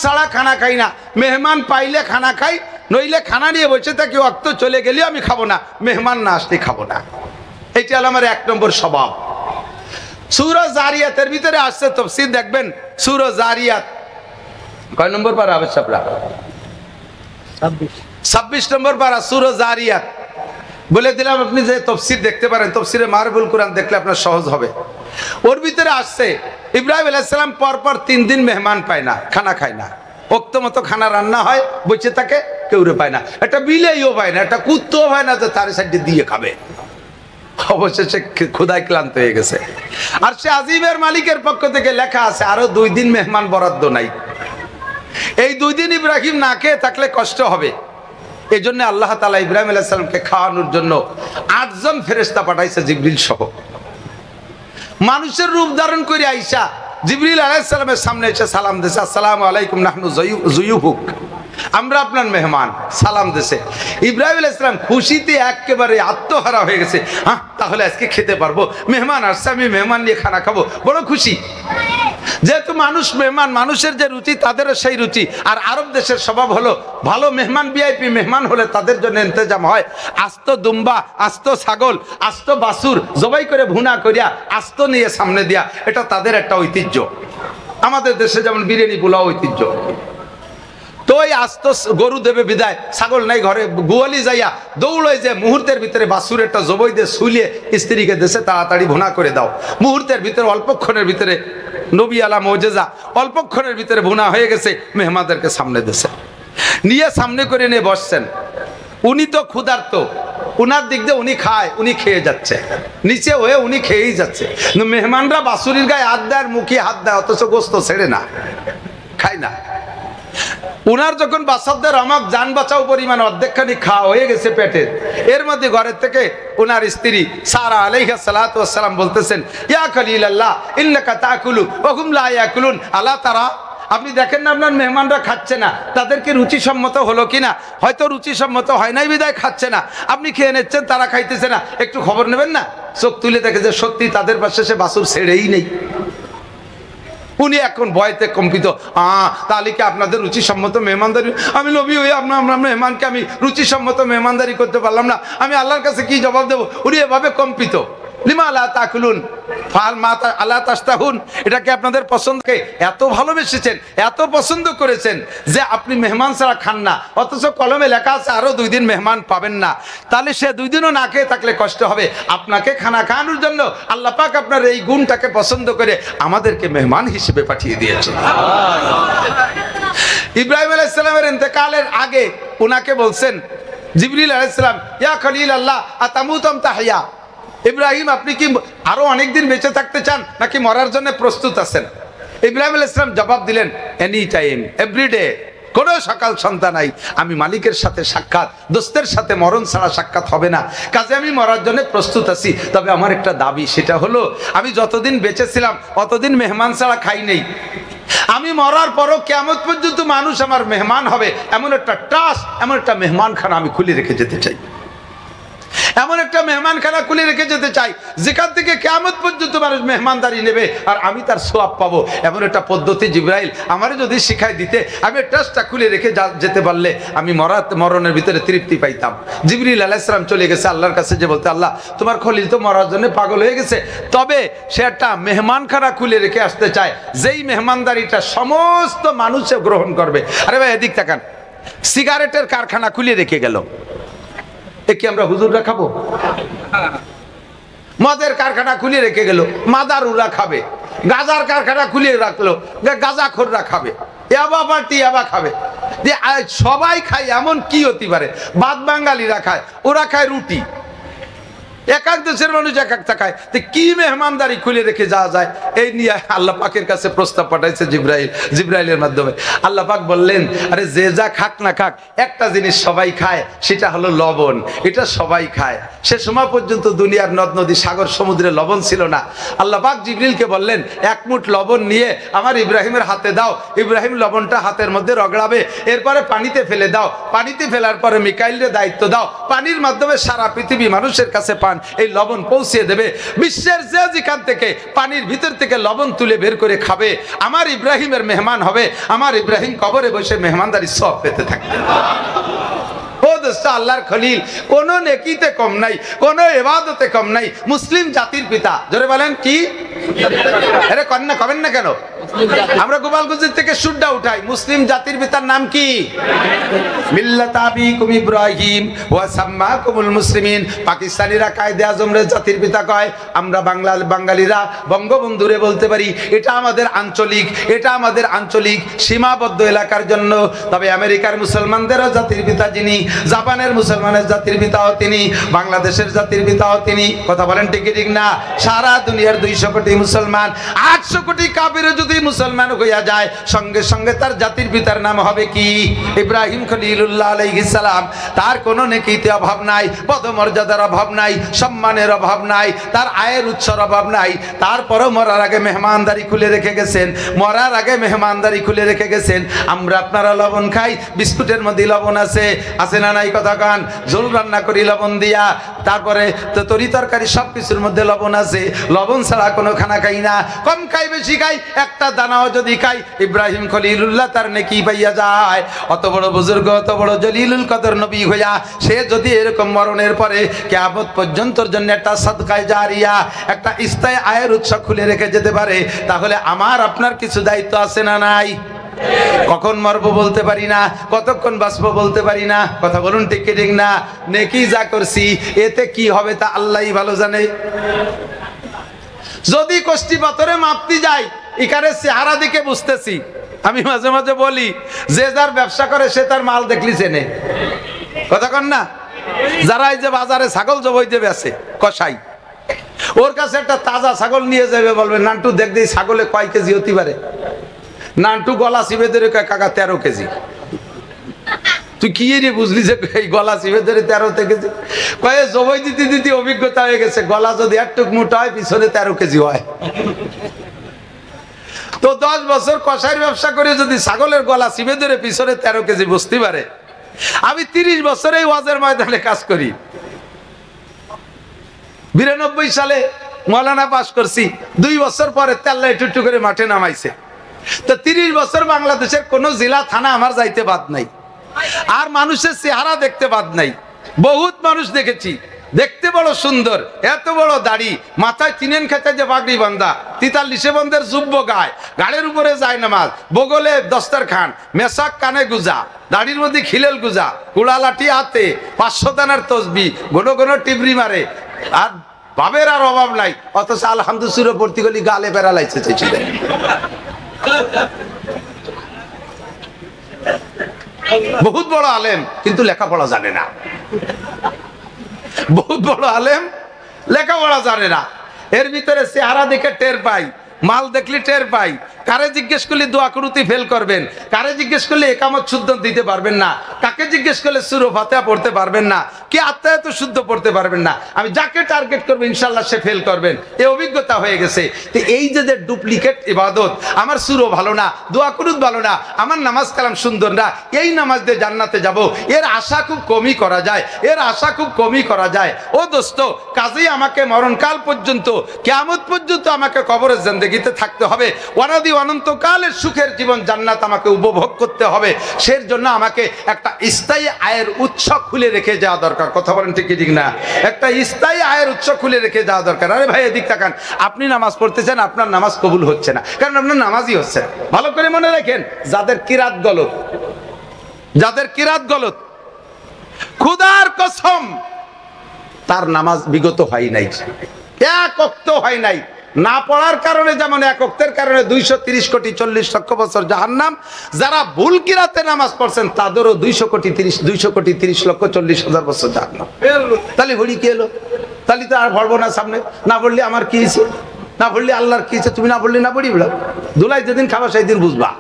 ছাড়া খানা খাই না। মেহমান পাইলে খানা খাই, নইলে খানা নিয়ে বসে থাকি, অক্ত চলে গেলেও আমি খাবো না, মেহমান না আসলে খাবো না। এটা হলো আমার 1 নম্বর স্বভাব। সূরা জারিয়াতের ভিতরে আসছে, তাফসীর দেখবেন, সূরা জারিয়াত কয় নম্বর পারা হবে সাবরা? 26 নম্বর পারা সূরা জারিয়াত। বলে দিলাম, আপনি যে তাফসীর দেখতে পারেন, তাফসীরে মারবুল কোরআন দেখলে আপনার সহজ হবে। ওর ভিতরে আসছে ইব্রাহিম আলাইহিস সালাম পরপর 3 দিন মেহমান পায় না, খানা খায় না। ওক্ত মতো খানা রান্না হয়, বসে থাকে, কেউরে পায় না, একটা বিলেইও পায় না, একটা কুত্তও পায় না যে তার সাইডে দিয়ে খাবে। অবশেষে ক্ষুধায় ক্লান্ত হয়ে গেছে। আর সে আজিমের মালিকের পক্ষ থেকে লেখা আছে আরো 2 দিন মেহমান বরাদ্দ নাই। এই 2 দিন ইব্রাহিম না খেয়ে থাকলে কষ্ট হবে। এই জন্য আল্লাহ তাআলা ইব্রাহিম আলাইহিস সালামকে খাওয়ানোর জন্য 8 জন ফেরেশতা পাঠাইছে, জিবরিল সহ। মানুষের রূপ ধারণ করে আইসা জিবরিল আলাইহিস সালামের সামনে এসে সালাম দিয়েছে, আসসালামু আলাইকুম নাহনু যুয়ুফুক। আমরা আপনার মেহমান, সালাম দেশে। ইব্রাহিম আলাইহিস সালাম খুশিতে একেবারে আত্মহারা হয়ে গেছে। হ্যাঁ, তাহলে আজকে খেতে পারবো, মেহমান আসছে, আমি মেহমান নিয়ে খানা খাবো, বড় খুশি। যেহেতু মানুষ মেহমান, মানুষের যে রুচি তাদেরও সেই রুচি। আর আরব দেশের স্বভাব হলো ভালো মেহমান, ভিআইপি মেহমান হলে তাদের জন্য ইন্তজাম হয় আস্ত দুম্বা, আস্ত ছাগল, আস্ত বাছুর জবাই করে ভুনা করিয়া আস্ত নিয়ে সামনে দিয়া, এটা তাদের একটা ঐতিহ্য। আমাদের দেশে যেমন বিরিয়ানি পোলাও ঐতিহ্য। তো ওই আস্ত গরু দেবে বিদায়, ছাগল নাই ঘরে, গোয়ালি যাইয়া দৌড়াই যে মুহূর্তের ভিতরে বাছুর একটা জবই দিয়ে শুলিয়ে স্ত্রীকে দেশে তাড়াতাড়ি ভুনা করে দাও। মুহূর্তের ভিতরে, অল্পক্ষণের ভিতরে, নবী আলা মৌজেজা, অল্পক্ষণের ভিতরে ভুনা হয়ে গেছে। মেহমানদেরকে সামনে দেশে নিয়ে সামনে করে নিয়ে বসছেন। উনি তো ক্ষুধার্ত, উনার দিক দিয়ে উনি খায়, উনি খেয়ে যাচ্ছে, নিচে হয়ে উনি খেয়েই যাচ্ছে। মেহমানরা বাছুরির গায়ে হাত দেয়, মুখে হাত দেয়, অথচ গোস্ত ছেড়ে না, খায় না। উনার যখন বাচ্চাদের আমাক জান বাঁচাও পরিমাণ অর্ধেকখানি খাওয়া হয়ে গেছে পেটের, এর মধ্যে ঘরের থেকে উনার স্ত্রী সারা আলাইহা সালাতু ওয়াস সালাম বলতেছেন, ইয়া খলিলাল্লাহ ইন্নাকা তাকুলু ওয়া হুম লা ইয়াকুলুন, আলা তারা, আপনি দেখেন না আপনার মেহমানরা খাচ্ছে না, তাদেরকে রুচিসম্মত হলো কিনা? হয়তো রুচিসম্মত হয় নাই বিদায় খাচ্ছে না, আপনি খেয়ে নিচ্ছেন, তারা খাইতেছে না, একটু খবর নেবেন না? চোখ তুলে দেখে যে সত্যি তাদের পাশে সে বাছুর ছেড়েই নেই। উনি এখন ভয়তে কম্পিত, তাহলে কি আপনাদের রুচিসম্মত মেহমানদারি? আমি নবী হয়ে আপনার মেহমানকে আমি রুচিসম্মত মেহমানদারি করতে পারলাম না, আমি আল্লাহর কাছে কি জবাব দেবো? উনি এভাবে কম্পিত। লিমা আলা তাকুলুন ফাল মা আলা তাস্তাহুন, এটাকে আপনাদের পছন্দকে এত ভালোবেসেছেন, এত পছন্দ করেছেন যে আপনি মেহমান ছাড়া খান না, অথচ কলমে লেখা আছে আরো 2 দিন মেহমান পাবেন না। তাহলে সে 2 দিনও না খেয়ে থাকলে কষ্ট হবে। আপনাকে খানা খাওয়ানোর জন্য আল্লাহ পাক আপনার এই গুণটাকে পছন্দ করে আমাদেরকে মেহমান হিসেবে পাঠিয়ে দিয়েছেন। ইব্রাহিম আলাইহিস সালামের ইন্তেকালের আগে উনাকে বলছেন জিবরিল আলাইহিস সালাম, ইয়া খলিল আল্লাহ আতামুতাম তাহিয়া, ইব্রাহিম আপনি কি আরো অনেকদিন বেঁচে থাকতে চান নাকি মরার জন্য প্রস্তুত আছেন? ইব্রাহিম আলাইহিস সালাম জবাব দিলেন, এনি টাইম, এভরিডে, কোনো সকাল সন্ধ্যা নাই, আমি মালিকের সাথে সাক্ষাৎ, দোস্তের সাথে মরণ ছাড়া সাক্ষাৎ হবে না, কাজে আমি মরার জন্য প্রস্তুত আছি। তবে আমার একটা দাবি, সেটা হলো আমি যতদিন বেঁচে ছিলাম অতদিন মেহমান ছাড়া খাই নেই। আমি মরার পরও কিয়ামত পর্যন্ত মানুষ আমার মেহমান হবে, এমন একটা ট্রাস্ট, এমন একটা মেহমানখানা আমি খুলে রেখে যেতে চাই। এমন একটা মেহমানখানা খুলে রেখে যেতে চাই যেখান থেকে কিয়ামত পর্যন্ত মানুষ মেহমানদারি নেবে আর আমি তার সওয়াব পাবো। এমন একটা পদ্ধতি জিবরাইল আমারে যদি শিখাই দিতে, আমি ট্রাস্টটা খুলে রেখে যেতে পারলে আমি মরণের ভিতরে তৃপ্তি পাইতাম। জিবরিল আলাইহিস সালাম চলে গেছে আল্লাহর কাছে, যে বলতে, আল্লাহ তোমার খলিল তো মরার জন্য পাগল হয়ে গেছে, তবে সে একটা মেহমানখানা খুলে রেখে আসতে চায়, যেই মেহমানদারিটা সমস্ত মানুষে গ্রহণ করবে। আরে ভাই এদিক তাকান, সিগারেটের কারখানা খুলে রেখে গেল, এ কি আমরা হুজুররা খাবো? মদের কারখানা খুলে রেখে গেল, মাদারুরা খাবে। গাজার কারখানা খুলে রাখলো, গাজাখোররা খাবে। ইয়াবা পার্টি ইয়াবা খাবে, যে সবাই খায় এমন কি হতে পারে? বাদ বাঙালিরা খায়, ওরা খায় রুটি। এক এক দেশের মানুষ এক একটা খায়, তো কি মেহমানদারি খুলে রেখে যাওয়া যায়? এই নিয়ে আল্লাহ পাকের কাছে প্রস্তাব পাঠাইছে জিবরাইলের মাধ্যমে। আল্লাহ পাক বললেন, আরে যে যা খাক না খাক, একটা জিনিস সবাই খায়, সেটা হলো লবণ। এটা সবাই খায়। সে সময় পর্যন্ত দুনিয়ার নদ নদী সাগর সমুদ্রে লবণ ছিল না। আল্লাহ পাক জিবরিলকে বললেন, 1 মুঠ লবণ নিয়ে আমার ইব্রাহিমের হাতে দাও, ইব্রাহিম লবণটা হাতের মধ্যে রগড়াবে, এরপরে পানিতে ফেলে দাও, পানিতে ফেলার পরে মিকাইলের দায়িত্ব দাও, পানির মাধ্যমে সারা পৃথিবী মানুষের কাছে পান এই লবণ পৌঁছে দেবে। বিশ্বের যে যেখান থেকে পানির ভিতর থেকে লবণ তুলে বের করে খাবে, আমার ইব্রাহিমের মেহমান হবে, আমার ইব্রাহিম কবরে বসে মেহমানদারি সব পেতে থাকবে। ও দোস্ত, আল্লাহর খলিল কোন নেকিতে কম নাই, কোন ইবাদতে কম নাই। মুসলিম জাতির পিতা, জোরে বলেন কি? আরে কন্যা কবেন না কেন? আমরা গোপালগঞ্জ থেকে সুরটা উঠাই। মুসলিম জাতির পিতার নাম কি? মিল্লাত আবিকুম ইব্রাহিম ওয়া সাম্মাকুমুল মুসলিমিন। পাকিস্তানিরা কায়েদে আজমরে জাতির পিতা কয়, আমরা বাঙালিরা বঙ্গবন্ধুরে বলতে পারি। এটা আমাদের আঞ্চলিক, এটা আমাদের আঞ্চলিক সীমাবদ্ধ এলাকার জন্য। তবে আমেরিকার মুসলমানদেরও জাতির পিতা যিনি, জাপানের মুসলমানের জাতির পিতাও তিনি, বাংলাদেশের জাতির পিতাও তিনি। কথা বলেন ঠিক ঠিক না? সারা দুনিয়ার 200 কোটি মুসলমান 800 কোটি কাফিরও যদি মুসলমান হইয়া যায়, সঙ্গে সঙ্গে তার জাতির পিতার নাম হবে কি? ইব্রাহিম খলিলুল্লাহ আলাইহিস সালাম। তার কোনো নেকিতে অভাব নাই, পদমর্যাদার অভাব নাই, সম্মানের অভাব নাই, তার আয়ের উৎসর অভাব নাই। তারপরও মরার আগে মেহমানদারি খুলে রেখে গেছেন, মরার আগে মেহমানদারি খুলে রেখে গেছেন। আমরা আপনারা লবণ খাই, বিস্কুটের মধ্যে লবণ আছে, আছে না নাই কথা কান? ঝোল রান্না করি লবণ দিয়া, তারপরে তো তরি তরকারি সব কিছুর মধ্যে লবণ আছে, লবণ ছাড়া কোনো খানা খাই না। কম খাই বেশি খাই, একটা দানাও যদি খাই, ইব্রাহিম খলিলুল্লাহ তার নেকি পাইয়া যায়। অত বড় বুজুর্গ, অত বড় জলিলুল কদর নবী হইয়া সে যদি এরকম মরণের পরে কিয়ামত পর্যন্তর জন্য একটা সাদকায়ে জারিয়া, একটা স্থায়ী আয়ের উৎস খুলে রেখে যেতে পারে, তাহলে আমার আপনার কিছু দায়িত্ব আছে না নাই? কখন মরবো বলতে পারি না, কতক্ষণ বাঁচবো বলতে পারি না। কথা বলুন ঠিক কি ঠিক না? নেকি যা করছি এতে কি হবে তা আল্লাহই ভালো জানে। যদি কষ্টি পাথরে মাপতে যাই, এখানে চেহারা দিকে বুঝতেছি। আমি মাঝে মাঝে বলি, যে যার ব্যবসা করে সে তার মাল দেখলি চেনে। কথা কন না? যারা এই যে বাজারে ছাগল জবাই দেবে আছে কসাই, ওর কাছে একটা তাজা ছাগল নিয়ে যাবে, বলবে নান্টু দেখ দিই ছাগলে কয় কেজি হতে পারে। নান্টু গলা চিপে ধরে কাকা 13 কেজি। তুই কি রে বুঝলি যে এই গলা চিপে ধরে 13 কেজি? কয়ে জবাই দিতে দিতে অভিজ্ঞতা হয়ে গেছে, গলা যদি একটুক মোটা হয় পিছনে 13 কেজি হয়। তো 10 বছর কসাইয়ের ব্যবসা করে যদি ছাগলের গলা চিপে ধরে পিছনে 13 কেজি বুঝতে পারে, আমি 30 বছর এই ওয়াজের ময়দানে কাজ করি। 92 সালে মৌলানা পাশ করছি, 2 বছর পরে তেল্লা একটু করে মাঠে নামাইছে। তো 30 বছর বাংলাদেশের কোন জেলা থানা আমার যাইতে বাদ নাই, আর মানুষের চেহারা দেখতে বাদ নাই। বহুত মানুষ দেখেছি, দেখতে বড় সুন্দর, এত বড় দাড়ি, মাথায় তিনেন খেতে যে পাগড়ি বান্ধা, 43 বন্ধের যুব্য গায়, গাড়ির উপরে যায় নামাজ, বগলে দস্তরখান, মেশাক কানে গুজা, দাড়ির মধ্যে খিলেল গুজা, কুড়া লাঠি হাতে, 500 দানার তসবি, ঘন ঘন টিবরি মারে, আর ভাবের আর অভাব নাই। অথচ আলহামদুলিল্লাহ ভর্তি গলি গালে বেড়া লাইছে চাইছিলেন। বহুত বড় আলেম কিন্তু লেখাপড়া জানে না। বহুত বড় আলেম লেখাপড়া জানে না। এর ভিতরে চেহারা দেখে টের পাই, মাল দেখলে টের পাই। কারে জিজ্ঞেস করলে দোয়া কুরুতি ফেল করবেন, কারে জিজ্ঞেস করলে একামত শুদ্ধ দিতে পারবেন না, কাকে জিজ্ঞেস করলে সূরা ফাতিহা পড়তে পারবেন না, কি আত্মায়াত শুদ্ধ পড়তে পারবেন না। আমি যাকে টার্গেট করব ইনশাআল্লাহ সে ফেল করবেন, এই অভিজ্ঞতা হয়ে গেছে। তো এই যে ডুপ্লিকেট ইবাদত, আমার সূরা ভালো না, দোয়া কুরুত ভালো না, আমার নামাজ কালাম সুন্দর না, এই নামাজ দিয়ে জান্নাতে যাব, এর আশা খুব কমই করা যায়, এর আশা খুব কমই করা যায়। ও দোস্ত, কাজেই আমাকে মরণকাল পর্যন্ত, কিয়ামত পর্যন্ত আমাকে কবরের জিন্দেগিতে থাকতে হবে। ওয়ানাদি অনন্তকালের সুখের জীবন জান্নাত আমাকে উপভোগ করতে হবে। সেই জন্য আমাকে একটা স্থায়ী আয়ের উৎস খুলে রেখে যাওয়া দরকার। কথা বলেন ঠিক কি ঠিক না? একটা স্থায়ী আয়ের উৎস খুলে রেখে যাওয়া দরকার। আরে ভাই এদিক তাকান, আপনি নামাজ পড়তেছেন, আপনার নামাজ কবুল হচ্ছে না, কারণ আপনার নামাজই হচ্ছে না। ভালো করে মনে রাখেন, যাদের কিরাত গলত, যাদের কিরাত গলত, খুদার কসম তার নামাজ বিগত হয় নাই, এক ওয়াক্ত হয় নাই। না পড়ার কারণে যেমন এক ওয়াক্তের কারণে 230 কোটি 40 লক্ষ বছর জাহান্নাম, যারা ভুল কিরাতে নামাজ পড়ছেন তাদেরও 200 কোটি 30 লক্ষ 40 হাজার বছর জাহান্নাম। তাহলে ভরি কি এলো? তাহলে তো আর পড়বো না সামনে। না পড়লে আমার কি হয়েছে, না পড়লে আল্লাহর কি হয়েছে? তুমি না পড়লে না পড়ি বলো, ধুলাই যেদিন খাবা সেই দিন বুঝবা।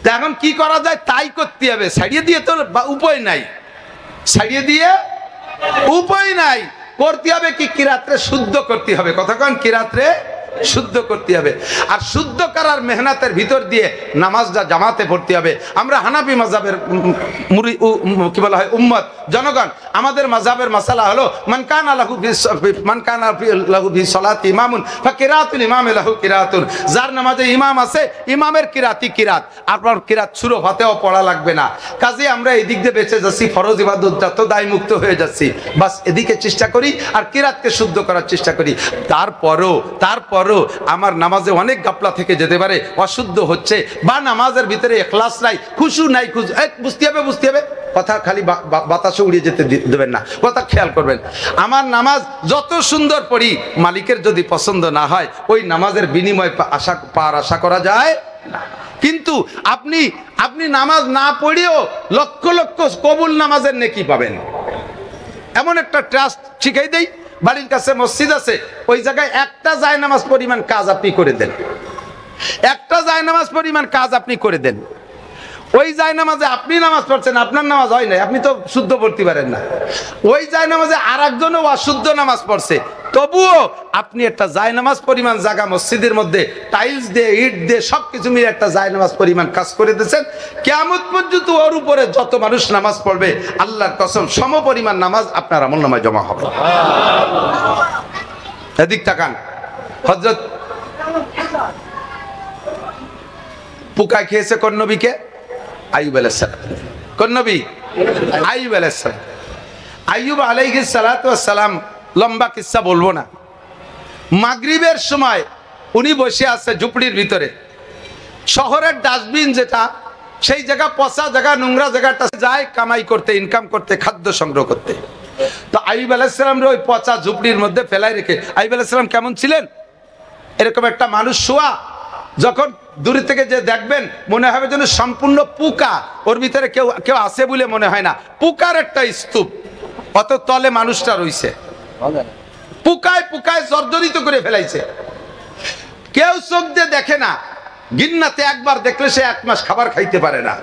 তা এখন কি করা যায়? তাই করতে হবে, ছাড়িয়ে দিয়ে তো উপায় নাই, ছাড়িয়ে দিয়ে উপায় নাই। করতে হবে কি? কিরাত্রে শুদ্ধ করতে হবে। কথা কন, কিরাত্রে শুদ্ধ করতে হবে। আর শুদ্ধ করার মেহনতের ভিতর দিয়ে নামাজটা জামাতে পড়তে হবে। আমরা হানাফি মাযহাবের কি বলা হয় উম্মত, জনগণ। আমাদের মাযহাবের মাসালা হলো মান কানা লাহু ফি সালাতি ইমামুন ফাকিরাতুল ইমামি লাহু কিরাতুন। যার নামাজে ইমাম আছে, ইমামের কিরাতি কিরাত, আপনার কিরাত সূরা ফাতিহা পড়া লাগবে না। কাজে আমরা এদিক দিয়ে বেঁচে যাচ্ছি, ফরজ ইবাদত যত দায় মুক্ত হয়ে যাচ্ছি। বাস এদিকে চেষ্টা করি আর কিরাতকে শুদ্ধ করার চেষ্টা করি। তারপরও আমার নামাজে অনেক গাপলা থেকে যেতে পারে, অশুদ্ধ হচ্ছে, বা নামাজের ভিতরে ইখলাস নাই, খুশু নাই, বুঝতে হবে। কথা খালি বাতাসে উড়িয়ে যেতে দেবেন না, কথা খেয়াল করবেন। আমার নামাজ যত সুন্দর পড়ি, মালিকের যদি পছন্দ না হয়, ওই নামাজের বিনিময় আশা করা যায় না। কিন্তু আপনি নামাজ না পড়েও লক্ষ লক্ষ কবুল নামাজের নেকি পাবেন। এমন একটা ট্রাস্ট শিখাই দেই, বাড়ির কাছে মসজিদ আছে, ওই জায়গায় একটা জায়নামাজ পরিমাণ কাজ আপনি করে দেন, একটা জায়নামাজ পরিমাণ কাজ আপনি করে দেন। ওই জায়নামাজে আপনি নামাজ পড়ছেন, আপনার নামাজ হয় নাই, আপনি তো শুদ্ধ পড়তে পারেন না। ওই জায়নামাজে আর একজনও অশুদ্ধ নামাজ পড়ছে, তবুও আপনি একটা জায়নামাজ পরিমাণ জায়গা মসজিদের মধ্যে টাইলস দিয়ে, ইট দিয়ে সবকিছু মিলে একটা জায়নামাজ পরিমাণ কাজ করে দিয়েছেন। কিয়ামত পর্যন্ত ওর উপরে যত মানুষ নামাজ পড়বে, আল্লাহর কসম সম পরিমাণ নামাজ আপনার আমলনামায় জমা হবে। এদিক তাকান, হযরত পোকা খেয়েছে কোন নবীকে? আইয়ুব আলাইহিস সালাম। কোন নবী? আইয়ুব আলাইহিস সালাম। আইয়ুব আলাইহিস সালাতু ওয়াস সালাম, লম্বা কিসসা বলবো না। মাগরিবের সময় উনি বসে আছে ঝুপড়ির ভিতরে, শহরের ডাস্টবিন যেটা, সেই জায়গা পচা জায়গা, নোংরা জায়গাটা যায় কামাই করতে, ইনকাম করতে, খাদ্য সংগ্রহ করতে। তো আইয়ুব আলাইহিস সালাম ওই পচা ঝুপড়ির মধ্যে ফেলাই রেখে, আইয়ুব আলাইহিস সালাম কেমন ছিলেন? এরকম একটা মানুষ শোয়া, যখন দূর থেকে যে দেখবেন মনে হবে যেন সম্পূর্ণ পোকা, ওর ভিতরে কেউ কেউ আছে বলে মনে হয় না, পোকার একটা স্তূপ, অত তলে মানুষটা রইছে, পোকায় পোকায় জর্জরিত করে ফেলাইছে। কেউ চোখ দিয়ে দেখে না, গিন্নাতে একবার দেখলে সে 1 মাস খাবার খাইতে পারে না।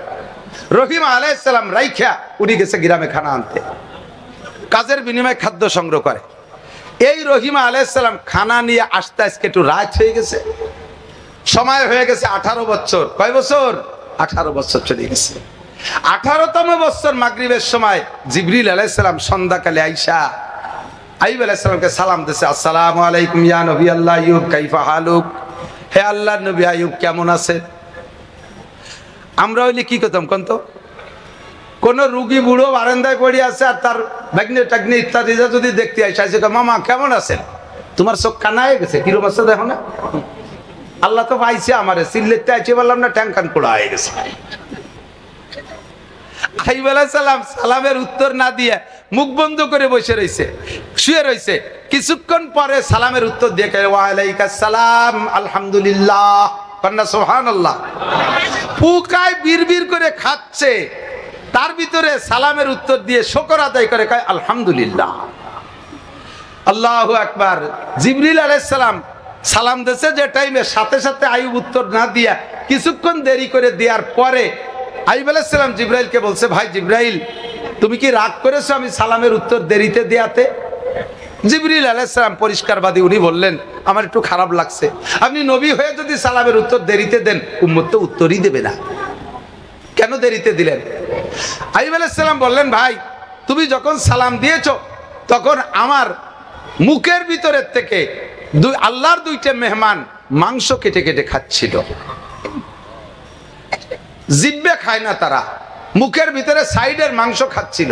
রহিম আলাইহিস সালাম রাইখা উনি গেছে গ্রামে খানা আনতে, কাজের বিনিময়ে খাদ্য সংগ্রহ করে। এই রহিম আলাইহিস সালাম খানা নিয়ে আসতে আজকে একটু রাত হয়ে গেছে, সময় হয়ে গেছে 18 বছর। কয় বছর? 18 বছর চলে গেছে। 18তম বছর মাগরিবের সময় জিবরিল আলাইহিস সালাম সন্ধ্যাকালে আইসা আইয়ুব আলাইহিস সালামকে সালাম দিয়েছে, আসসালামু আলাইকুম ইয়া নবী আল্লাহ আইয়ুব, কাইফা হালুক? হে আল্লাহর নবী আইয়ুব কেমন আছেন? আমরা হইলে কি করতাম কোন তো? কোন রুগী বুড়ো বারান্দায় পড়ে আছে আর তার ভাগ্নে টাগ্নে ইত্যাদি যদি দেখতে আইসা, মামা কেমন আছেন? তোমার চোখ কানা হয়ে গেছে, কিরম আছে দেখো না? আল্লাহ তো পাইছে আমারে, সিল্লেতে আইছে বললাম না, ট্যাঙ্কান পোড়া হয়ে গেছে। আইয়ুব আলাইহিস সালাম সালামের উত্তর না দিয়ে মুখ বন্ধ করে বসে রইছে, শুয়ে রইছে। কিছুক্ষণ পরে সালামের উত্তর দিয়ে কয়, ওয়া আলাইকাস সালাম আলহামদুলিল্লাহ, কন্যা সুবহানাল্লাহ। পোকায় বিড়বিড় করে খাচ্ছে, তার ভিতরে সালামের উত্তর দিয়ে শুকর আদায় করে কয় আলহামদুলিল্লাহ। আল্লাহু আকবার। জিবরিল আলাইহিস সালাম সালাম দিয়েছে যে টাইমে, সাথে সাথে আইয়ুব উত্তর না দিয়া কিছুক্ষণ দেরি করে দেওয়ার পরে আইয়ুব আলাইহিস সালাম জিবরাইলকে বলছে, ভাই জিবরাইল তুমি কি রাগ করেছো আমি সালামের উত্তর দেরিতে দেয়াতে? জিবরিল আলাইহিস সালাম পরিষ্কারবাদী, উনি বললেন আমার একটু খারাপ লাগছে, আপনি নবী হয়ে যদি সালামের উত্তর দেরিতে দেন উম্মত তো উত্তরই দেবে না, কেন দেরিতে দিলেন? আইয়ুব আলাইহিস সালাম বললেন, ভাই তুমি যখন সালাম দিয়েছো তখন আমার মুখের ভিতরের থেকে আল্লাহর 2টা মেহমান মাংস কেটে কেটে খাচ্ছিল। জিব্বে খায় না তারা, মুখের ভিতরে সাইডের মাংস খাচ্ছিল।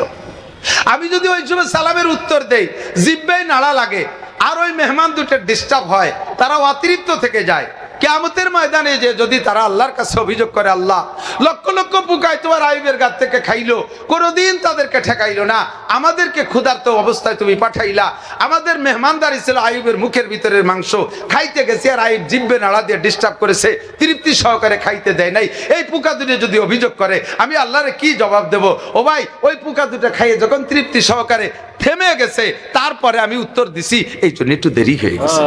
আমি যদি ওই সময় সালামের উত্তর দেই, জিব্বেই নাড়া লাগে আর ওই মেহমান দুটো ডিস্টার্ব হয়, তারা অতিরিক্ত থেকে যায়। কিয়ামতের ময়দানে যে যদি তারা আল্লাহর কাছে অভিযোগ করে, আল্লাহ লক্ষ লক্ষ পোকায় তোমার আইয়ুবের গাছ থেকে খাইলো, কোনোদিন তাদেরকে ঠেকাইলো না, আমাদেরকে ক্ষুধার্ত অবস্থায় তুমি পাঠাইলা, আমাদের মেহমানদারি ছিল আইয়ুবের মুখের ভিতরের মাংস খাইতে গেছে আর আইয়ুব জিব্বে নাড়া দিয়ে ডিস্টার্ব করেছে, তৃপ্তি সহকারে খাইতে দেয় নাই, এই পোকা দুটো যদি অভিযোগ করে আমি আল্লাহরে কি জবাব দেব? ও ভাই ওই পোকা দুটো খাইয়ে যখন তৃপ্তি সহকারে থেমে গেছে তারপরে আমি উত্তর দিছি, এই জন্য একটু দেরি হয়ে গেছে।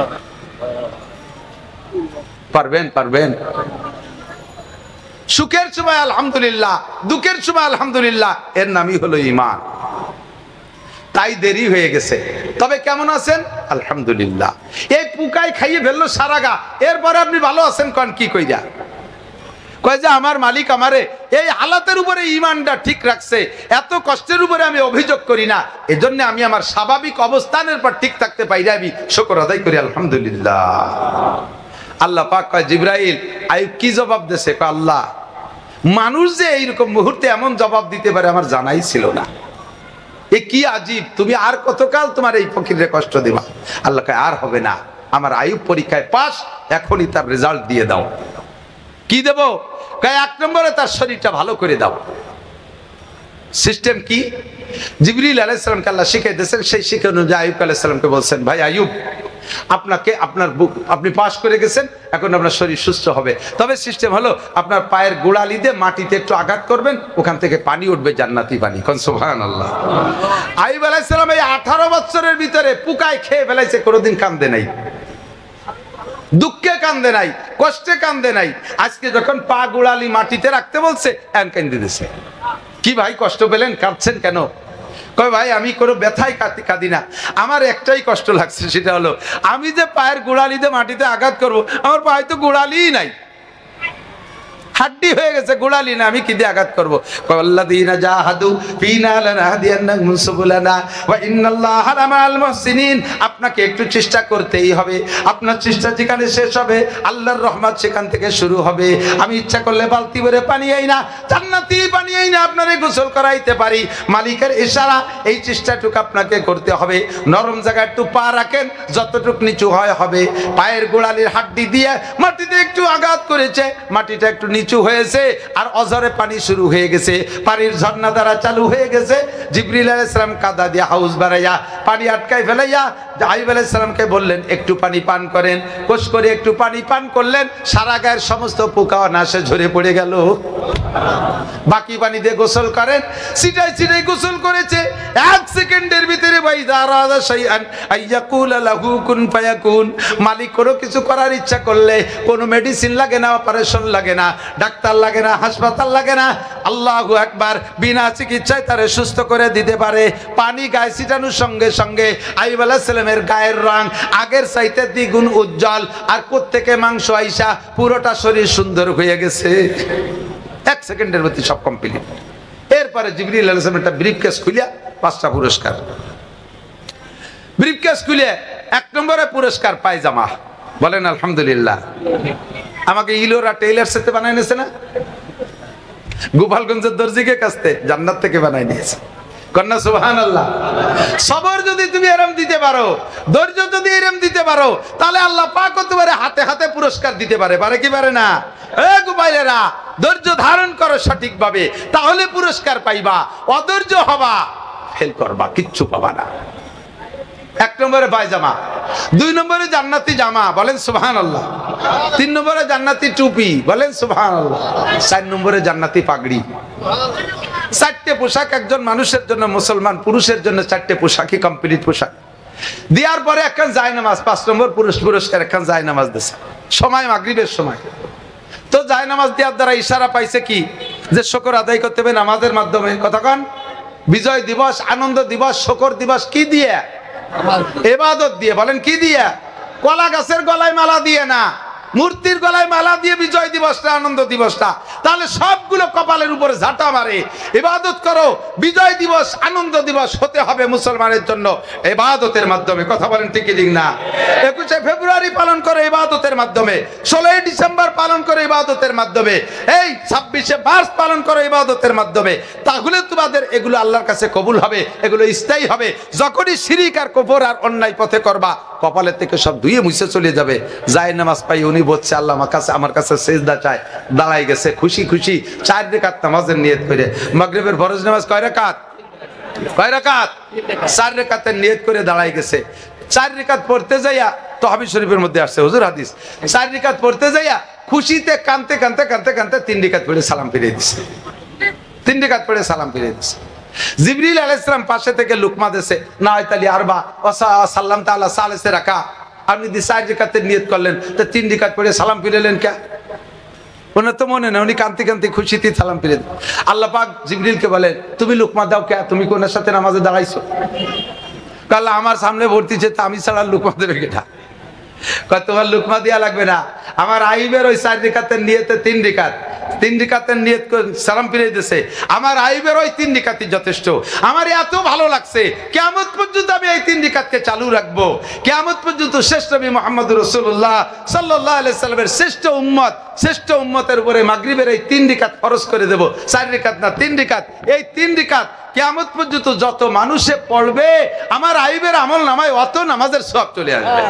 পারবেন পারবেন? সুখের সময় আলহামদুলিল্লাহ, দুঃখের সময় আলহামদুলিল্লাহ, এর নামই হলো ঈমান। তাই দেরি হয়ে গেছে, তবে কেমন আছেন? আলহামদুলিল্লাহ। এই পোকায় খাইয়ে ফেললো সারা গা, এরপরে আপনি ভালো আছেন কোন কি কইরা? কয় যে আমার মালিক আমারে এই হালাতের উপরে ঈমানটা ঠিক রাখছে, এত কষ্টের উপরে আমি অভিযোগ করি না, এজন্য আমি আমার স্বাভাবিক অবস্থানের পর ঠিক থাকতে পাইরা আমি শুকর আদায় করি আলহামদুলিল্লাহ। আল্লাহ পাক কয়, জিবরাইল আইয়ুব কি জবাব দিয়েছে? কয় আল্লাহ মানুষ যে এইরকম মুহূর্তে এমন জবাব দিতে পারে আমার জানাই ছিল না, এ কি আজীব, তুমি আর কতকাল তোমার এই ফকিরে কষ্ট দিবা? আল্লাহ কয় আর হবে না, আমার আইয়ুব পরীক্ষায় পাস, এখনই তার রেজাল্ট দিয়ে দাও। কি দেব? কয় 1 নম্বরে তার শরীরটা ভালো করে দাও। সিস্টেম কি? জিবরিল আলাইহিস সালামকে আল্লাহ শিখিয়ে দিয়েছেন, সেই শিক্ষা অনুযায়ী আইয়ুব আলাইহিস সালামকে বলছেন, ভাই আইয়ুব আপনাকে আপনার বুক আপনি পাস করে গেছেন, এখন আপনার শরীর সুস্থ হবে। তবে সিস্টেম হলো আপনার পায়ের গোড়ালি দিয়ে মাটিতে একটু আঘাত করবেন, ওখান থেকে পানি উঠবে, জান্নাতি পানি। কোন সুবহানাল্লাহ। আইয়ুব আলাইহিস সালাম এই 18 বছরের ভিতরে পুকায় খেয়ে ফেলাইছে, কোনোদিন কান্দে নাই, দুঃখে কান্দে নাই, কষ্টে কান্দে নাই। আজকে যখন পা গোড়ালি মাটিতে রাখতে বলছে এন কান্দে দিছে। কি ভাই কষ্ট পেলেন, কাঁদছেন কেন? কয় ভাই আমি কোনো ব্যথাই কাঁদি না, আমার একটাই কষ্ট লাগছে, সেটা হলো আমি যে পায়ের গোড়ালিতে মাটিতে আঘাত করব, আমার পায়ে তো গোড়ালিই নাই, হাড্ডি হয়ে গেছে, গোড়ালি না, আমি কি দিয়ে আঘাত করবো? আল্লাযীনা জাহাদু ফীনা লানাহদিয়ান্নাহুম সুবুলানা ওয়া ইন্নাল্লাহা লামাআল মুহসিনিন। আপনাকে একটু চেষ্টা করতেই হবে, আপনার চেষ্টা যেখানে শেষ হবে আল্লাহর রহমত সেখান থেকে শুরু হবে। আমি ইচ্ছা করলে বালতি ভরে পানি আই না, জান্নাতি পানি আই না, আপনারে গোসল করাইতে পারি, মালিকের ইশারা। এই চেষ্টাটুকু আপনাকে করতে হবে। নরম জায়গায় একটু পা রাখেন, যতটুকু নিচু হয় হবে। পায়ের গোড়ালির হাড্ডি দিয়ে মাটিতে একটু আঘাত করেছে, মাটিটা একটু নিচু হয়েছে, আর অজরে পানি শুরু হয়ে গেছে, পানির ঝর্ণা দ্বারা চালু হয়ে গেছে। জিবরিল আলাইহিস সালাম কাদা দিয়ে হাউস বাড়াইয়া পানি আটকাই ফেলাইয়া আইয়ুব আলাইহিস সালামকে বললেন একটু পানি পান করেন। কোষ করে একটু পানি পান করলেন, সারা গায়ের সমস্ত পোকা নাশে ঝরে পড়ে গেল। বাকি পানি দিয়ে গোসল করেন, সিটাই সিটাই গোসল করেছে। 1 সেকেন্ডের ভিতরে ভাই দারাদা শাইআন আইয়াকুলা লাহু কুন ফায়াকুন। মালিক কোনো কিছু করার ইচ্ছা করলে কোনো মেডিসিন লাগে না, অপারেশন লাগে না, ডাক্তার লাগে না, হাসপাতাল লাগে না। আল্লাহু আকবার, বিনা চিকিৎসায় তারে সুস্থ করে দিতে পারে। পানি গায়ে ছিটানোর সঙ্গে সঙ্গে আইয়ুব আলাইহিস সালামের গায়ের রং আগের চাইতে দ্বিগুণ উজ্জ্বল, আর কোত্থেকে মাংস আইসা পুরোটা শরীর সুন্দর হয়ে গেছে। 1 সেকেন্ডের মধ্যে সব কমপ্লিট। এরপরে জিবরিল আলাইহিস সালাম একটা ব্রিফকেস খুলিয়া 5টা পুরস্কার, ব্রিফকেস খুলে 1 নম্বরে পুরস্কার পায়জামা। বলেন আলহামদুলিল্লাহ। আমাকে ইলোরা টেইলার সাথে বানাই নিয়েছে না, গোপালগঞ্জের দর্জিকে কাছতে জান্নাত থেকে বানাই নিয়েছে। কন্যা সুবহানাল্লাহ। সবর যদি তুমি এরম দিতে পারো, ধৈর্য যদি এরম দিতে পারো, তাহলে আল্লাহ পাক হতে পারে হাতে হাতে পুরস্কার দিতে পারে। পারে কি পারে না? এ গোপালেরা, ধৈর্য ধারণ করো সঠিকভাবে, তাহলে পুরস্কার পাইবা। অধৈর্য হবা, ফেল করবা, কিচ্ছু পাবা না। 1 নম্বরে পায়জামা, 2 নম্বরে জান্নাতি জামা, বলেন সুবহানাল্লাহ। 3 নম্বরে জান্নাতি টুপি, বলেন সুবহানাল্লাহ। 4 নম্বরে জান্নাতি পাগড়ি। 4টে পোশাক একজন মানুষের জন্য, মুসলমান পুরুষের জন্য 4টে পোশাকই কমপ্লিট পোশাক। দেওয়ার পরে একখান জায়নামাজ, 5 নম্বর পুরস্কার একখান জায়নামাজ দিয়েছে। সময় মাগরিবের সময়। তো জায়নামাজ দেওয়ার দ্বারা ইশারা পাইছে কি, যে শুকর আদায় করতে হবে নামাজের মাধ্যমে। কতক্ষণ? বিজয় দিবস, আনন্দ দিবস, শুকর দিবস কি দিয়ে? ইবাদত দিয়ে। বলেন কি দিয়ে? কলা গাছের গলায় মালা দিয়ে না, মূর্তির গলায় মালা দিয়ে বিজয় দিবসটা, আনন্দ দিবসটা। তাহলে সবগুলো কপালের উপরে ঝাঁটা মারে। ইবাদত করো, বিজয় দিবস, আনন্দ দিবস হতে হবে মুসলমানের জন্য ইবাদতের মাধ্যমে। কথা বলেন ঠিক ঠিক না? 21শে ফেব্রুয়ারি পালন করে ইবাদতের মাধ্যমে, 16ই ডিসেম্বর পালন করে ইবাদতের মাধ্যমে, এই 26শে মার্চ পালন করে ইবাদতের মাধ্যমে। তাহলে তোমাদের এগুলো আল্লাহর কাছে কবুল হবে, এগুলো স্থায়ী হবে। যখনই শিরিক আর কুফর আর অন্যায় পথে করবা, কপালের থেকে সব ধুয়ে মুছে চলে যাবে। জায়নামাজ পাই উনি বলছে আল্লাহ আমার কাছে সেজদা চায়, দাঁড়াই গেছে খুশি খুশি 4 রাকাত নামাজের নিয়ত করে। মাগরিবের ফরজ নামাজ কয় রাকাত? 4 রাকাতের নিয়ত করে দাঁড়াই গেছে। 4 রাকাত পড়তে যাইয়া, তহবিব শরীফের মধ্যে আসছে হুজুর হাদিস, 4 রাকাত পড়তে যাইয়া খুশিতে কানতে কানতে কানতে কানতে 3 রাকাত পড়ে সালাম ফিরিয়ে দিছে। 3 রাকাত পড়ে সালাম ফিরিয়ে দিছে। জিবরিল আলাইহিস সালাম পাশে থেকে লুকমা দেশে না তালি আরবা সাল্লাম তাআলা সালেসে রাখা। আপনি 4 রাকাতের নিয়ত করলেন, তো 3 রাকাত পড়ে সালাম ফিরালেন কে? ওনার তো মনে না, উনি কান্তি কান্তি খুশিতে সালাম ফিরে দেন। আল্লাহ পাক জিবরিলকে বলেন তুমি লুকমা দাও কে? তুমি কোনের সাথে নামাজে দাঁড়াইছো? কাল আমার সামনে ভর্তিছে, তা আমি ছাড়া লুকমা দেবে কেটা? তোমার লুকমা দেওয়া লাগবে না। আমার আইবের ওই 4 রাকাতের নিয়তে 3 রাকাত, 3 রাকাতের নিয়ত সালাম ফিরিয়ে দিয়েছে। আমার আইবের ওই 3 রাকাতই যথেষ্ট। আমার এত ভালো লাগছে, কিয়ামত পর্যন্ত আমি এই 3 রাকাতকে চালু রাখবো। কিয়ামত পর্যন্ত শ্রেষ্ঠ নবী মুহাম্মদ রাসূলুল্লাহ সাল্লাল্লাহু আলাইহি সাল্লামের শ্রেষ্ঠ উম্মত শ্রেষ্ঠ উম্মতের উপরে মাগরিবের এই 3 রাকাত ফরজ করে দেব। 4 রাকাত না, 3 রাকাত। এই 3 রাকাত কিয়ামত পর্যন্ত যত মানুষে পড়বে আমার আইবের আমল নামায় অত নামাজের সওয়াব চলে আসবে।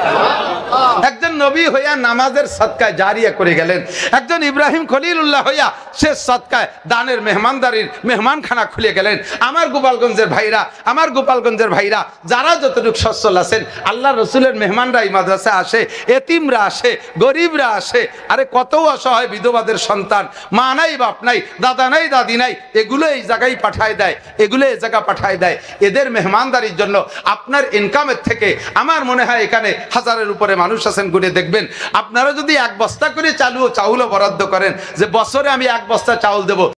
একজন নবী হইয়া নামাজের সদকায় জারিয়া করে গেলেন, একজন ইব্রাহিম খলিলুল্লাহ হইয়া সে সদকায় দানের মেহমানদারির মেহমানখানা খুলে গেলেন। আমার গোপালগঞ্জের ভাইরা যারা যতটুকু সচ্ছল আছেন, আল্লাহ রসুলের মেহমানরা এই মাদ্রাসা আসে, এতিমরা আসে, গরিবরা আসে, আরে কত অসহায় বিধবাদের সন্তান, মা নাই বাপ নাই, দাদা নাই দাদি নাই, এগুলো এই জায়গায় পাঠায় দেয়, এগুলো এই জায়গা পাঠায় দেয়। এদের মেহমানদারির জন্য আপনার ইনকামের থেকে আমার মনে হয় এখানে 1000-এর উপরে মানুষ আছেন, গুনে দেখবেন। আপনারা যদি 1 বস্তা করে চাউলও বরাদ্দ করেন যে বছরে আমি 1 বস্তা চাউল দেব,